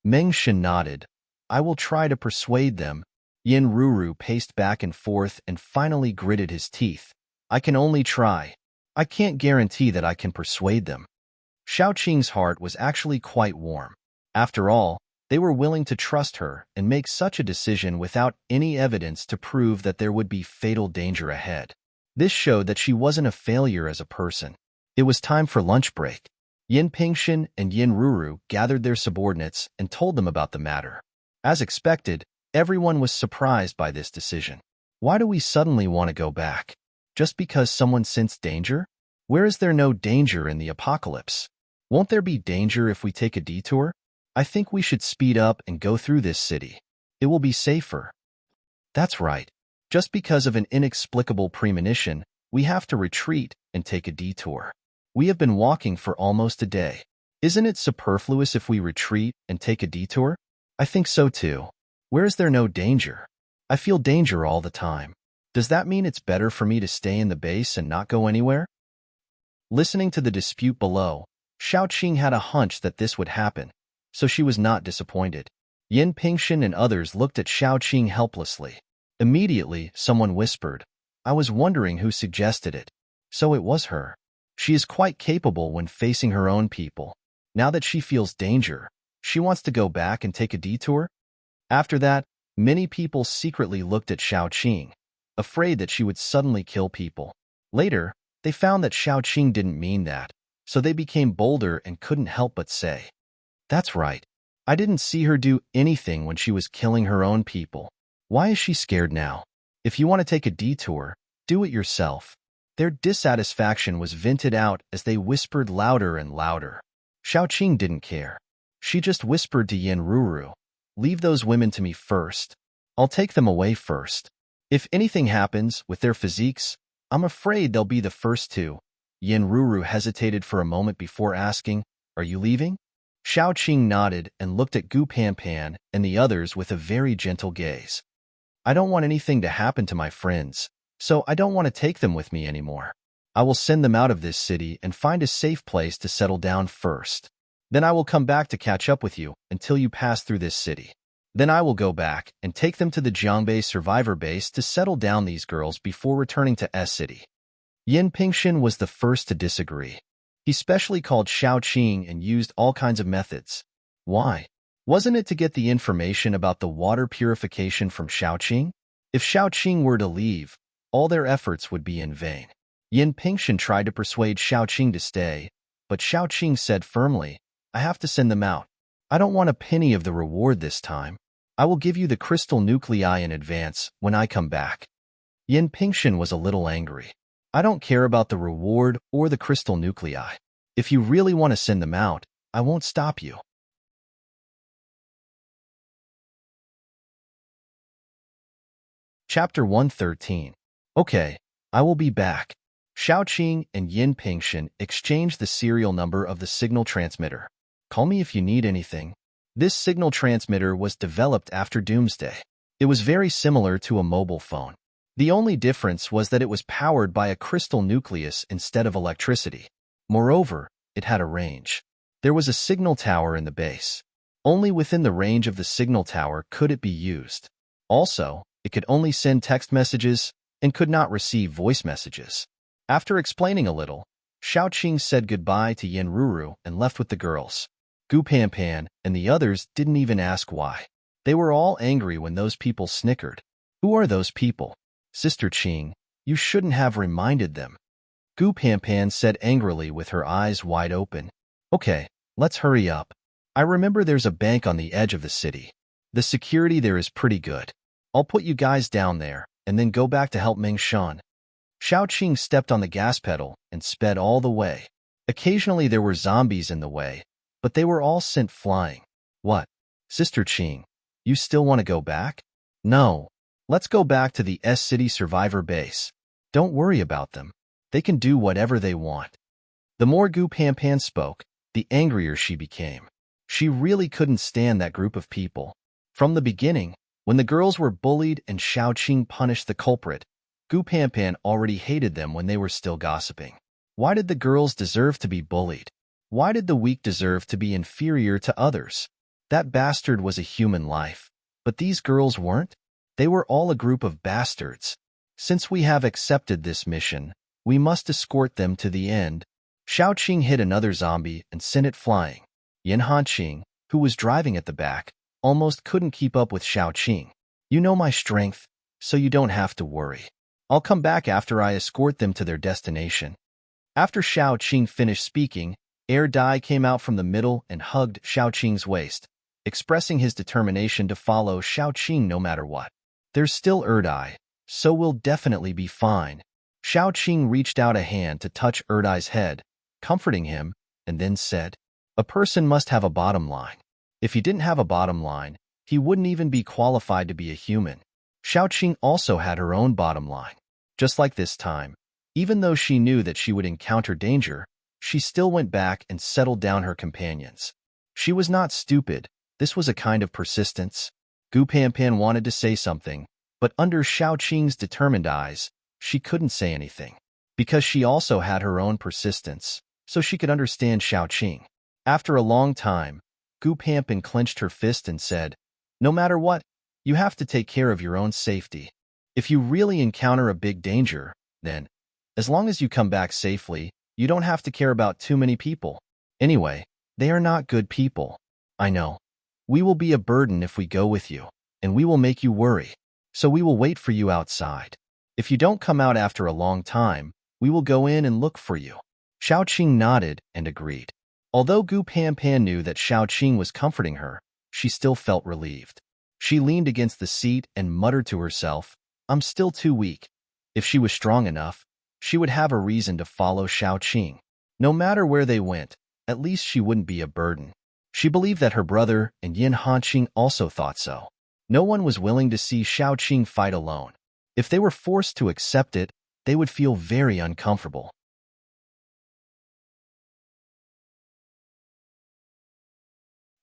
Meng Shan nodded. "I will try to persuade them." Yin Ruru paced back and forth and finally gritted his teeth. "I can only try. I can't guarantee that I can persuade them." Qing's heart was actually quite warm. After all, they were willing to trust her and make such a decision without any evidence to prove that there would be fatal danger ahead. This showed that she wasn't a failure as a person. It was time for lunch break. Yin Pingshan and Yin Ruru gathered their subordinates and told them about the matter. As expected, everyone was surprised by this decision. Why do we suddenly want to go back? Just because someone sensed danger? Where is there no danger in the apocalypse? Won't there be danger if we take a detour? I think we should speed up and go through this city. It will be safer. That's right. Just because of an inexplicable premonition, we have to retreat and take a detour. We have been walking for almost a day. Isn't it superfluous if we retreat and take a detour? I think so too. Where is there no danger? I feel danger all the time. Does that mean it's better for me to stay in the base and not go anywhere? Listening to the dispute below, Qing had a hunch that this would happen, so she was not disappointed. Yin Pingshan and others looked at Qing helplessly. Immediately, someone whispered, "I was wondering who suggested it." So it was her. She is quite capable when facing her own people. Now that she feels danger, she wants to go back and take a detour? After that, many people secretly looked at Qing, afraid that she would suddenly kill people. Later, they found that Qing didn't mean that, so they became bolder and couldn't help but say, "That's right. I didn't see her do anything when she was killing her own people. Why is she scared now? If you want to take a detour, do it yourself." Their dissatisfaction was vented out as they whispered louder and louder. Qing didn't care. She just whispered to Yin Ruru, "Leave those women to me first. I'll take them away first. If anything happens with their physiques, I'm afraid they'll be the first to." Yin Ruru hesitated for a moment before asking, "Are you leaving?" Qing nodded and looked at Gu Panpan and the others with a very gentle gaze. "I don't want anything to happen to my friends, so I don't want to take them with me anymore. I will send them out of this city and find a safe place to settle down first. Then I will come back to catch up with you until you pass through this city. Then I will go back and take them to the Jiangbei survivor base to settle down these girls before returning to S City." Yin Pingshan was the first to disagree. He specially called Qing and used all kinds of methods. Why? Wasn't it to get the information about the water purification from Qing? If Qing were to leave, all their efforts would be in vain. Yin Pingshan tried to persuade Qing to stay, but Qing said firmly, "I have to send them out. I don't want a penny of the reward this time. I will give you the crystal nuclei in advance when I come back." Yin Pingshan was a little angry. "I don't care about the reward or the crystal nuclei. If you really want to send them out, I won't stop you." Chapter 113. Okay, I will be back. Qing and Yin Pingshan exchanged the serial number of the signal transmitter. "Call me if you need anything." This signal transmitter was developed after Doomsday. It was very similar to a mobile phone. The only difference was that it was powered by a crystal nucleus instead of electricity. Moreover, it had a range. There was a signal tower in the base. Only within the range of the signal tower could it be used. Also, it could only send text messages and could not receive voice messages. After explaining a little, Xiaoqing said goodbye to Yin Ruru and left with the girls. Gu Panpan and the others didn't even ask why. They were all angry when those people snickered. Who are those people? Sister Qing, you shouldn't have reminded them. Gu Panpan said angrily with her eyes wide open. Okay, let's hurry up. I remember there's a bank on the edge of the city. The security there is pretty good. I'll put you guys down there, and then go back to help Meng Shan. Xiaoqing stepped on the gas pedal and sped all the way. Occasionally there were zombies in the way, but they were all sent flying. What? Sister Qing, you still want to go back? No. Let's go back to the S-City survivor base. Don't worry about them. They can do whatever they want. The more Gu Panpan spoke, the angrier she became. She really couldn't stand that group of people. From the beginning, when the girls were bullied and Xiaoqing punished the culprit, Gu Panpan already hated them when they were still gossiping. Why did the girls deserve to be bullied? Why did the weak deserve to be inferior to others? That bastard was a human life, but these girls weren't? They were all a group of bastards. Since we have accepted this mission, we must escort them to the end. Xiaoqing hit another zombie and sent it flying. Yin Hanqing, who was driving at the back, almost couldn't keep up with Xiaoqing. You know my strength, so you don't have to worry. I'll come back after I escort them to their destination. After Xiaoqing finished speaking, Air Dai came out from the middle and hugged Xiaoqing's waist, expressing his determination to follow Xiaoqing no matter what. There's still Erdai, so we'll definitely be fine. Xiaoqing reached out a hand to touch Erdai's head, comforting him, and then said, a person must have a bottom line. If he didn't have a bottom line, he wouldn't even be qualified to be a human. Xiaoqing also had her own bottom line. Just like this time, even though she knew that she would encounter danger, she still went back and settled down her companions. She was not stupid. This was a kind of persistence. Gu Panpan wanted to say something, but under Xiaoqing's determined eyes, she couldn't say anything. Because she also had her own persistence, so she could understand Xiaoqing. After a long time, Gu Panpan clenched her fist and said, no matter what, you have to take care of your own safety. If you really encounter a big danger, then, as long as you come back safely, you don't have to care about too many people. Anyway, they are not good people. I know. We will be a burden if we go with you, and we will make you worry. So we will wait for you outside. If you don't come out after a long time, we will go in and look for you. Xiaoqing nodded and agreed. Although Gu Panpan knew that Xiaoqing was comforting her, she still felt relieved. She leaned against the seat and muttered to herself, I'm still too weak. If she was strong enough, she would have a reason to follow Xiaoqing. No matter where they went, at least she wouldn't be a burden. She believed that her brother and Yin Hanqing also thought so. No one was willing to see Xiaoqing fight alone. If they were forced to accept it, they would feel very uncomfortable.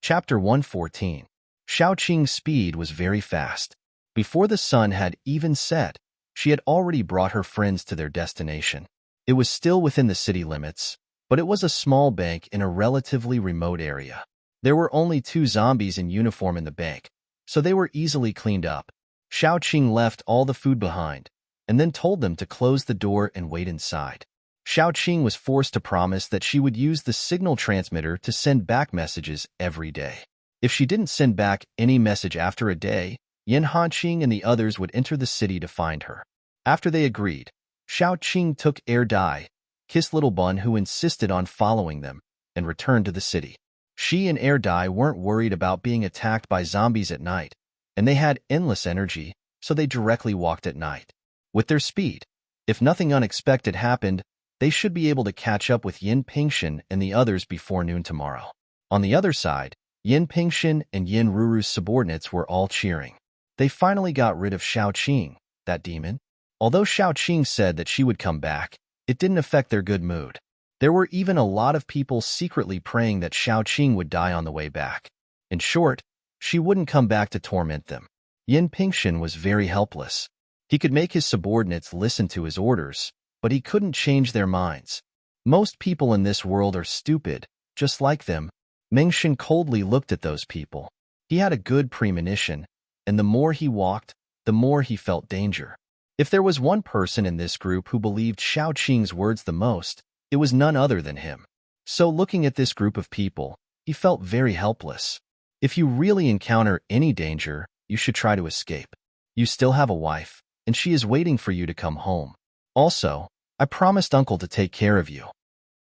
Chapter 114. Xiaoqing's speed was very fast. Before the sun had even set, she had already brought her friends to their destination. It was still within the city limits, but it was a small bank in a relatively remote area. There were only 2 zombies in uniform in the bank, so they were easily cleaned up. Xiaoqing left all the food behind, and then told them to close the door and wait inside. Xiaoqing was forced to promise that she would use the signal transmitter to send back messages every day. If she didn't send back any message after a day, Yin Hanqing and the others would enter the city to find her. After they agreed, Xiaoqing took Air Dai, kissed Little Bun who insisted on following them, and returned to the city. She and Air Dai weren't worried about being attacked by zombies at night, and they had endless energy, so they directly walked at night. With their speed, if nothing unexpected happened, they should be able to catch up with Yin Pingshan and the others before noon tomorrow. On the other side, Yin Pingshan and Yin Ruru's subordinates were all cheering. They finally got rid of Xiaoqing, that demon. Although Xiaoqing said that she would come back, it didn't affect their good mood. There were even a lot of people secretly praying that Xiaoqing would die on the way back. In short, she wouldn't come back to torment them. Yin Pingshan was very helpless. He could make his subordinates listen to his orders, but he couldn't change their minds. Most people in this world are stupid, just like them. Mengshan coldly looked at those people. He had a good premonition, and the more he walked, the more he felt danger. If there was one person in this group who believed Xiao Qing's words the most, it was none other than him. So looking at this group of people, he felt very helpless. If you really encounter any danger, you should try to escape. You still have a wife, and she is waiting for you to come home. Also, I promised Uncle to take care of you.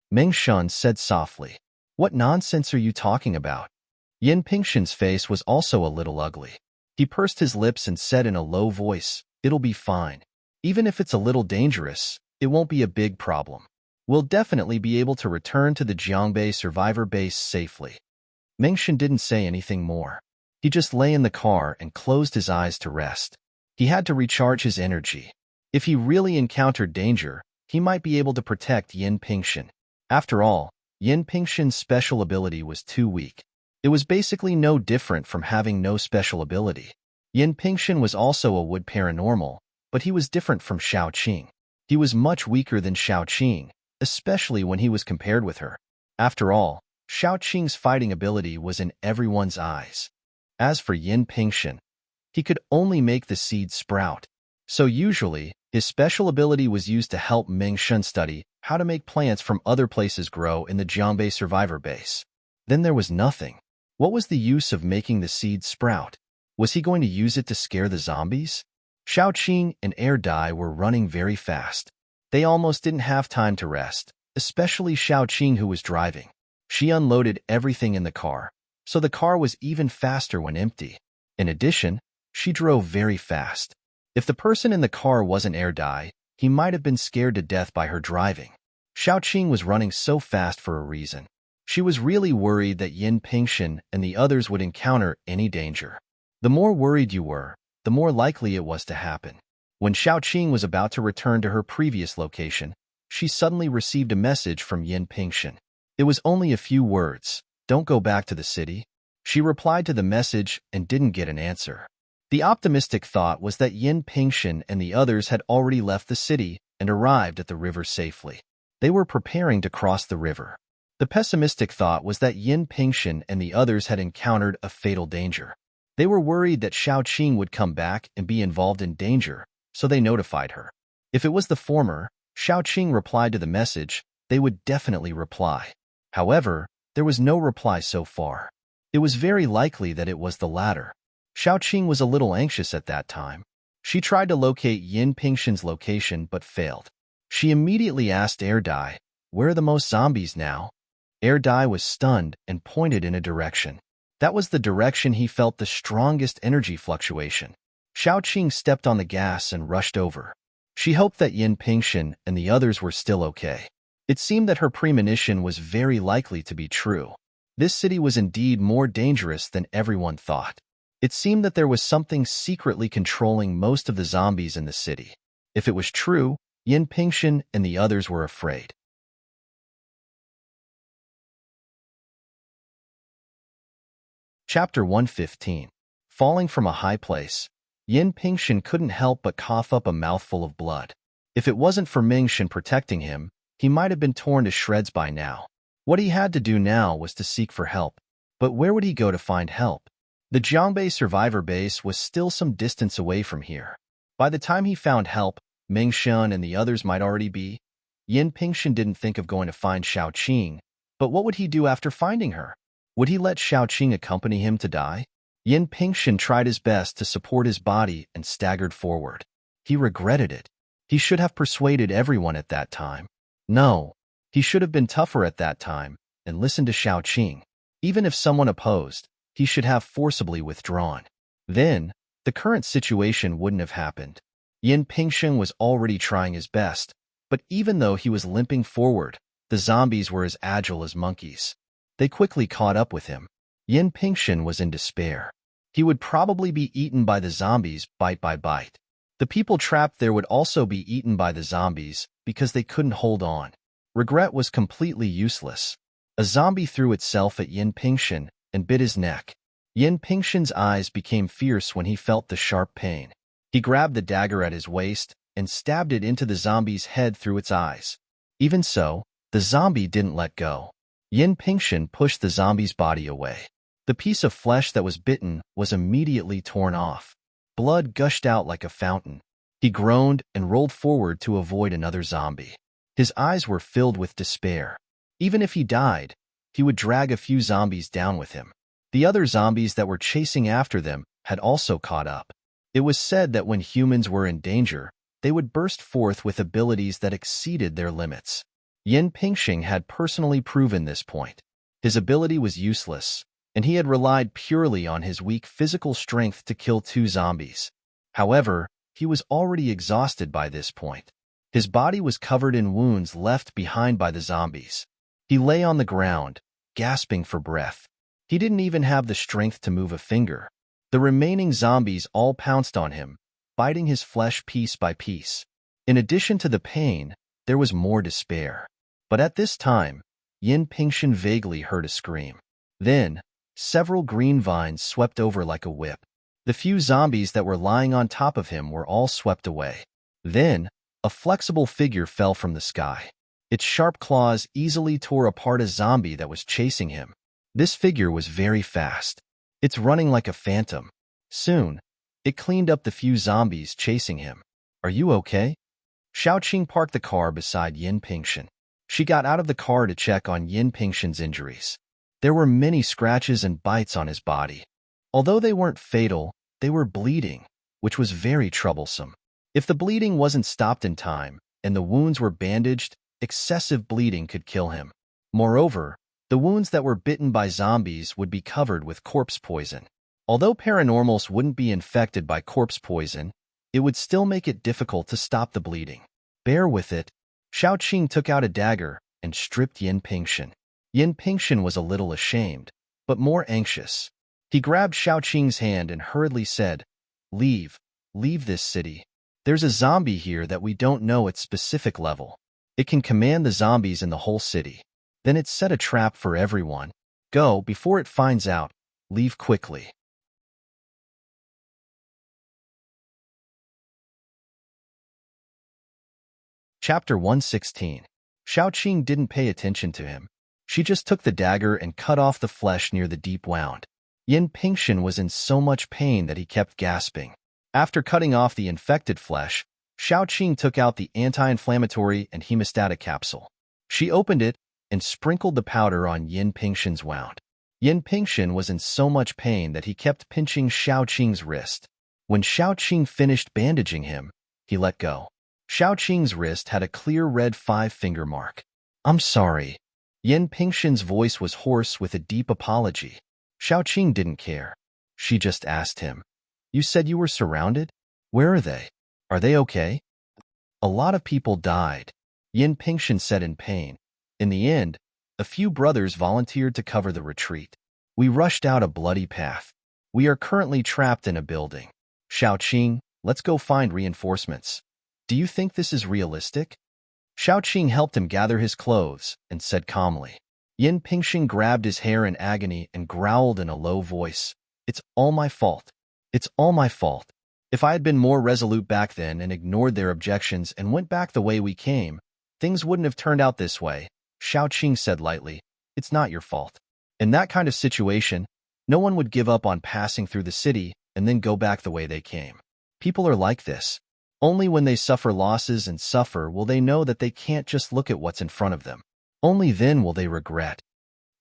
Meng Shun said softly. What nonsense are you talking about? Yin Pingshan's face was also a little ugly. He pursed his lips and said in a low voice, It'll be fine. Even if it's a little dangerous, it won't be a big problem. We'll definitely be able to return to the Jiangbei survivor base safely. Meng Shun didn't say anything more. He just lay in the car and closed his eyes to rest. He had to recharge his energy. If he really encountered danger, he might be able to protect Yin Pingshan. After all, Yin Pingshan's special ability was too weak. It was basically no different from having no special ability. Yin Pingshan was also a wood paranormal, but he was different from Xiao Qing. He was much weaker than Xiao Qing, especially when he was compared with her. After all, Xiao Qing's fighting ability was in everyone's eyes. As for Yin Pingshan, he could only make the seed sprout. So usually, his special ability was used to help Meng Shun study how to make plants from other places grow in the Jiangbei survivor base. Then there was nothing. What was the use of making the seed sprout? Was he going to use it to scare the zombies? Xiao Qing and Air Dai were running very fast. They almost didn't have time to rest, especially Xiao Qing who was driving. She unloaded everything in the car, so the car was even faster when empty. In addition, she drove very fast. If the person in the car wasn't Air Dai, he might have been scared to death by her driving. Xiao Qing was running so fast for a reason. She was really worried that Yin Pingshan and the others would encounter any danger. The more worried you were, the more likely it was to happen. When Xiao Qing was about to return to her previous location, she suddenly received a message from Yin Pingshan. It was only a few words, "Don't go back to the city." She replied to the message and didn't get an answer. The optimistic thought was that Yin Pingshan and the others had already left the city and arrived at the river safely. They were preparing to cross the river. The pessimistic thought was that Yin Pingshan and the others had encountered a fatal danger. They were worried that Xiao Qing would come back and be involved in danger, so they notified her. If it was the former, Xiao Qing replied to the message, they would definitely reply. However, there was no reply so far. It was very likely that it was the latter. Xiao Qing was a little anxious at that time. She tried to locate Yin Pingshan's location but failed. She immediately asked Air Dai, "Where are the most zombies now?" Air Dai was stunned and pointed in a direction. That was the direction he felt the strongest energy fluctuation. Xiao Qing stepped on the gas and rushed over. She hoped that Yin Pingshan and the others were still okay. It seemed that her premonition was very likely to be true. This city was indeed more dangerous than everyone thought. It seemed that there was something secretly controlling most of the zombies in the city. If it was true, Yin Pingshan and the others were afraid. Chapter 115. Falling from a high place. Yin Pingshan couldn't help but cough up a mouthful of blood. If it wasn't for Meng Shun protecting him, he might have been torn to shreds by now. What he had to do now was to seek for help. But where would he go to find help? The Jiangbei survivor base was still some distance away from here. By the time he found help, Meng Shun and the others might already be. Yin Pingshan didn't think of going to find Xiao Qing, but what would he do after finding her? Would he let Xiao Qing accompany him to die? Yin Pingshan tried his best to support his body and staggered forward. He regretted it. He should have persuaded everyone at that time. No, he should have been tougher at that time and listened to Xiao Qing. Even if someone opposed, he should have forcibly withdrawn. Then, the current situation wouldn't have happened. Yin Pingshan was already trying his best, but even though he was limping forward, the zombies were as agile as monkeys. They quickly caught up with him. Yin Pingshan was in despair. He would probably be eaten by the zombies bite by bite. The people trapped there would also be eaten by the zombies because they couldn't hold on. Regret was completely useless. A zombie threw itself at Yin Pingshan and bit his neck. Yin Pingshan's eyes became fierce when he felt the sharp pain. He grabbed the dagger at his waist and stabbed it into the zombie's head through its eyes. Even so, the zombie didn't let go. Yin Pingshan pushed the zombie's body away. The piece of flesh that was bitten was immediately torn off. Blood gushed out like a fountain. He groaned and rolled forward to avoid another zombie. His eyes were filled with despair. Even if he died, he would drag a few zombies down with him. The other zombies that were chasing after them had also caught up. It was said that when humans were in danger, they would burst forth with abilities that exceeded their limits. Yin Pingxing had personally proven this point. His ability was useless, and he had relied purely on his weak physical strength to kill 2 zombies. However, he was already exhausted by this point. His body was covered in wounds left behind by the zombies. He lay on the ground, gasping for breath. He didn't even have the strength to move a finger. The remaining zombies all pounced on him, biting his flesh piece by piece. In addition to the pain, there was more despair. But at this time, Yin Pingxin vaguely heard a scream. Then, several green vines swept over like a whip. The few zombies that were lying on top of him were all swept away. Then, a flexible figure fell from the sky. Its sharp claws easily tore apart a zombie that was chasing him. This figure was very fast. It's running like a phantom. Soon, it cleaned up the few zombies chasing him. "Are you okay?" Xiaoqing parked the car beside Yin Pingxin. She got out of the car to check on Yin Pingxin's injuries. There were many scratches and bites on his body. Although they weren't fatal, they were bleeding, which was very troublesome. If the bleeding wasn't stopped in time, and the wounds were bandaged, excessive bleeding could kill him. Moreover, the wounds that were bitten by zombies would be covered with corpse poison. Although paranormals wouldn't be infected by corpse poison, it would still make it difficult to stop the bleeding. Bear with it. Xiaoqing took out a dagger and stripped Yin Pingxin. Yin Pingxin was a little ashamed, but more anxious. He grabbed Xiaoqing's hand and hurriedly said, Leave this city. There's a zombie here that we don't know its specific level. It can command the zombies in the whole city. Then it's set a trap for everyone. Go before it finds out. Leave quickly." Chapter 116. Xiaoqing didn't pay attention to him. She just took the dagger and cut off the flesh near the deep wound. Yin Pingxin was in so much pain that he kept gasping. After cutting off the infected flesh, Xiaoqing took out the anti-inflammatory and hemostatic capsule. She opened it and sprinkled the powder on Yin Pingxin's wound. Yin Pingxin was in so much pain that he kept pinching Xiaoqing's wrist. When Xiaoqing finished bandaging him, he let go. Xiaoqing's wrist had a clear red 5-finger mark. "I'm sorry." Yin Pingxin's voice was hoarse with a deep apology. Xiaoqing didn't care. She just asked him, "You said you were surrounded? Where are they? Are they okay?" "A lot of people died," Yin Pingxin said in pain. In the end, a few brothers volunteered to cover the retreat. "We rushed out a bloody path. We are currently trapped in a building. Xiaoqing, let's go find reinforcements. Do you think this is realistic?" Xiaoqing helped him gather his clothes and said calmly. Yin Pingxin grabbed his hair in agony and growled in a low voice, "It's all my fault. It's all my fault. If I had been more resolute back then and ignored their objections and went back the way we came, things wouldn't have turned out this way." Xiaoqing said lightly, "It's not your fault. In that kind of situation, no one would give up on passing through the city and then go back the way they came. People are like this. Only when they suffer losses and suffer will they know that they can't just look at what's in front of them. Only then will they regret."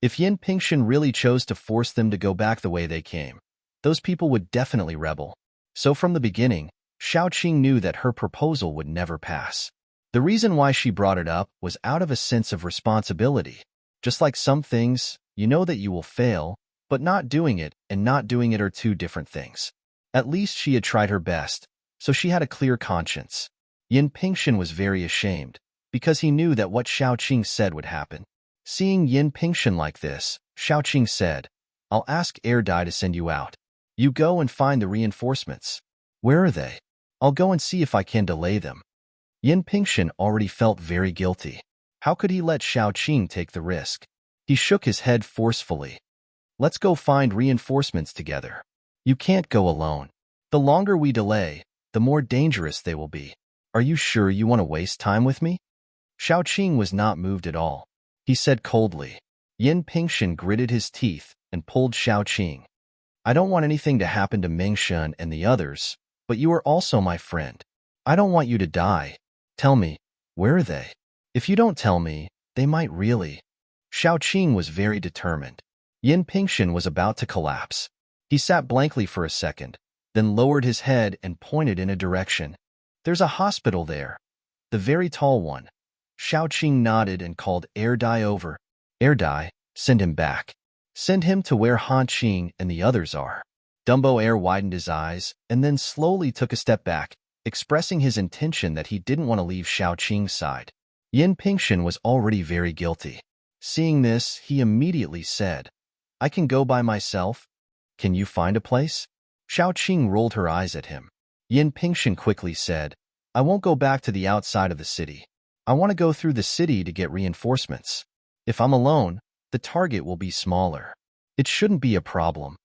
If Yin Pingxin really chose to force them to go back the way they came, those people would definitely rebel. So from the beginning, Xiaoqing knew that her proposal would never pass. The reason why she brought it up was out of a sense of responsibility. Just like some things, you know that you will fail, but not doing it and not doing it are two different things. At least she had tried her best, so she had a clear conscience. Yin Pingxin was very ashamed, because he knew that what Xiaoqing said would happen. Seeing Yin Pingxin like this, Xiaoqing said, "I'll ask Air Dai to send you out. You go and find the reinforcements." "Where are they?" "I'll go and see if I can delay them." Yin Pingxin already felt very guilty. How could he let Xiaoqing take the risk? He shook his head forcefully. "Let's go find reinforcements together. You can't go alone. The longer we delay, the more dangerous they will be. Are you sure you want to waste time with me?" Xiaoqing was not moved at all. He said coldly. Yin Pingxin gritted his teeth and pulled Xiaoqing. "I don't want anything to happen to Mingxin and the others, but you are also my friend. I don't want you to die. Tell me, where are they? If you don't tell me, they might really. Xiaoqing was very determined. Yin Pingshan was about to collapse. He sat blankly for a second, then lowered his head and pointed in a direction. There's a hospital there. The very tall one. Xiaoqing nodded and called Dai over. Dai, send him back. Send him to where Han Qing and the others are. Dumbo widened his eyes and then slowly took a step back, expressing his intention that he didn't want to leave Xiaoqing's side. Yin Pingshan was already very guilty. Seeing this, he immediately said, I can go by myself. Can you find a place? Xiaoqing rolled her eyes at him. Yin Pingshan quickly said, I won't go back to the outside of the city. I want to go through the city to get reinforcements. If I'm alone, the target will be smaller. It shouldn't be a problem.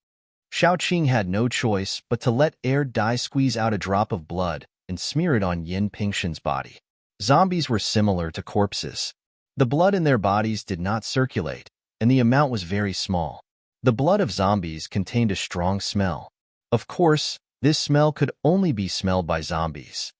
Xiaoqing had no choice but to let Dai squeeze out a drop of blood and smear it on Yin Pingshan's body. Zombies were similar to corpses. The blood in their bodies did not circulate, and the amount was very small. The blood of zombies contained a strong smell. Of course, this smell could only be smelled by zombies.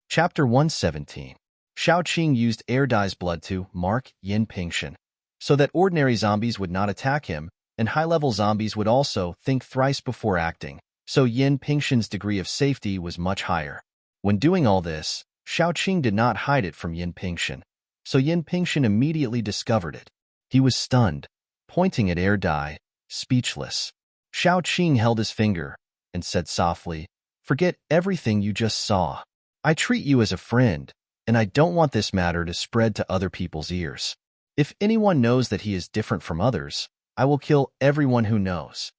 Chapter 117. Xiaoqing used Dai's blood to mark Yin Pingshan, so that ordinary zombies would not attack him, and high-level zombies would also think thrice before acting, so Yin Pingshan's degree of safety was much higher. When doing all this, Xiaoqing did not hide it from Yin Pingshan, so Yin Pingshan immediately discovered it. He was stunned, pointing at Dai, speechless. Xiaoqing held his finger and said softly, Forget everything you just saw. I treat you as a friend, and I don't want this matter to spread to other people's ears. If anyone knows that he is different from others, I will kill everyone who knows.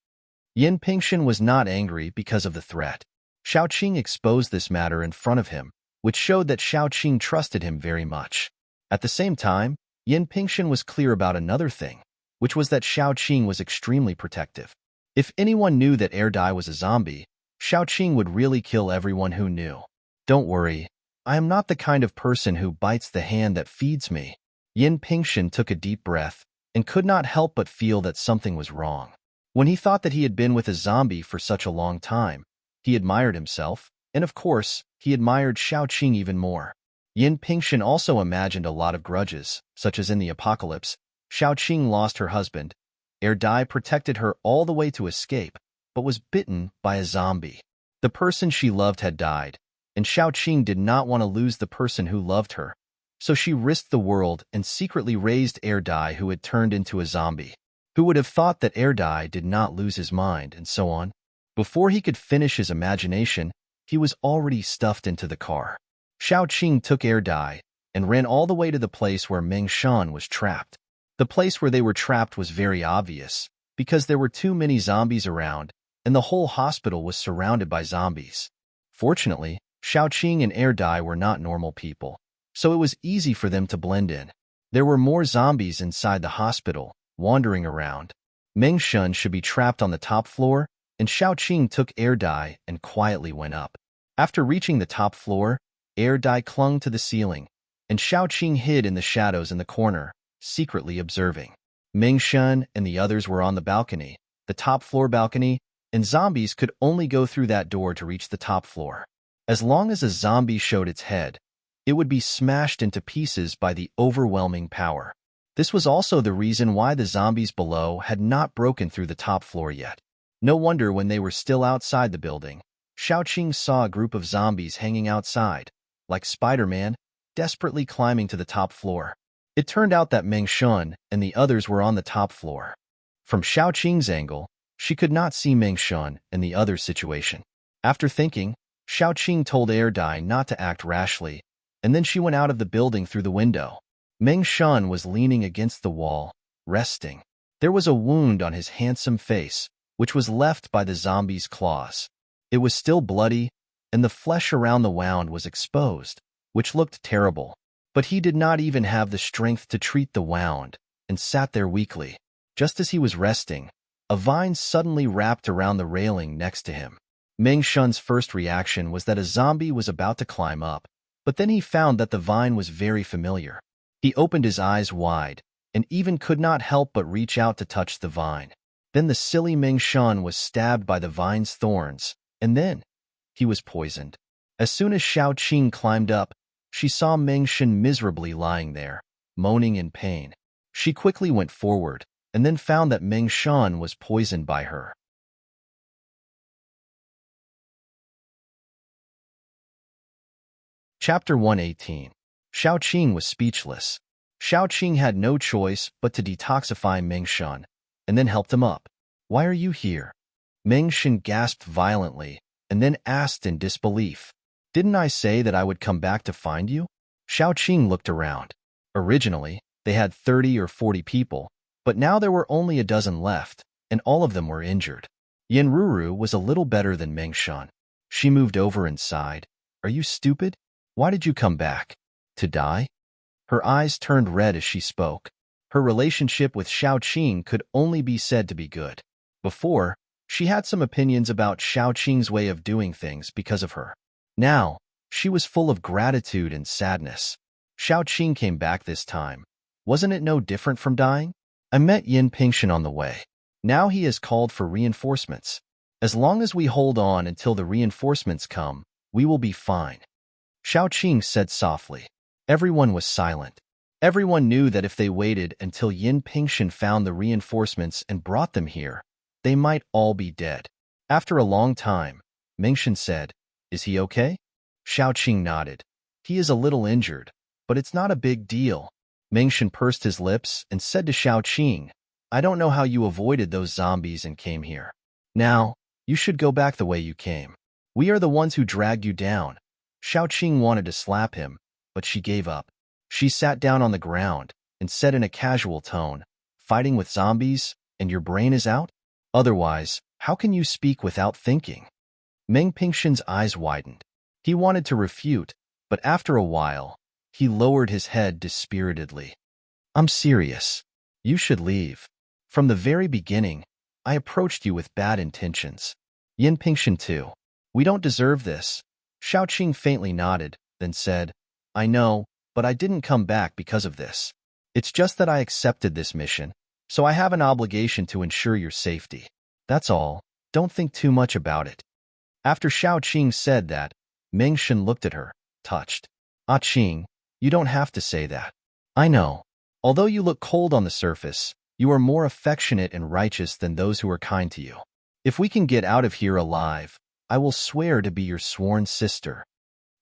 Yin Pingshan was not angry because of the threat. Xiaoqing exposed this matter in front of him, which showed that Xiaoqing trusted him very much. At the same time, Yin Pingshan was clear about another thing, which was that Xiaoqing was extremely protective. If anyone knew that Dai was a zombie, Xiaoqing would really kill everyone who knew. Don't worry, I am not the kind of person who bites the hand that feeds me. Yin Pingshan took a deep breath and could not help but feel that something was wrong. When he thought that he had been with a zombie for such a long time, he admired himself, and of course, he admired Xiaoqing even more. Yin Pingshan also imagined a lot of grudges, such as in the apocalypse, Xiaoqing lost her husband. Dai protected her all the way to escape, but was bitten by a zombie. The person she loved had died, and Xiaoqing did not want to lose the person who loved her, so she risked the world and secretly raised Dai, who had turned into a zombie. Who would have thought that Dai did not lose his mind, and so on? Before he could finish his imagination, he was already stuffed into the car. Xiaoqing took Dai and ran all the way to the place where Meng Shan was trapped. The place where they were trapped was very obvious, because there were too many zombies around, and the whole hospital was surrounded by zombies. Fortunately, Xiaoqing and Dai were not normal people, so it was easy for them to blend in. There were more zombies inside the hospital, wandering around. Meng Shan should be trapped on the top floor, and Xiaoqing took Dai and quietly went up. After reaching the top floor, Dai clung to the ceiling, and Xiaoqing hid in the shadows in the corner, secretly observing. Meng Shan and the others were on the balcony, the top floor balcony, and zombies could only go through that door to reach the top floor. As long as a zombie showed its head, it would be smashed into pieces by the overwhelming power. This was also the reason why the zombies below had not broken through the top floor yet. No wonder when they were still outside the building, Xiaoqing saw a group of zombies hanging outside, like Spider-Man, desperately climbing to the top floor. It turned out that Meng Shan and the others were on the top floor. From Xiaoqing's angle, she could not see Meng Shan and the other's situation. After thinking, Xiaoqing told Dai not to act rashly, and then she went out of the building through the window. Meng Shan was leaning against the wall, resting. There was a wound on his handsome face, which was left by the zombie's claws. It was still bloody, and the flesh around the wound was exposed, which looked terrible. But he did not even have the strength to treat the wound, and sat there weakly. Just as he was resting, a vine suddenly wrapped around the railing next to him. Meng Shan's first reaction was that a zombie was about to climb up, but then he found that the vine was very familiar. He opened his eyes wide, and even could not help but reach out to touch the vine. Then the silly Meng Shan was stabbed by the vine's thorns, and then he was poisoned. As soon as Xiao Qing climbed up, she saw Meng Shan miserably lying there, moaning in pain. She quickly went forward, and then found that Meng Shan was poisoned by her. Chapter 118. Xiao Qing was speechless. Xiao Qing had no choice but to detoxify Meng Shan, and then helped him up. "Why are you here?" Meng Shan gasped violently, and then asked in disbelief. "Didn't I say that I would come back to find you?" Xiao Qing looked around. Originally, they had 30 or 40 people, but now there were only a dozen left, and all of them were injured. Yin Ruru was a little better than Meng Shan. She moved over and sighed. "Are you stupid? Why did you come back? To die?" Her eyes turned red as she spoke. Her relationship with Xiao Qing could only be said to be good. Before, she had some opinions about Xiao Qing's way of doing things because of her. Now, she was full of gratitude and sadness. Xiao Qing came back this time. Wasn't it no different from dying? "I met Yin Pingshan on the way. Now he has called for reinforcements. As long as we hold on until the reinforcements come, we will be fine," Xiao Qing said softly. Everyone was silent. Everyone knew that if they waited until Yin Pingshan found the reinforcements and brought them here, they might all be dead. After a long time, Mingshan said, "Is he okay?" Xiao Qing nodded. "He is a little injured, but it's not a big deal." Mingshan pursed his lips and said to Xiao Qing, "I don't know how you avoided those zombies and came here. Now, you should go back the way you came. We are the ones who dragged you down." Xiao Qing wanted to slap him, but she gave up. She sat down on the ground and said in a casual tone, "Fighting with zombies, and your brain is out? Otherwise, how can you speak without thinking?" Meng Pingshan's eyes widened. He wanted to refute, but after a while, he lowered his head dispiritedly. "I'm serious. You should leave. From the very beginning, I approached you with bad intentions. Yin Pingshan too. We don't deserve this." Xiao Qing faintly nodded, then said, "I know, but I didn't come back because of this. It's just that I accepted this mission, so I have an obligation to ensure your safety. That's all. Don't think too much about it." After Xiao Qing said that, Meng Shan looked at her, touched. "Ah Qing, you don't have to say that. I know. Although you look cold on the surface, you are more affectionate and righteous than those who are kind to you. If we can get out of here alive, I will swear to be your sworn sister."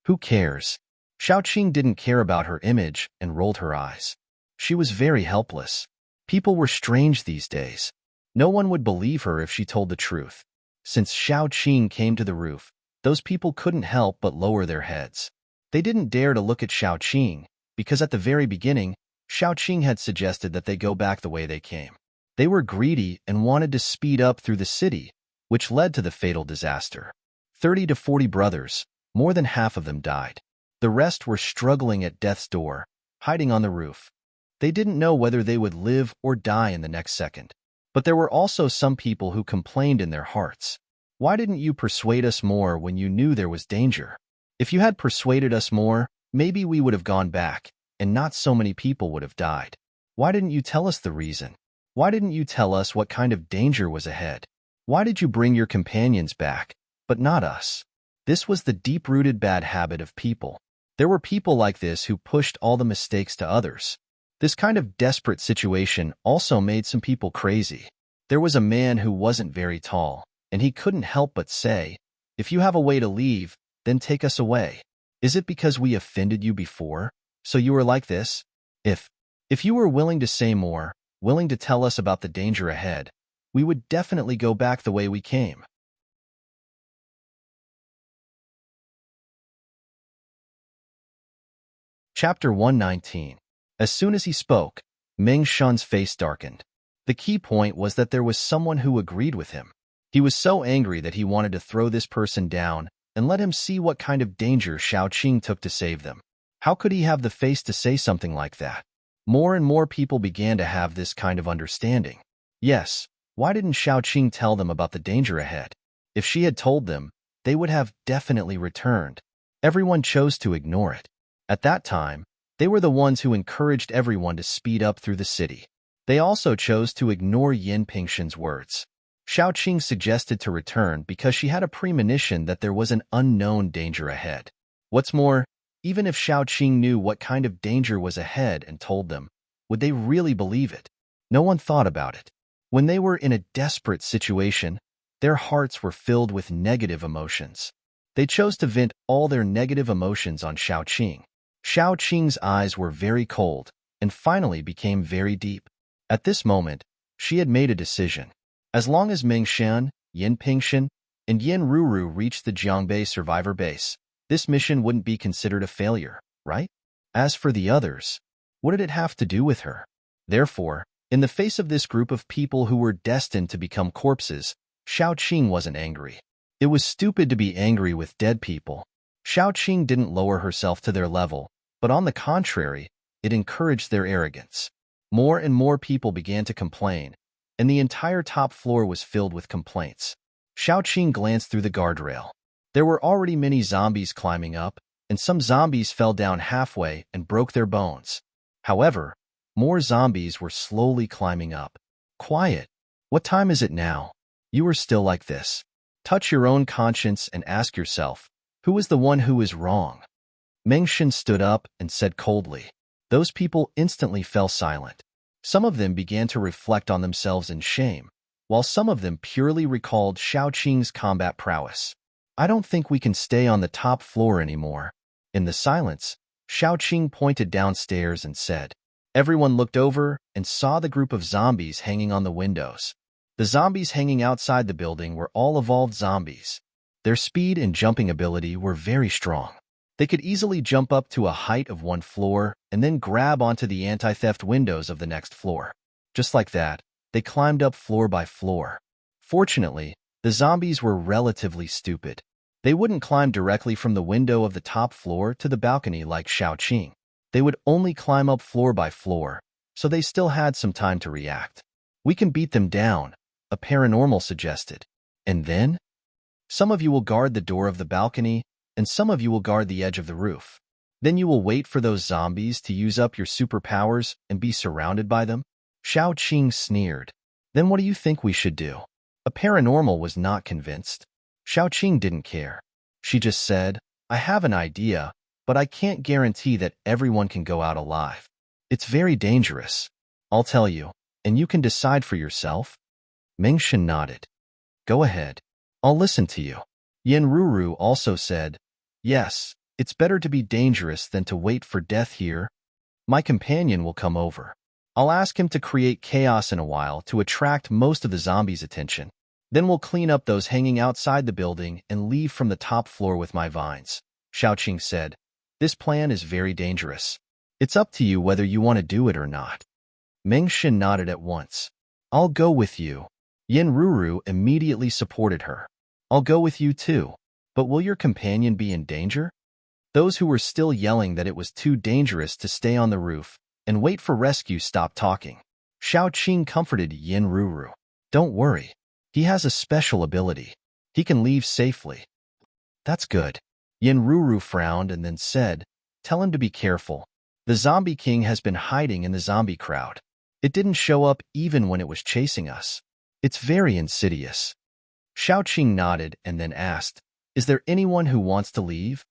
"Who cares?" Xiao Qing didn't care about her image and rolled her eyes. She was very helpless. People were strange these days. No one would believe her if she told the truth. Since Xiao Qing came to the roof, those people couldn't help but lower their heads. They didn't dare to look at Xiao Qing, because at the very beginning, Xiao Qing had suggested that they go back the way they came. They were greedy and wanted to speed up through the city, which led to the fatal disaster. 30 to 40 brothers, more than half of them died. The rest were struggling at death's door, hiding on the roof. They didn't know whether they would live or die in the next second. But there were also some people who complained in their hearts. "Why didn't you persuade us more when you knew there was danger? If you had persuaded us more, maybe we would have gone back, and not so many people would have died. Why didn't you tell us the reason? Why didn't you tell us what kind of danger was ahead? Why did you bring your companions back, but not us?" This was the deep-rooted bad habit of people. There were people like this who pushed all the mistakes to others. This kind of desperate situation also made some people crazy. There was a man who wasn't very tall, and he couldn't help but say, "If you have a way to leave, then take us away. Is it because we offended you before, so you are like this? If you were willing to say more, willing to tell us about the danger ahead, we would definitely go back the way we came." Chapter 119. As soon as he spoke, Meng Shan's face darkened. The key point was that there was someone who agreed with him. He was so angry that he wanted to throw this person down and let him see what kind of danger Xiao Qing took to save them. How could he have the face to say something like that? More and more people began to have this kind of understanding. Yes, why didn't Xiao Qing tell them about the danger ahead? If she had told them, they would have definitely returned. Everyone chose to ignore it. At that time, they were the ones who encouraged everyone to speed up through the city. They also chose to ignore Yin Pingshan's words. Xiaoqing suggested to return because she had a premonition that there was an unknown danger ahead. What's more, even if Xiaoqing knew what kind of danger was ahead and told them, would they really believe it? No one thought about it. When they were in a desperate situation, their hearts were filled with negative emotions. They chose to vent all their negative emotions on Xiaoqing. Xiaoqing's eyes were very cold and finally became very deep. At this moment, she had made a decision. As long as Meng Shan, Yin Pingshan, and Yin Ruru reached the Jiangbei survivor base, this mission wouldn't be considered a failure, right? As for the others, what did it have to do with her? Therefore, in the face of this group of people who were destined to become corpses, Xiaoqing wasn't angry. It was stupid to be angry with dead people. Xiaoqing didn't lower herself to their level, but on the contrary, it encouraged their arrogance. More and more people began to complain, and the entire top floor was filled with complaints. Xiaoqing glanced through the guardrail. There were already many zombies climbing up, and some zombies fell down halfway and broke their bones. However, more zombies were slowly climbing up. Quiet. What time is it now? You are still like this. Touch your own conscience and ask yourself, who is the one who is wrong? Meng Shan stood up and said coldly. Those people instantly fell silent. Some of them began to reflect on themselves in shame, while some of them purely recalled Xiaoqing's combat prowess. I don't think we can stay on the top floor anymore. In the silence, Xiaoqing pointed downstairs and said. Everyone looked over and saw the group of zombies hanging on the windows. The zombies hanging outside the building were all evolved zombies. Their speed and jumping ability were very strong. They could easily jump up to a height of one floor and then grab onto the anti-theft windows of the next floor. Just like that, they climbed up floor by floor. Fortunately, the zombies were relatively stupid. They wouldn't climb directly from the window of the top floor to the balcony like Xiaoqing. They would only climb up floor by floor, so they still had some time to react. We can beat them down, a paranormal suggested. And then? Some of you will guard the door of the balcony, and some of you will guard the edge of the roof. Then you will wait for those zombies to use up your superpowers and be surrounded by them? Xiaoqing sneered. Then what do you think we should do? A paranormal was not convinced. Xiaoqing didn't care. She just said, I have an idea, but I can't guarantee that everyone can go out alive. It's very dangerous. I'll tell you, and you can decide for yourself. Meng Shan nodded. Go ahead. I'll listen to you. Yin Ruru also said, Yes, it's better to be dangerous than to wait for death here. My companion will come over. I'll ask him to create chaos in a while to attract most of the zombies' attention. Then we'll clean up those hanging outside the building and leave from the top floor with my vines. Xiaoqing said, This plan is very dangerous. It's up to you whether you want to do it or not. Meng Shan nodded at once. I'll go with you. Yin Ruru immediately supported her. I'll go with you too. But will your companion be in danger? Those who were still yelling that it was too dangerous to stay on the roof and wait for rescue stopped talking. Xiaoqing comforted Yin Ruru. Don't worry. He has a special ability. He can leave safely. That's good. Yin Ruru frowned and then said, Tell him to be careful. The Zombie King has been hiding in the zombie crowd. It didn't show up even when it was chasing us. It's very insidious. Xiaoqing nodded and then asked, Is there anyone who wants to leave?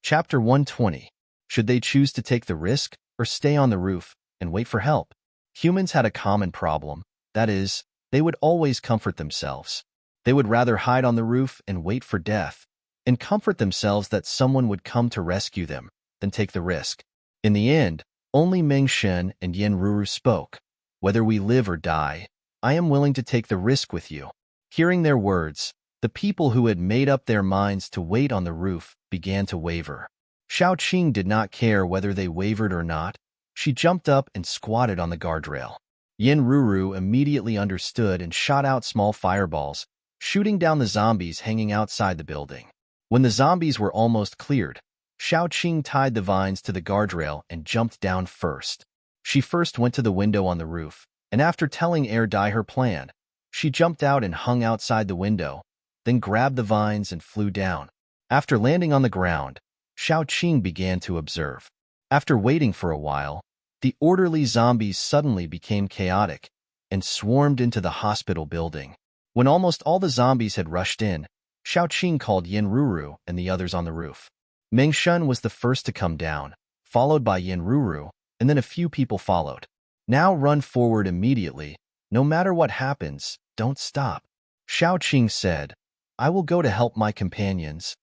Chapter 120. Should they choose to take the risk or stay on the roof and wait for help? Humans had a common problem. That is, they would always comfort themselves. They would rather hide on the roof and wait for death and comfort themselves that someone would come to rescue them than take the risk. In the end, only Meng Shan and Yin Ruru spoke. Whether we live or die, I am willing to take the risk with you. Hearing their words, the people who had made up their minds to wait on the roof began to waver. Xiaoqing did not care whether they wavered or not. She jumped up and squatted on the guardrail. Yin Ruru immediately understood and shot out small fireballs, shooting down the zombies hanging outside the building. When the zombies were almost cleared, Xiaoqing tied the vines to the guardrail and jumped down first. She first went to the window on the roof, and after telling Air Dai her plan, she jumped out and hung outside the window, then grabbed the vines and flew down. After landing on the ground, Xiaoqing began to observe. After waiting for a while, the orderly zombies suddenly became chaotic and swarmed into the hospital building. When almost all the zombies had rushed in, Xiaoqing called Ruru and the others on the roof. Meng Shun was the first to come down, followed by Ruru, and then a few people followed. Now run forward immediately. No matter what happens, don't stop. Xiaoqing said, I will go to help my companions.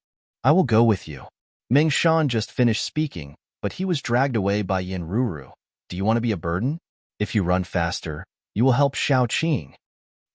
I will go with you. Meng Shan just finished speaking, but he was dragged away by Ruru. Do you want to be a burden? If you run faster, you will help Xiaoqing.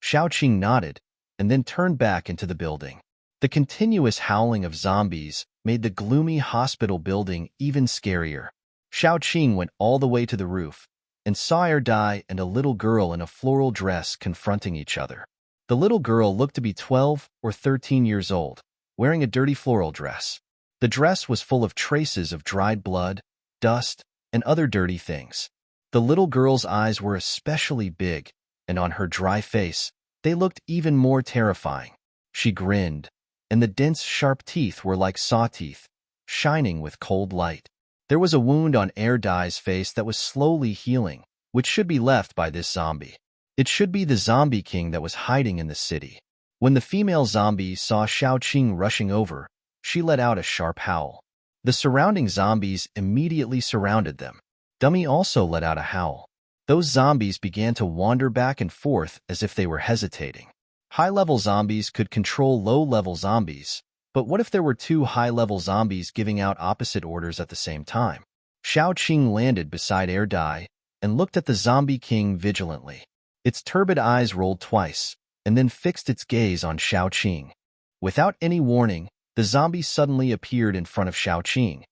Xiaoqing nodded, and then turned back into the building. The continuous howling of zombies made the gloomy hospital building even scarier. Xiaoqing went all the way to the roof and saw Erdai and a little girl in a floral dress confronting each other. The little girl looked to be 12 or 13 years old, wearing a dirty floral dress. The dress was full of traces of dried blood, dust, and other dirty things. The little girl's eyes were especially big, and on her dry face, they looked even more terrifying. She grinned, and the dense, sharp teeth were like saw teeth, shining with cold light. There was a wound on Erdai's face that was slowly healing, which should be left by this zombie. It should be the zombie king that was hiding in the city. When the female zombie saw Xiaoqing rushing over, she let out a sharp howl. The surrounding zombies immediately surrounded them. Dummy also let out a howl. Those zombies began to wander back and forth as if they were hesitating. High-level zombies could control low-level zombies, but what if there were two high-level zombies giving out opposite orders at the same time? Xiaoqing landed beside Erdai and looked at the zombie king vigilantly. Its turbid eyes rolled twice, and then fixed its gaze on Xiaoqing. Without any warning, the zombie suddenly appeared in front of Xiaoqing,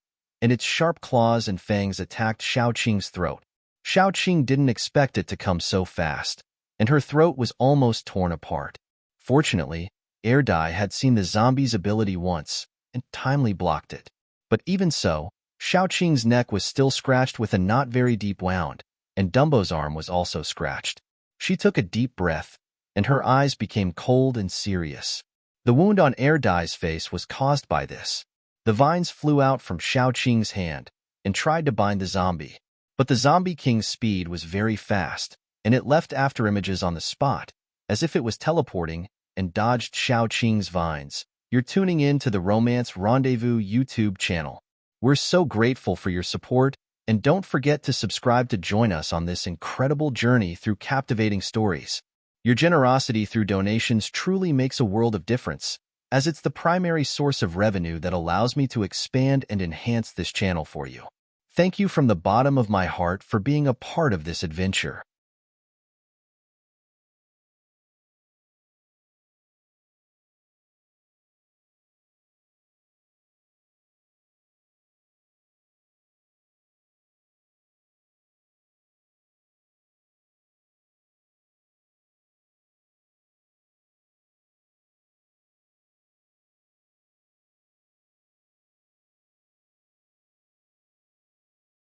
and its sharp claws and fangs attacked Xiaoqing's throat. Xiaoqing didn't expect it to come so fast, and her throat was almost torn apart. Fortunately, Erdai had seen the zombie's ability once and timely blocked it. But even so, Xiaoqing's neck was still scratched with a not very deep wound, and Dumbo's arm was also scratched. She took a deep breath, and her eyes became cold and serious. The wound on Erdai's face was caused by this. The vines flew out from Xiaoqing's hand and tried to bind the zombie. But the zombie king's speed was very fast, and it left after images on the spot, as if it was teleporting, and dodged Xiaoqing's vines. You're tuning in to the Romance Rendezvous YouTube channel. We're so grateful for your support, and don't forget to subscribe to join us on this incredible journey through captivating stories. Your generosity through donations truly makes a world of difference, as it's the primary source of revenue that allows me to expand and enhance this channel for you. Thank you from the bottom of my heart for being a part of this adventure.